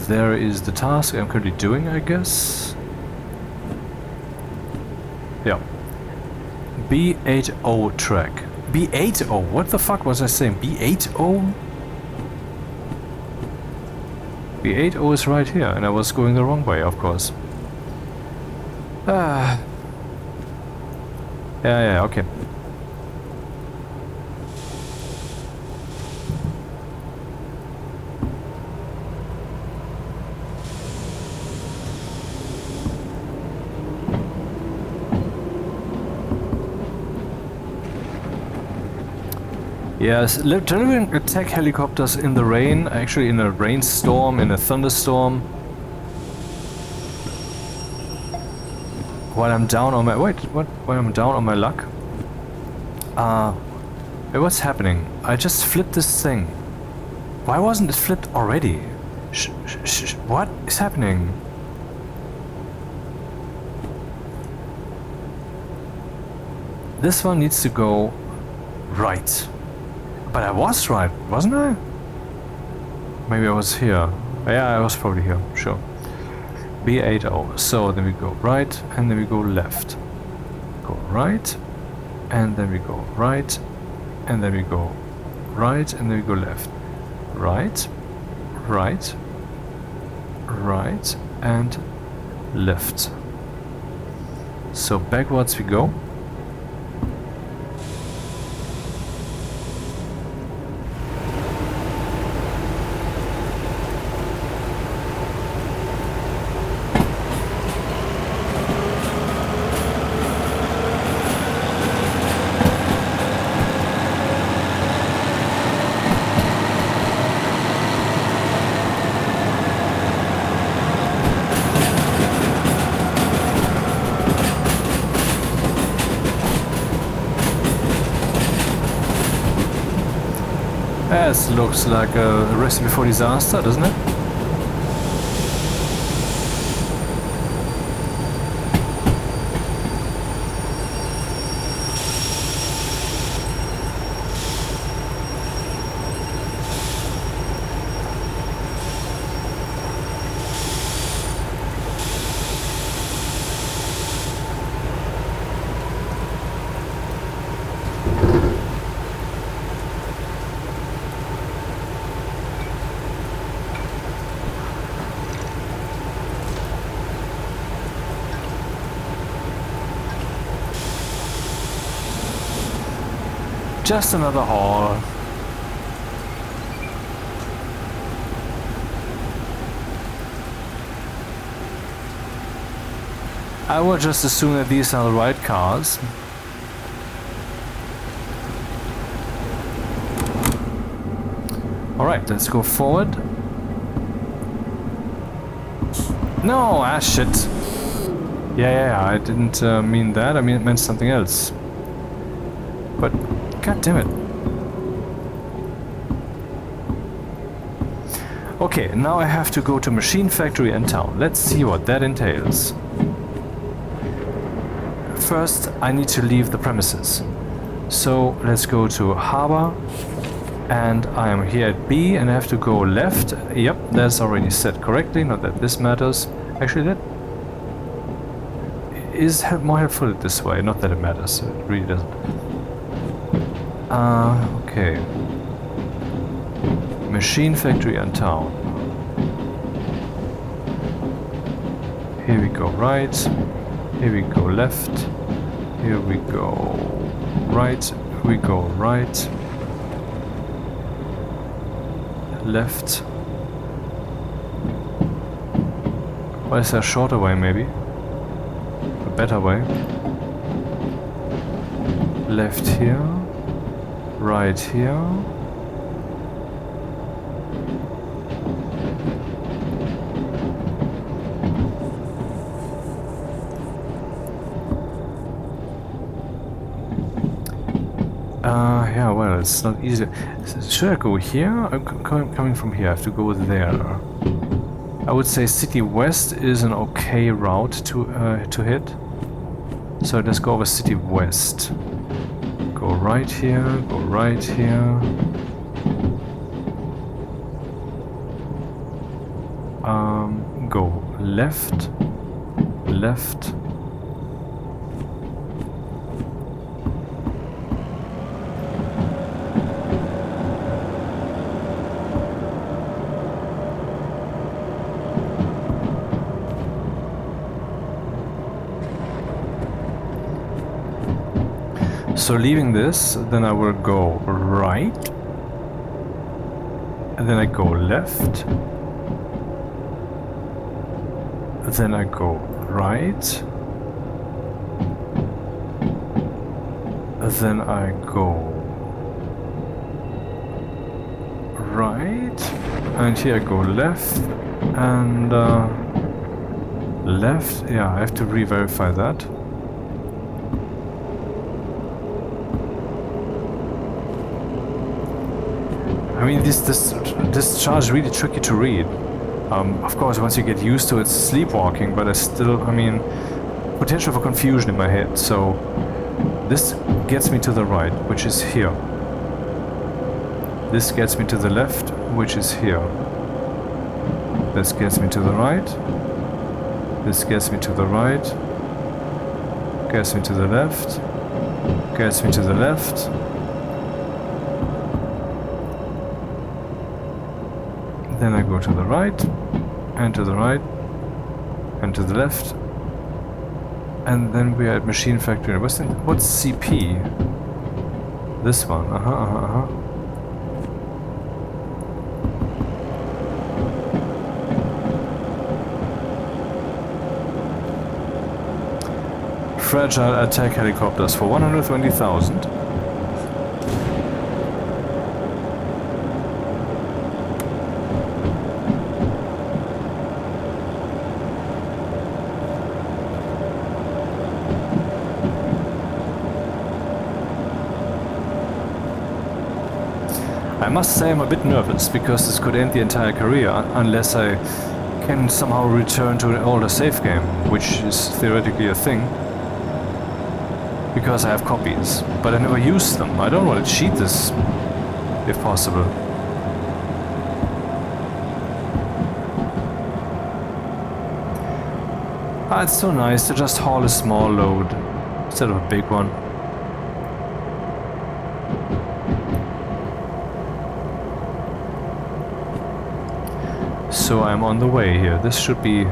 B: There is the task I'm currently doing, I guess. Yeah. B80 track. B80? What the fuck was I saying? B80? B80 is right here, and I was going the wrong way, of course. Ah. Yeah, okay. Yes, delivering attack helicopters in the rain, actually in a rainstorm, in a thunderstorm. While I'm down on my... wait, what? While I'm down on my luck? What's happening? I just flipped this thing. Why wasn't it flipped already? What is happening? This one needs to go right. But I was right, wasn't I? Maybe I was here. Yeah, I was probably here, sure. B80. So then we go right, and then we go left. Go right, and then we go right, and then we go right, and then we go left. Right, right, right, and left. So backwards we go. This looks like a recipe for disaster, doesn't it? Just another haul. I would just assume that these are the right cars. Alright, let's go forward. No, ah shit. Yeah, I didn't mean that, I meant something else. But god damn it. Okay, now I have to go to machine factory and town. Let's see what that entails. First, I need to leave the premises. So let's go to harbor. And I am here at B and I have to go left. Yep, that's already set correctly, not that this matters. Actually, that is more helpful this way, not that it matters, it really doesn't. Okay. Machine factory and town. Here we go right, here we go left, here we go right, we go right, left. Well, is there a shorter way maybe? A better way? Left here. Right here. Yeah, well, it's not easy. Should I go here? I'm coming from here. I have to go there. I would say City West is an okay route to hit. So let's go over city west. Go right here, go right here. Go left, left. So leaving this, then I will go right, and then I go left, then I go right, then I go right, and here I go left, and left. Yeah, I have to re-verify that. I mean, this chart is really tricky to read. Of course, once you get used to it, it's sleepwalking, but I still, I mean, potential for confusion in my head. So this gets me to the right, which is here. This gets me to the left, which is here. This gets me to the right. This gets me to the right. Gets me to the left. Gets me to the left. Then I go to the right, and to the right, and to the left, and then we are at Machine Factory. What's CP? This one. Fragile attack helicopters for 120,000. I must say I'm a bit nervous, because this could end the entire career unless I can somehow return to an older save game, which is theoretically a thing, because I have copies, but I never use them. I don't want to cheat this, if possible. It's so nice to just haul a small load instead of a big one. So I'm on the way here. This should be...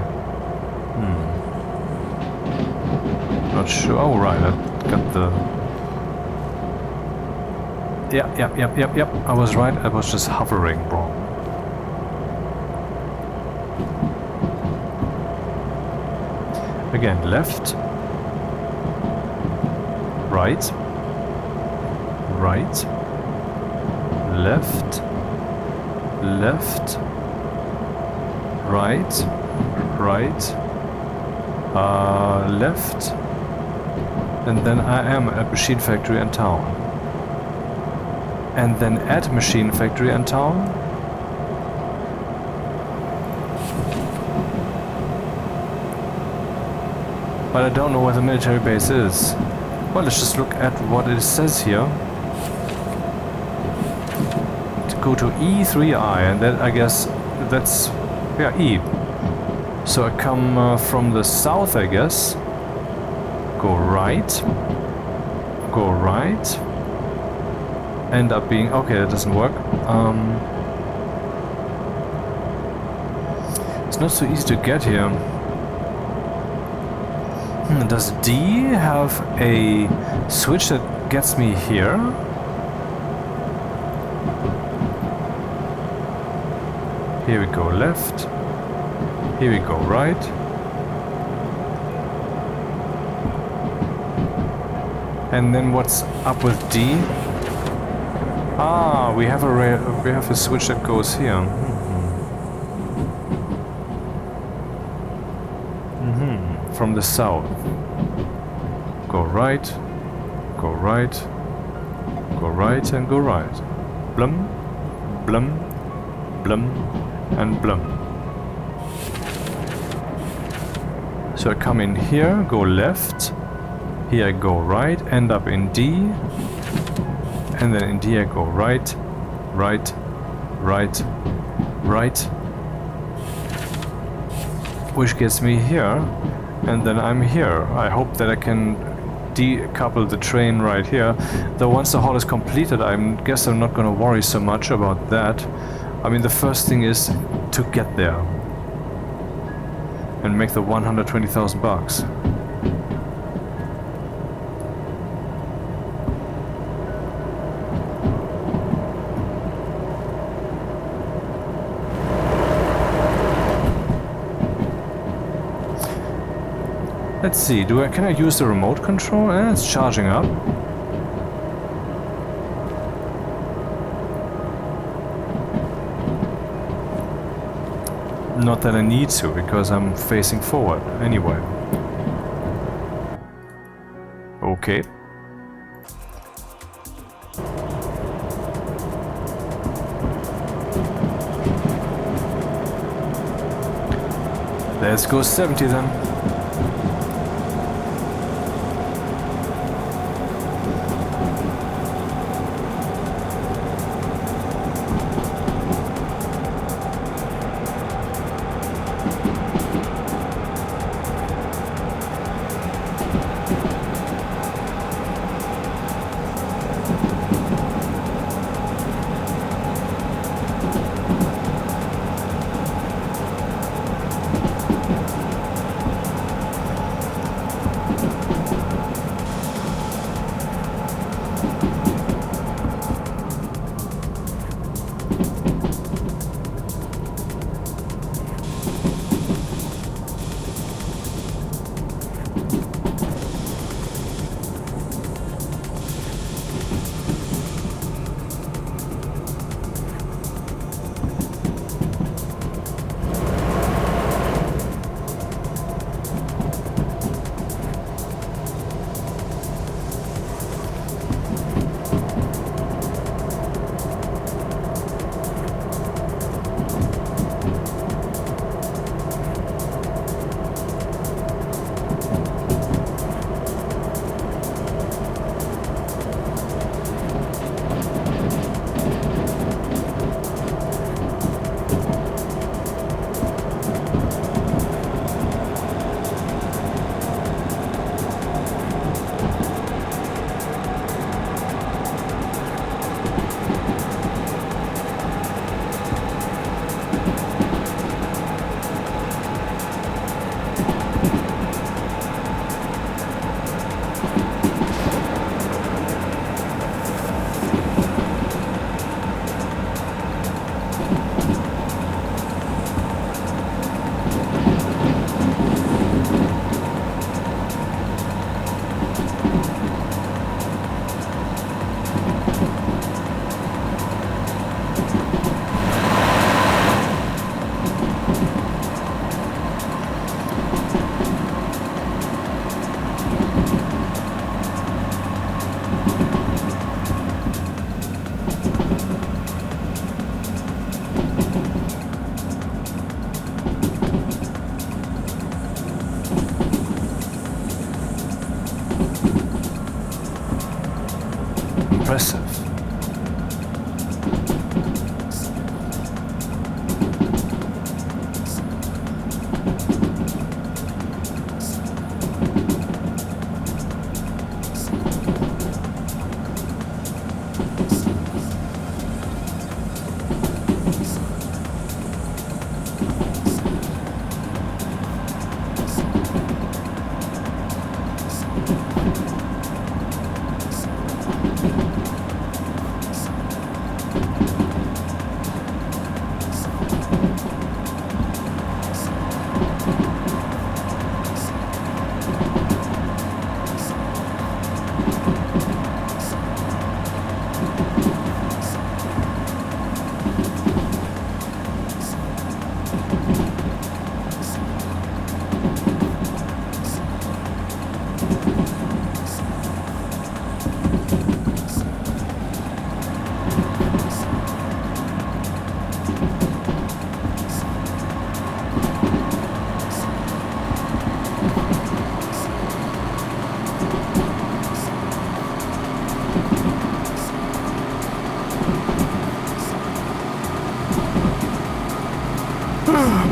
B: Not sure. Oh, right. I got the... Yep. I was right. I was just hovering wrong. Again, left. Right. Right. Left. Left. Right, right, left, and then I am at Machine Factory and Town. And then at Machine Factory and Town, but I don't know where the military base is. Well, let's just look at what it says here. To go to E13 I, and then I guess that's... yeah, E. So I come from the south, I guess. Go right. Go right. End up being... okay, that doesn't work. It's not so easy to get here. Does D have a switch that gets me here? Here we go left. Here we go right. And then what's up with D? Ah, we have a switch that goes here. From the south. Go right. Go right. Go right and go right. Blum, blum, blum, and blum. So I come in here, go left.
A: Here I go right, end up in D, and then in D I go right, right, right, right, which gets me here, and then I'm here. I hope that I can decouple the train right here, though once the haul is completed I guess I'm not gonna worry so much about that. I mean, the first thing is to get there and make the 120,000 bucks. Let's see, can I use the remote control? It's charging up. Not that I need to, because I'm facing forward anyway. Okay. Let's go 70 then. Impressive.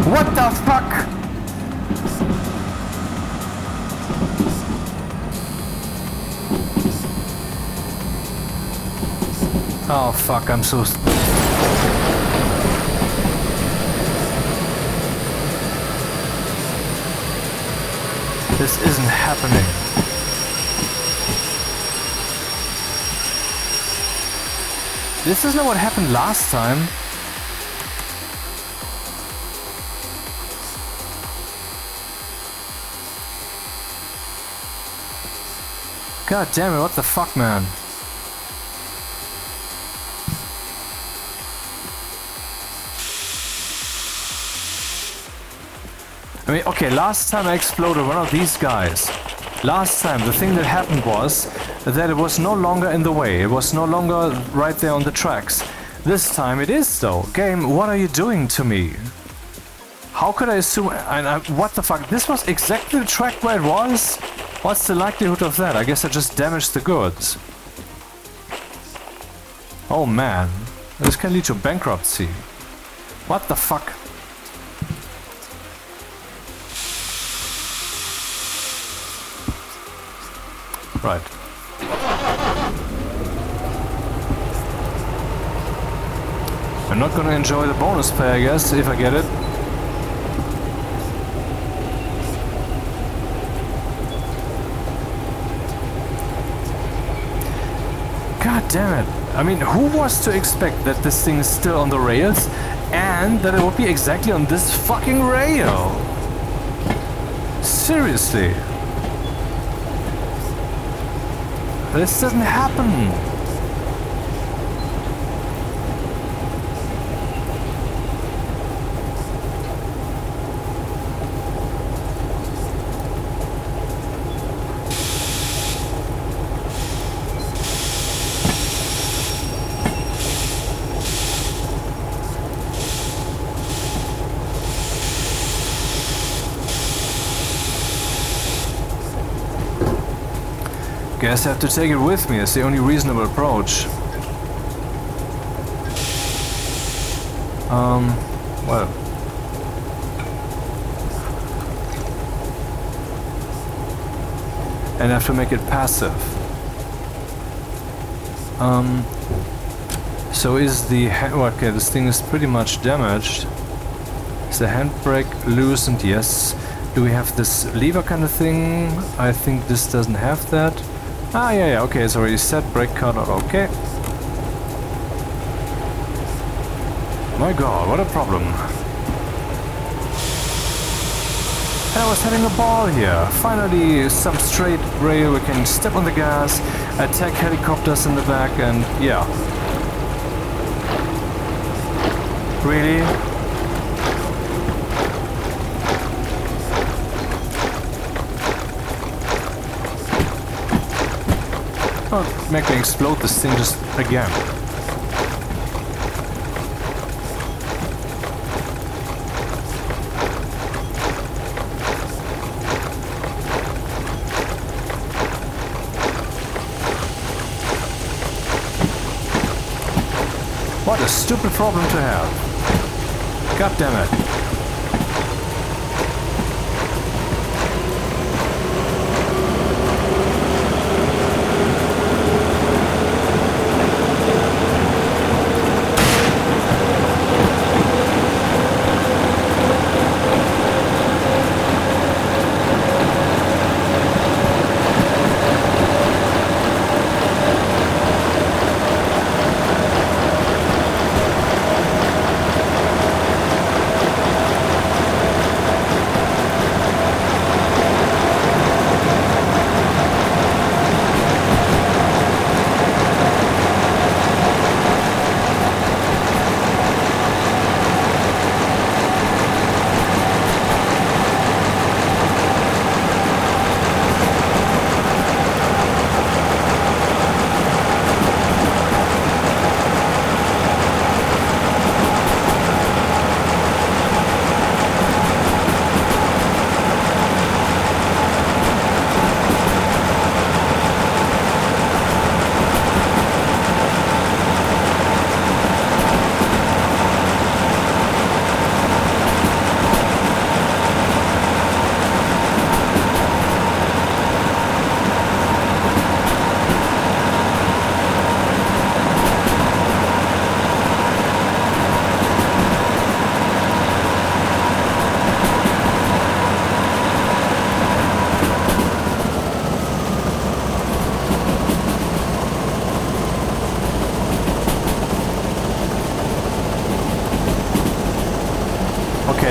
A: What the fuck? Oh fuck, I'm so... This isn't happening. This isn't what happened last time. God damn it, what the fuck, man? I mean, okay, last time I exploded one of these guys. Last time, the thing that happened was that it was no longer in the way. It was no longer right there on the tracks. This time it is, though. Game, what are you doing to me? How could I assume... what the fuck? This was exactly the track where it was? What's the likelihood of that? I guess I just damaged the goods. Oh man. This can lead to bankruptcy. What the fuck? Right. I'm not gonna enjoy the bonus pay, I guess, if I get it. God damn it. I mean, who was to expect that this thing is still on the rails and that it would be exactly on this fucking rail? Seriously. This doesn't happen. Guess I have to take it with me, it's the only reasonable approach. Well. And I have to make it passive. So is the okay, this thing is pretty much damaged. Is the handbrake loosened? Yes. Do we have this lever kind of thing? I think this doesn't have that. Ah, yeah, okay, it's already set, brake cutter, okay. My god, what a problem. And I was having a ball here. Finally, some straight rail, we can step on the gas, attack helicopters in the back, and yeah. Really? Oh, make me explode this thing just again. What a stupid problem to have. God damn it.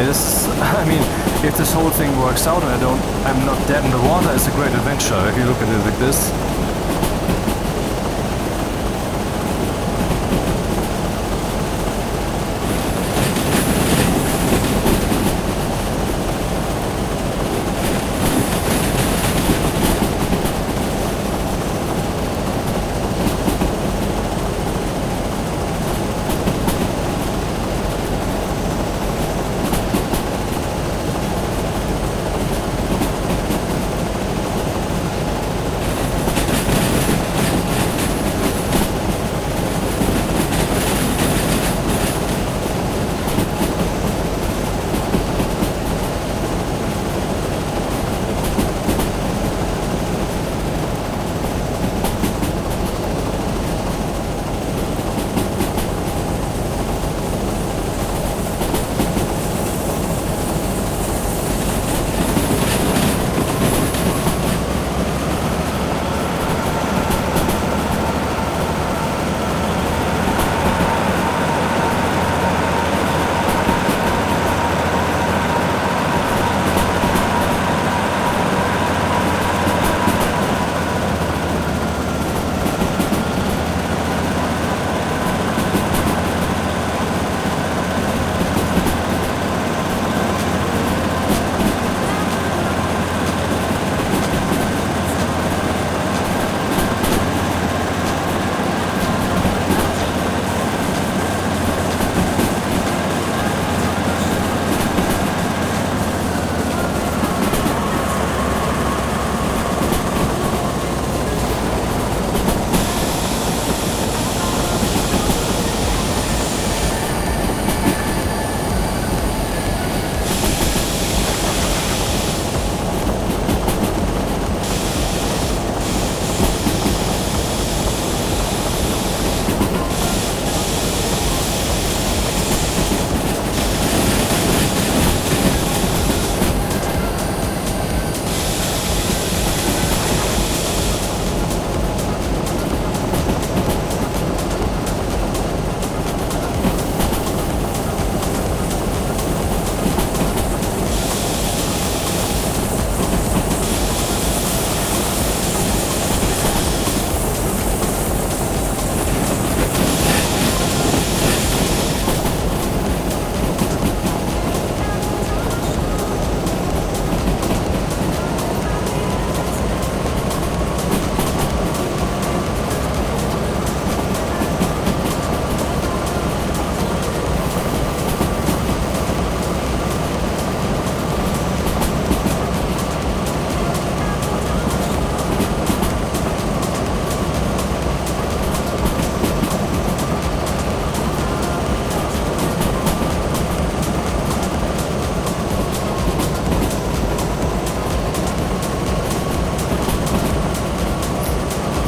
B: this, I mean, if this whole thing works out and I'm not dead in the water, it's a great adventure if you look at it like this.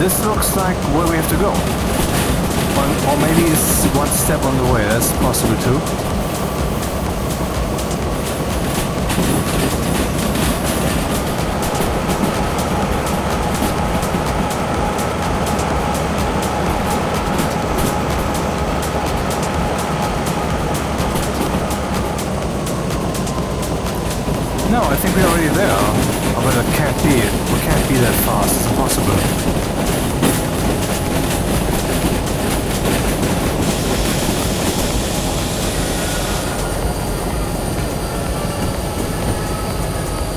B: This looks like where we have to go. Or maybe it's one step on the way, that's possible too. No, I think we're already there. Oh, but it can't be. We can't be that fast. It's impossible.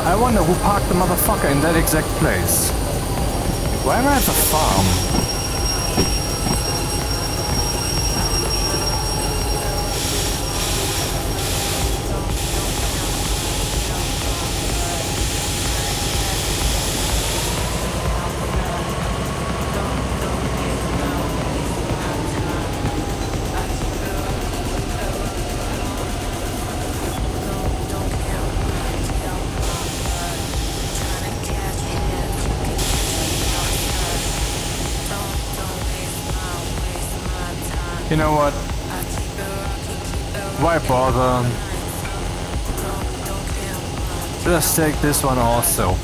B: I wonder who parked the motherfucker in that exact place. Why am I at the farm? You know what? Why bother? Just take this one also.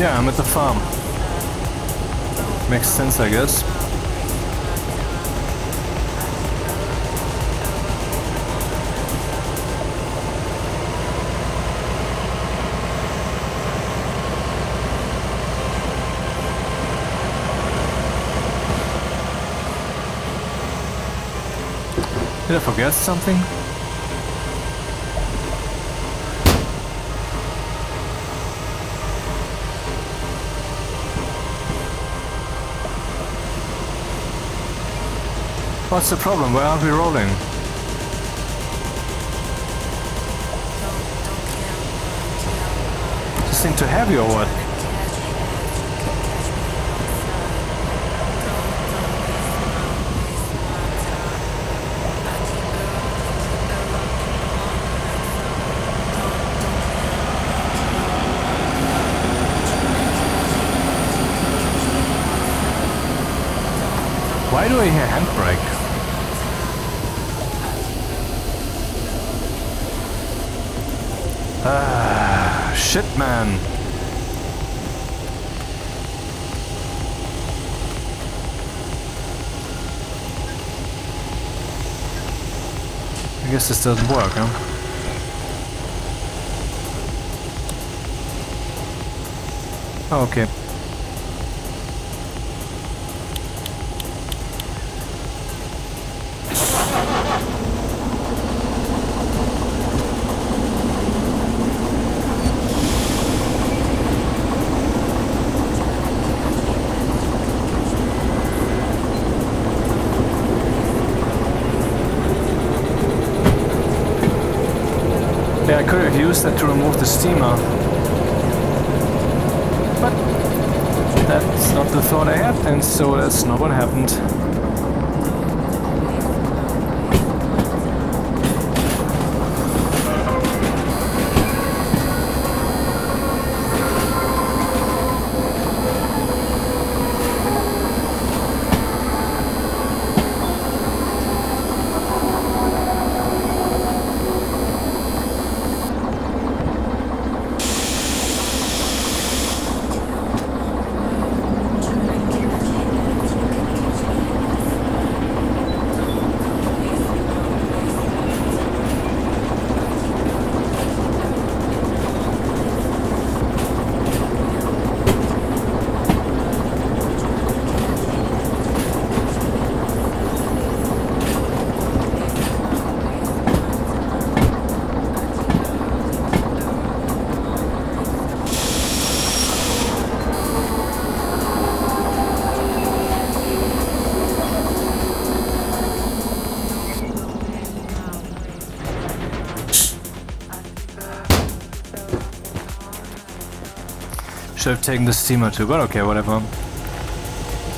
B: Yeah, I'm at the farm. Makes sense, I guess. Did I forget something? What's the problem? Where are we rolling? Is this thing too heavy or what? Why do I hear handbrake? Ah, shit, man. I guess this doesn't work, huh? Okay. Yeah, I could have used that to remove the steamer. But that's not the thought I had, and so that's not what happened. Should have taken the steamer too, but okay, whatever.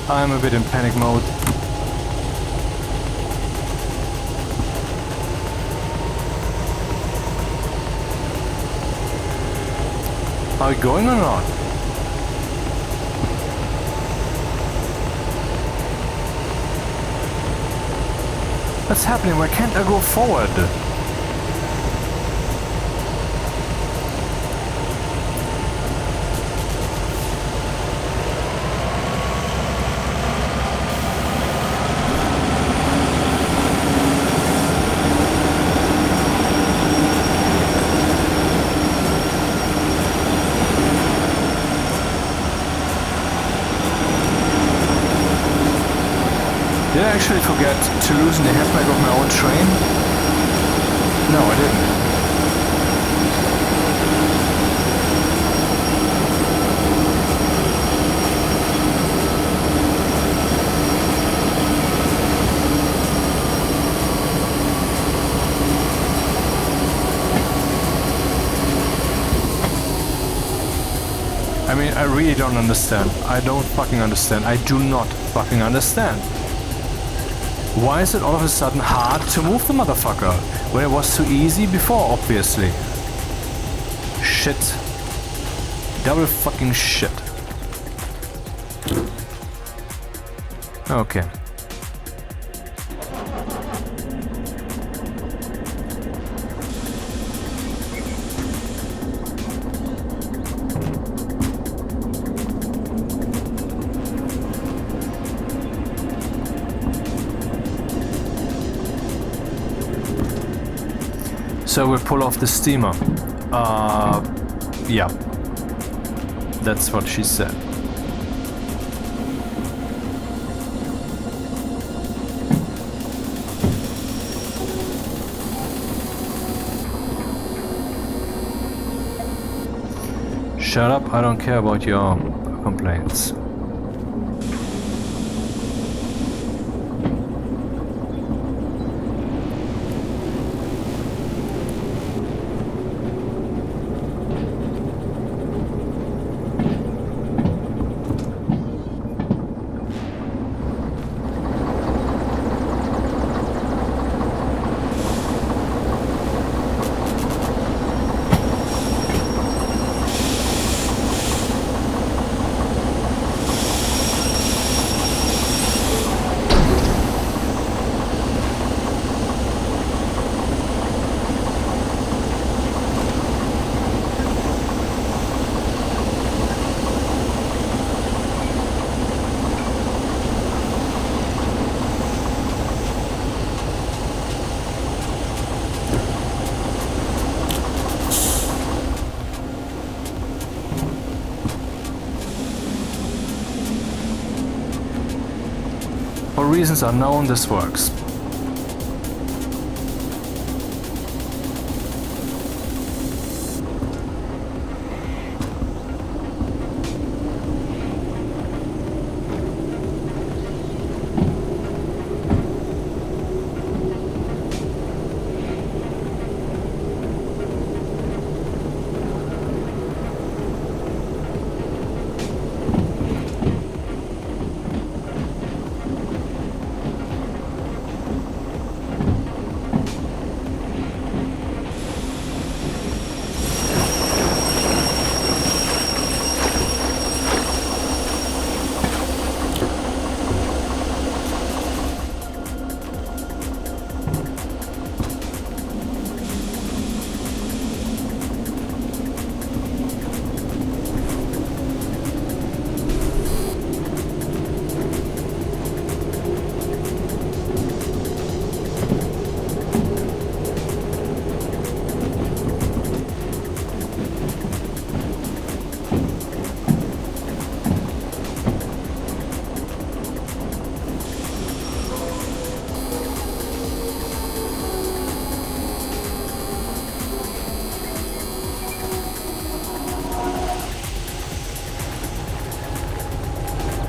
B: I'm a bit in panic mode. Are we going or not? What's happening? Why can't I go forward? Did I actually forget to loosen the headbag of my own train? No, I didn't. I mean, I really don't understand. I don't fucking understand. I do not fucking understand. Why is it all of a sudden hard to move the motherfucker when it was too easy before, obviously? Shit. Double fucking shit. Okay. So we pull off the steamer. Yeah. That's what she said. Shut up, I don't care about your complaints. For reasons unknown, this works.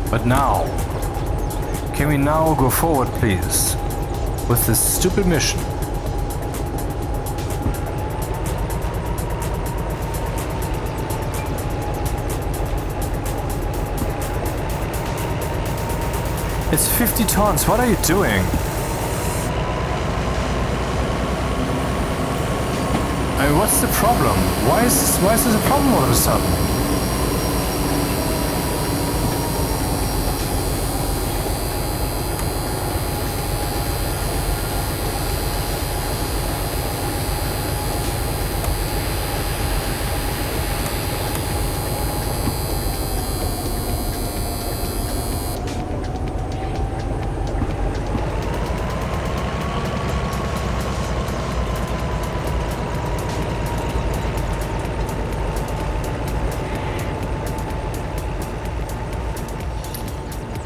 B: But now, can we now go forward, please, with this stupid mission? It's 50 tons, what are you doing? I mean, what's the problem? Why is this a problem all of a sudden?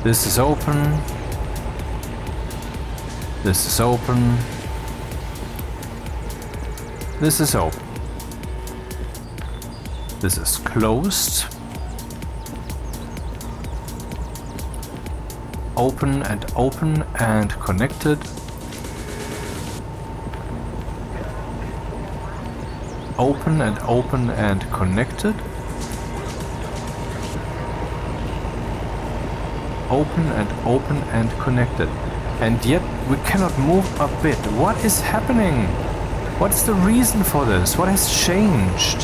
B: This is open. This is open. This is open. This is closed. Open and connected. Open and connected. Open and connected. And yet we cannot move a bit. What is happening? What's the reason for this? What has changed?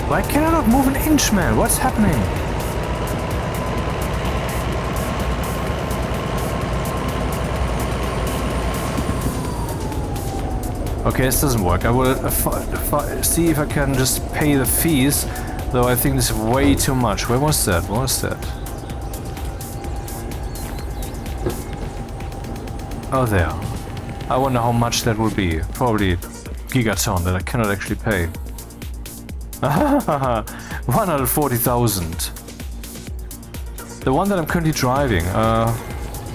B: Why can I not move an inch, man? What's happening? Okay, this doesn't work. I will see if I can just pay the fees, though I think this is way too much. Where was that? What was that? Oh, there. I wonder how much that will be. Probably gigaton that I cannot actually pay. 140,000. The one that I'm currently driving.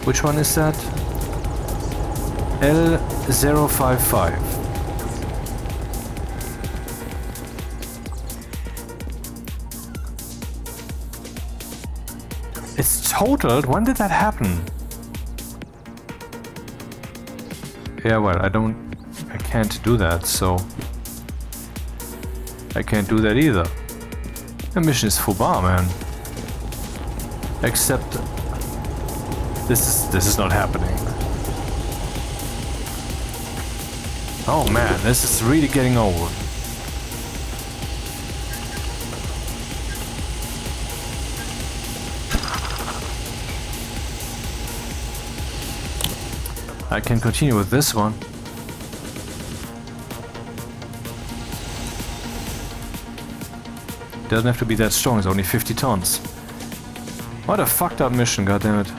B: Which one is that? L055. It's totaled? When did that happen? Yeah, well, I can't do that, so I can't do that either. The mission is faux-bar, man. Except this is not happening. Oh man, this is really getting old. I can continue with this one. Doesn't have to be that strong, it's only 50 tons. What a fucked up mission, goddammit.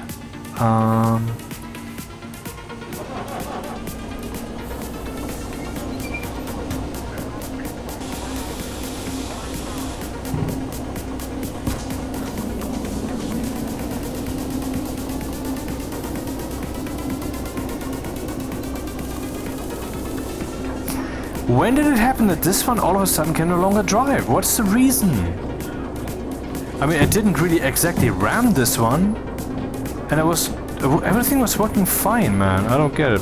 B: When did it happen that this one all of a sudden can no longer drive? What's the reason? I mean, I didn't really exactly ram this one, and everything was working fine, man. I don't get it.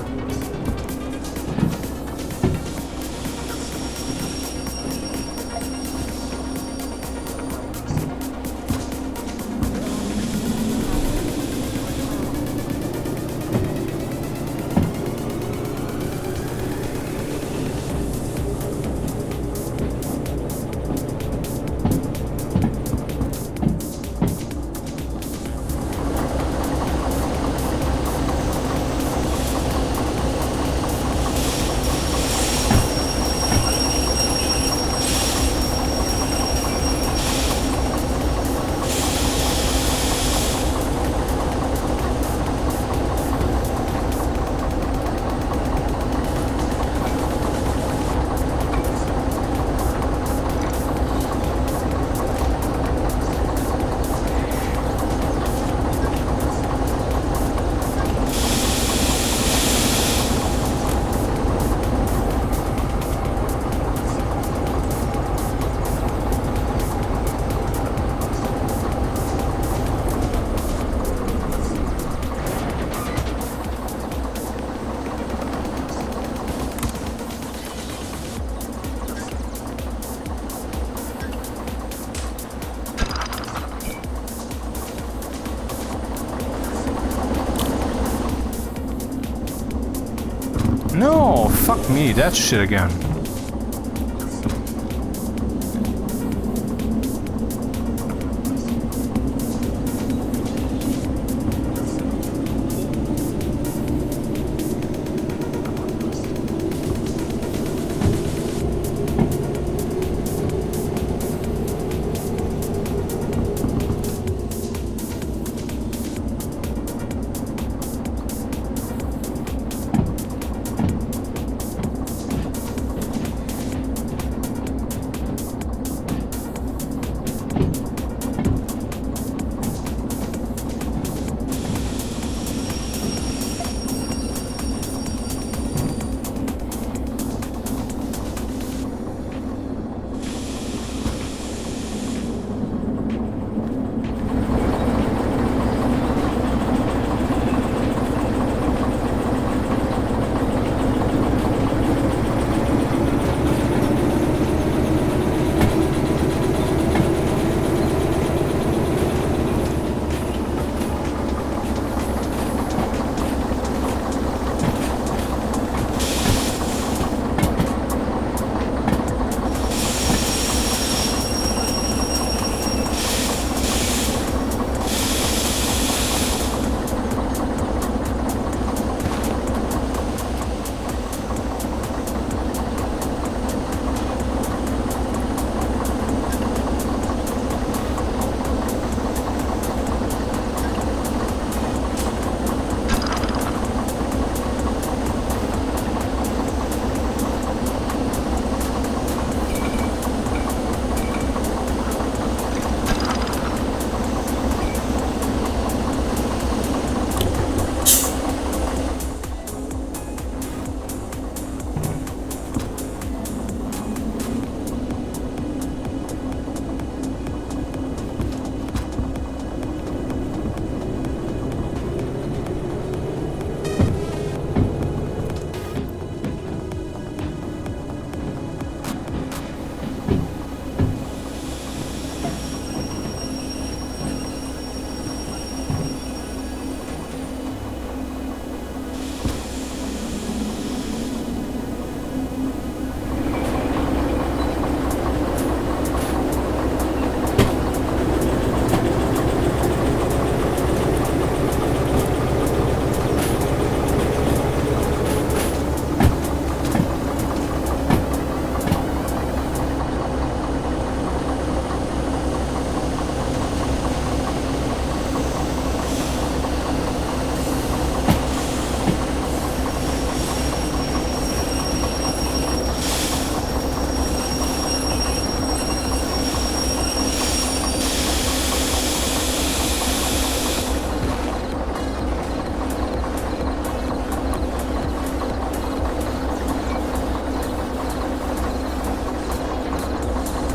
B: No, fuck me, that shit again.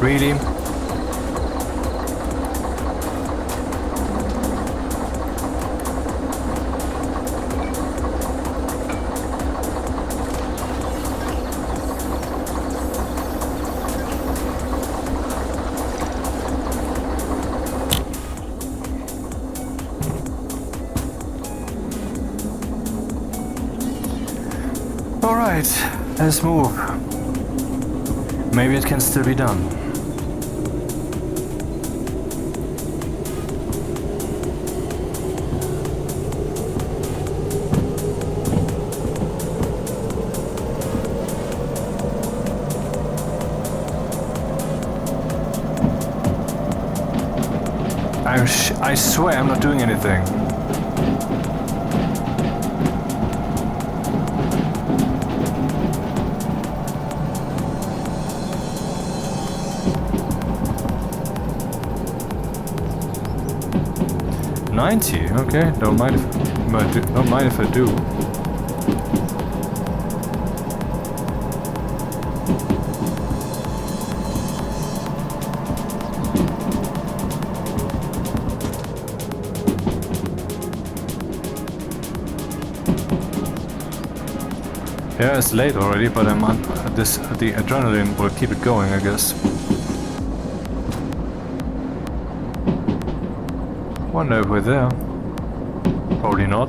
B: Really? Alright, let's move. Maybe it can still be done. I swear I'm not doing anything. $90, okay, don't mind if I do. Yeah, it's late already, but I'm on this. The adrenaline will keep it going, I guess. Wonder if we're there. Probably not.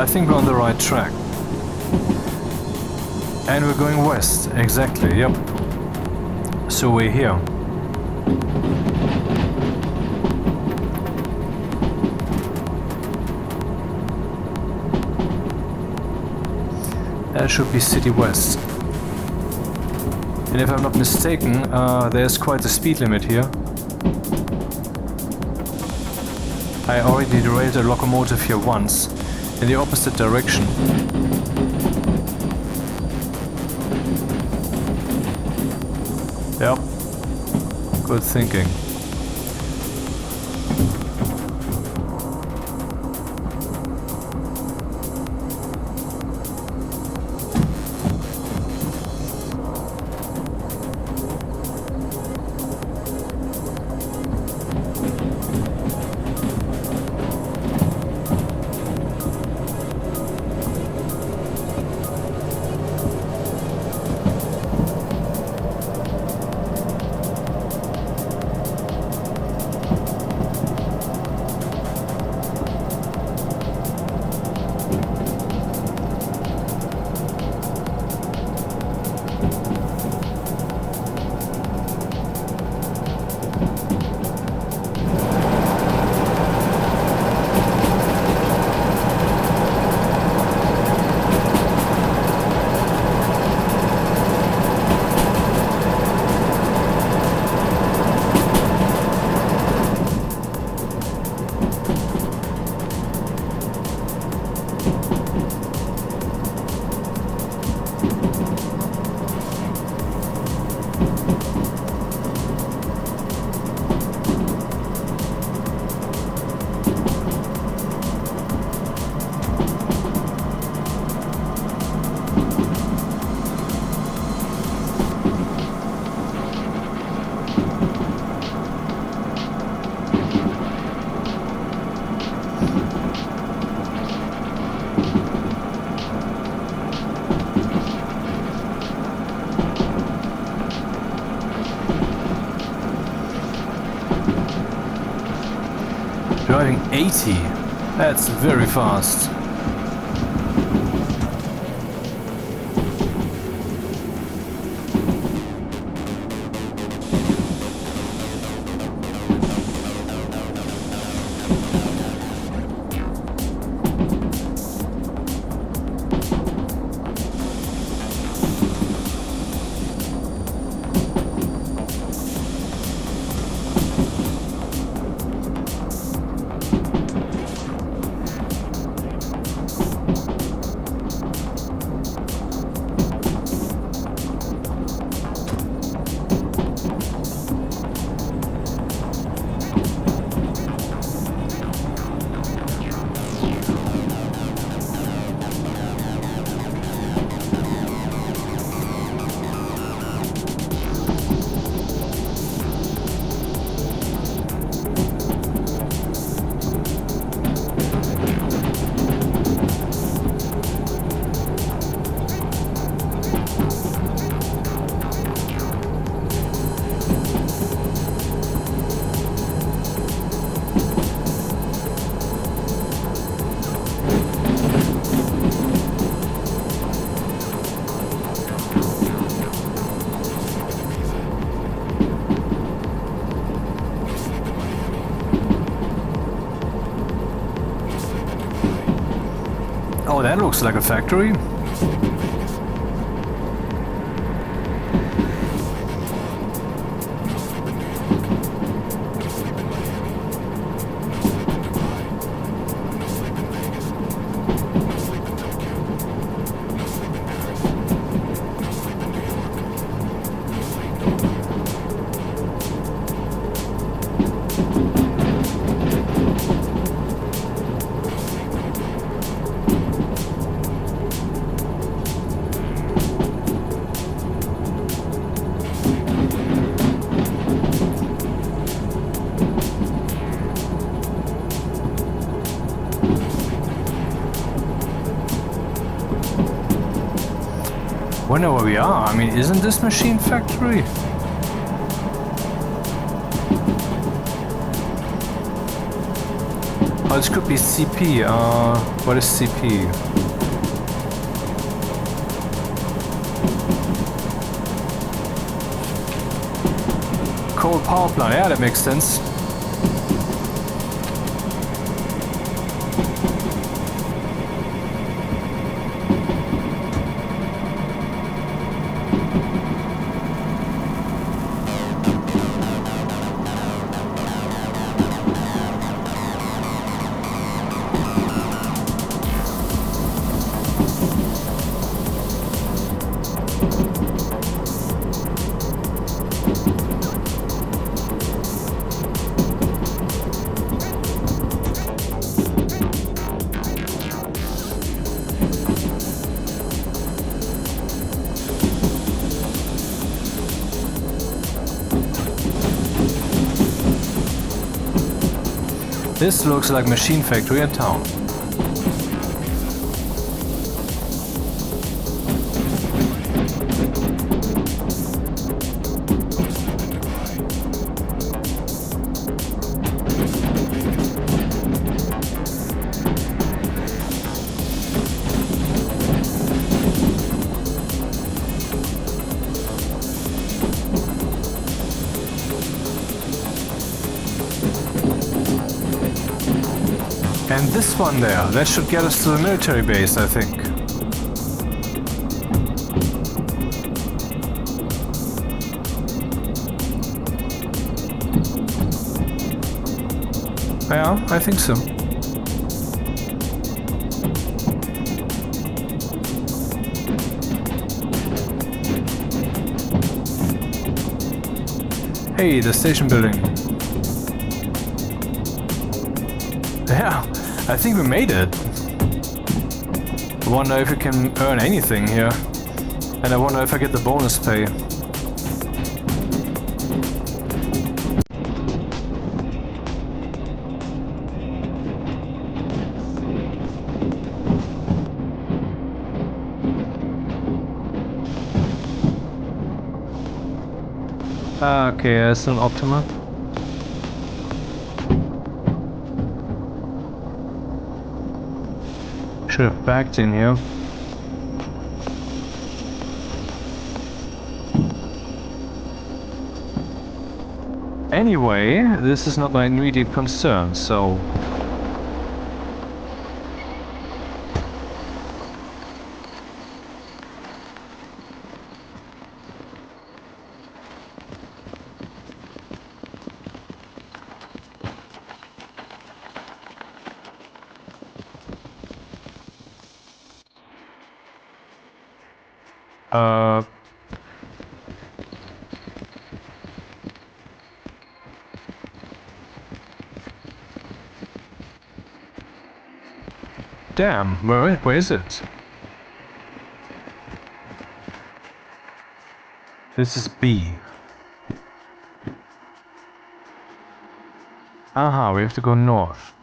B: I think we're on the right track. And we're going west, exactly, yep. So we're here. That should be City West. And if I'm not mistaken, there's quite a speed limit here. I already derailed a locomotive here once, in the opposite direction. Yep, good thinking. Driving 80, that's very fast. Oh, that looks like a factory. Wonder where we are. I mean, isn't this machine factory?
A: Oh, this could be CP. What is CP? Coal power plant. Yeah, that makes sense. This looks like machine factory in town. And this one there, that should get us to the military base, I think. Yeah, I think so. Hey, the station building. Yeah, I think we made it. I wonder if we can earn anything here. And I wonder if I get the bonus pay. Okay, it's an Optima. Should have backed in here. Anyway, this is not my immediate concern, so... Damn, where is it? This is B. Aha, we have to go north.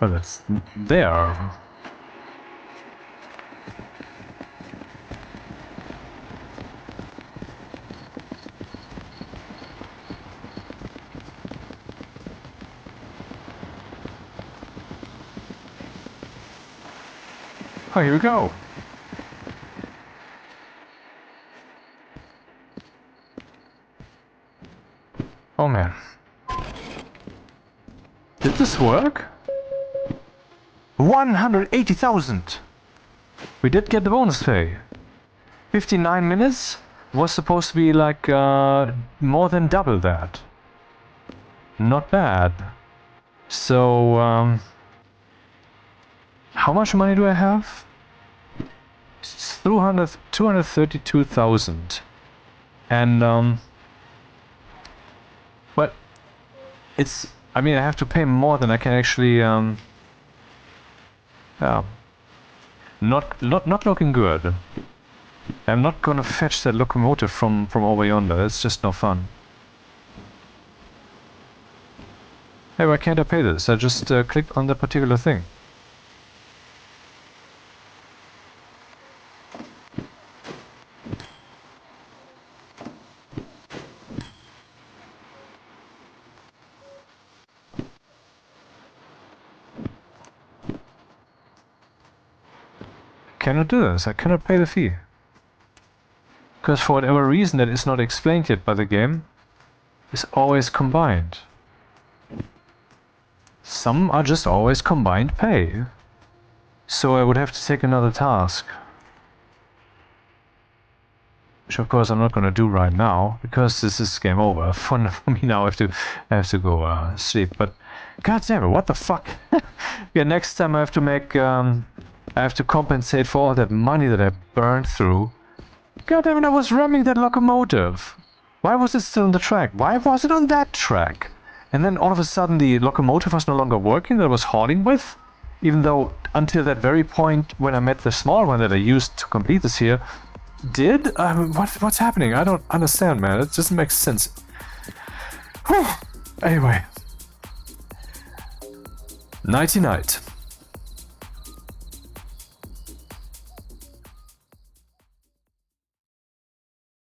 A: Oh, that's there. Oh, here we go. Oh man. Did this work? 180,000! We did get the bonus pay. 59 minutes was supposed to be like more than double that. Not bad. So, how much money do I have? It's 232,000. And, well, it's, I mean, I have to pay more than I can actually, yeah. Not looking good. I'm not gonna fetch that locomotive from over yonder. It's just no fun. Hey, why can't I pay this? I just clicked on that particular thing.
B: cannot do this. I cannot pay the fee. Because for whatever reason that is not explained yet by the game, it's always combined. Some are just always combined pay. So I would have to take another task. Which of course I'm not gonna do right now, because this is game over. For me now I have to go sleep, but god damn it, what the fuck? Yeah, next time I have to make I have to compensate for all that money that I burned through. God damn it, I was ramming that locomotive. Why was it still on the track? Why was it on that track? And then all of a sudden the locomotive was no longer working that I was hauling with? Even though until that very point when I met the small one that I used to complete this here, did? What's happening? I don't understand, man. It doesn't make sense. Whew. Anyway. Nighty night.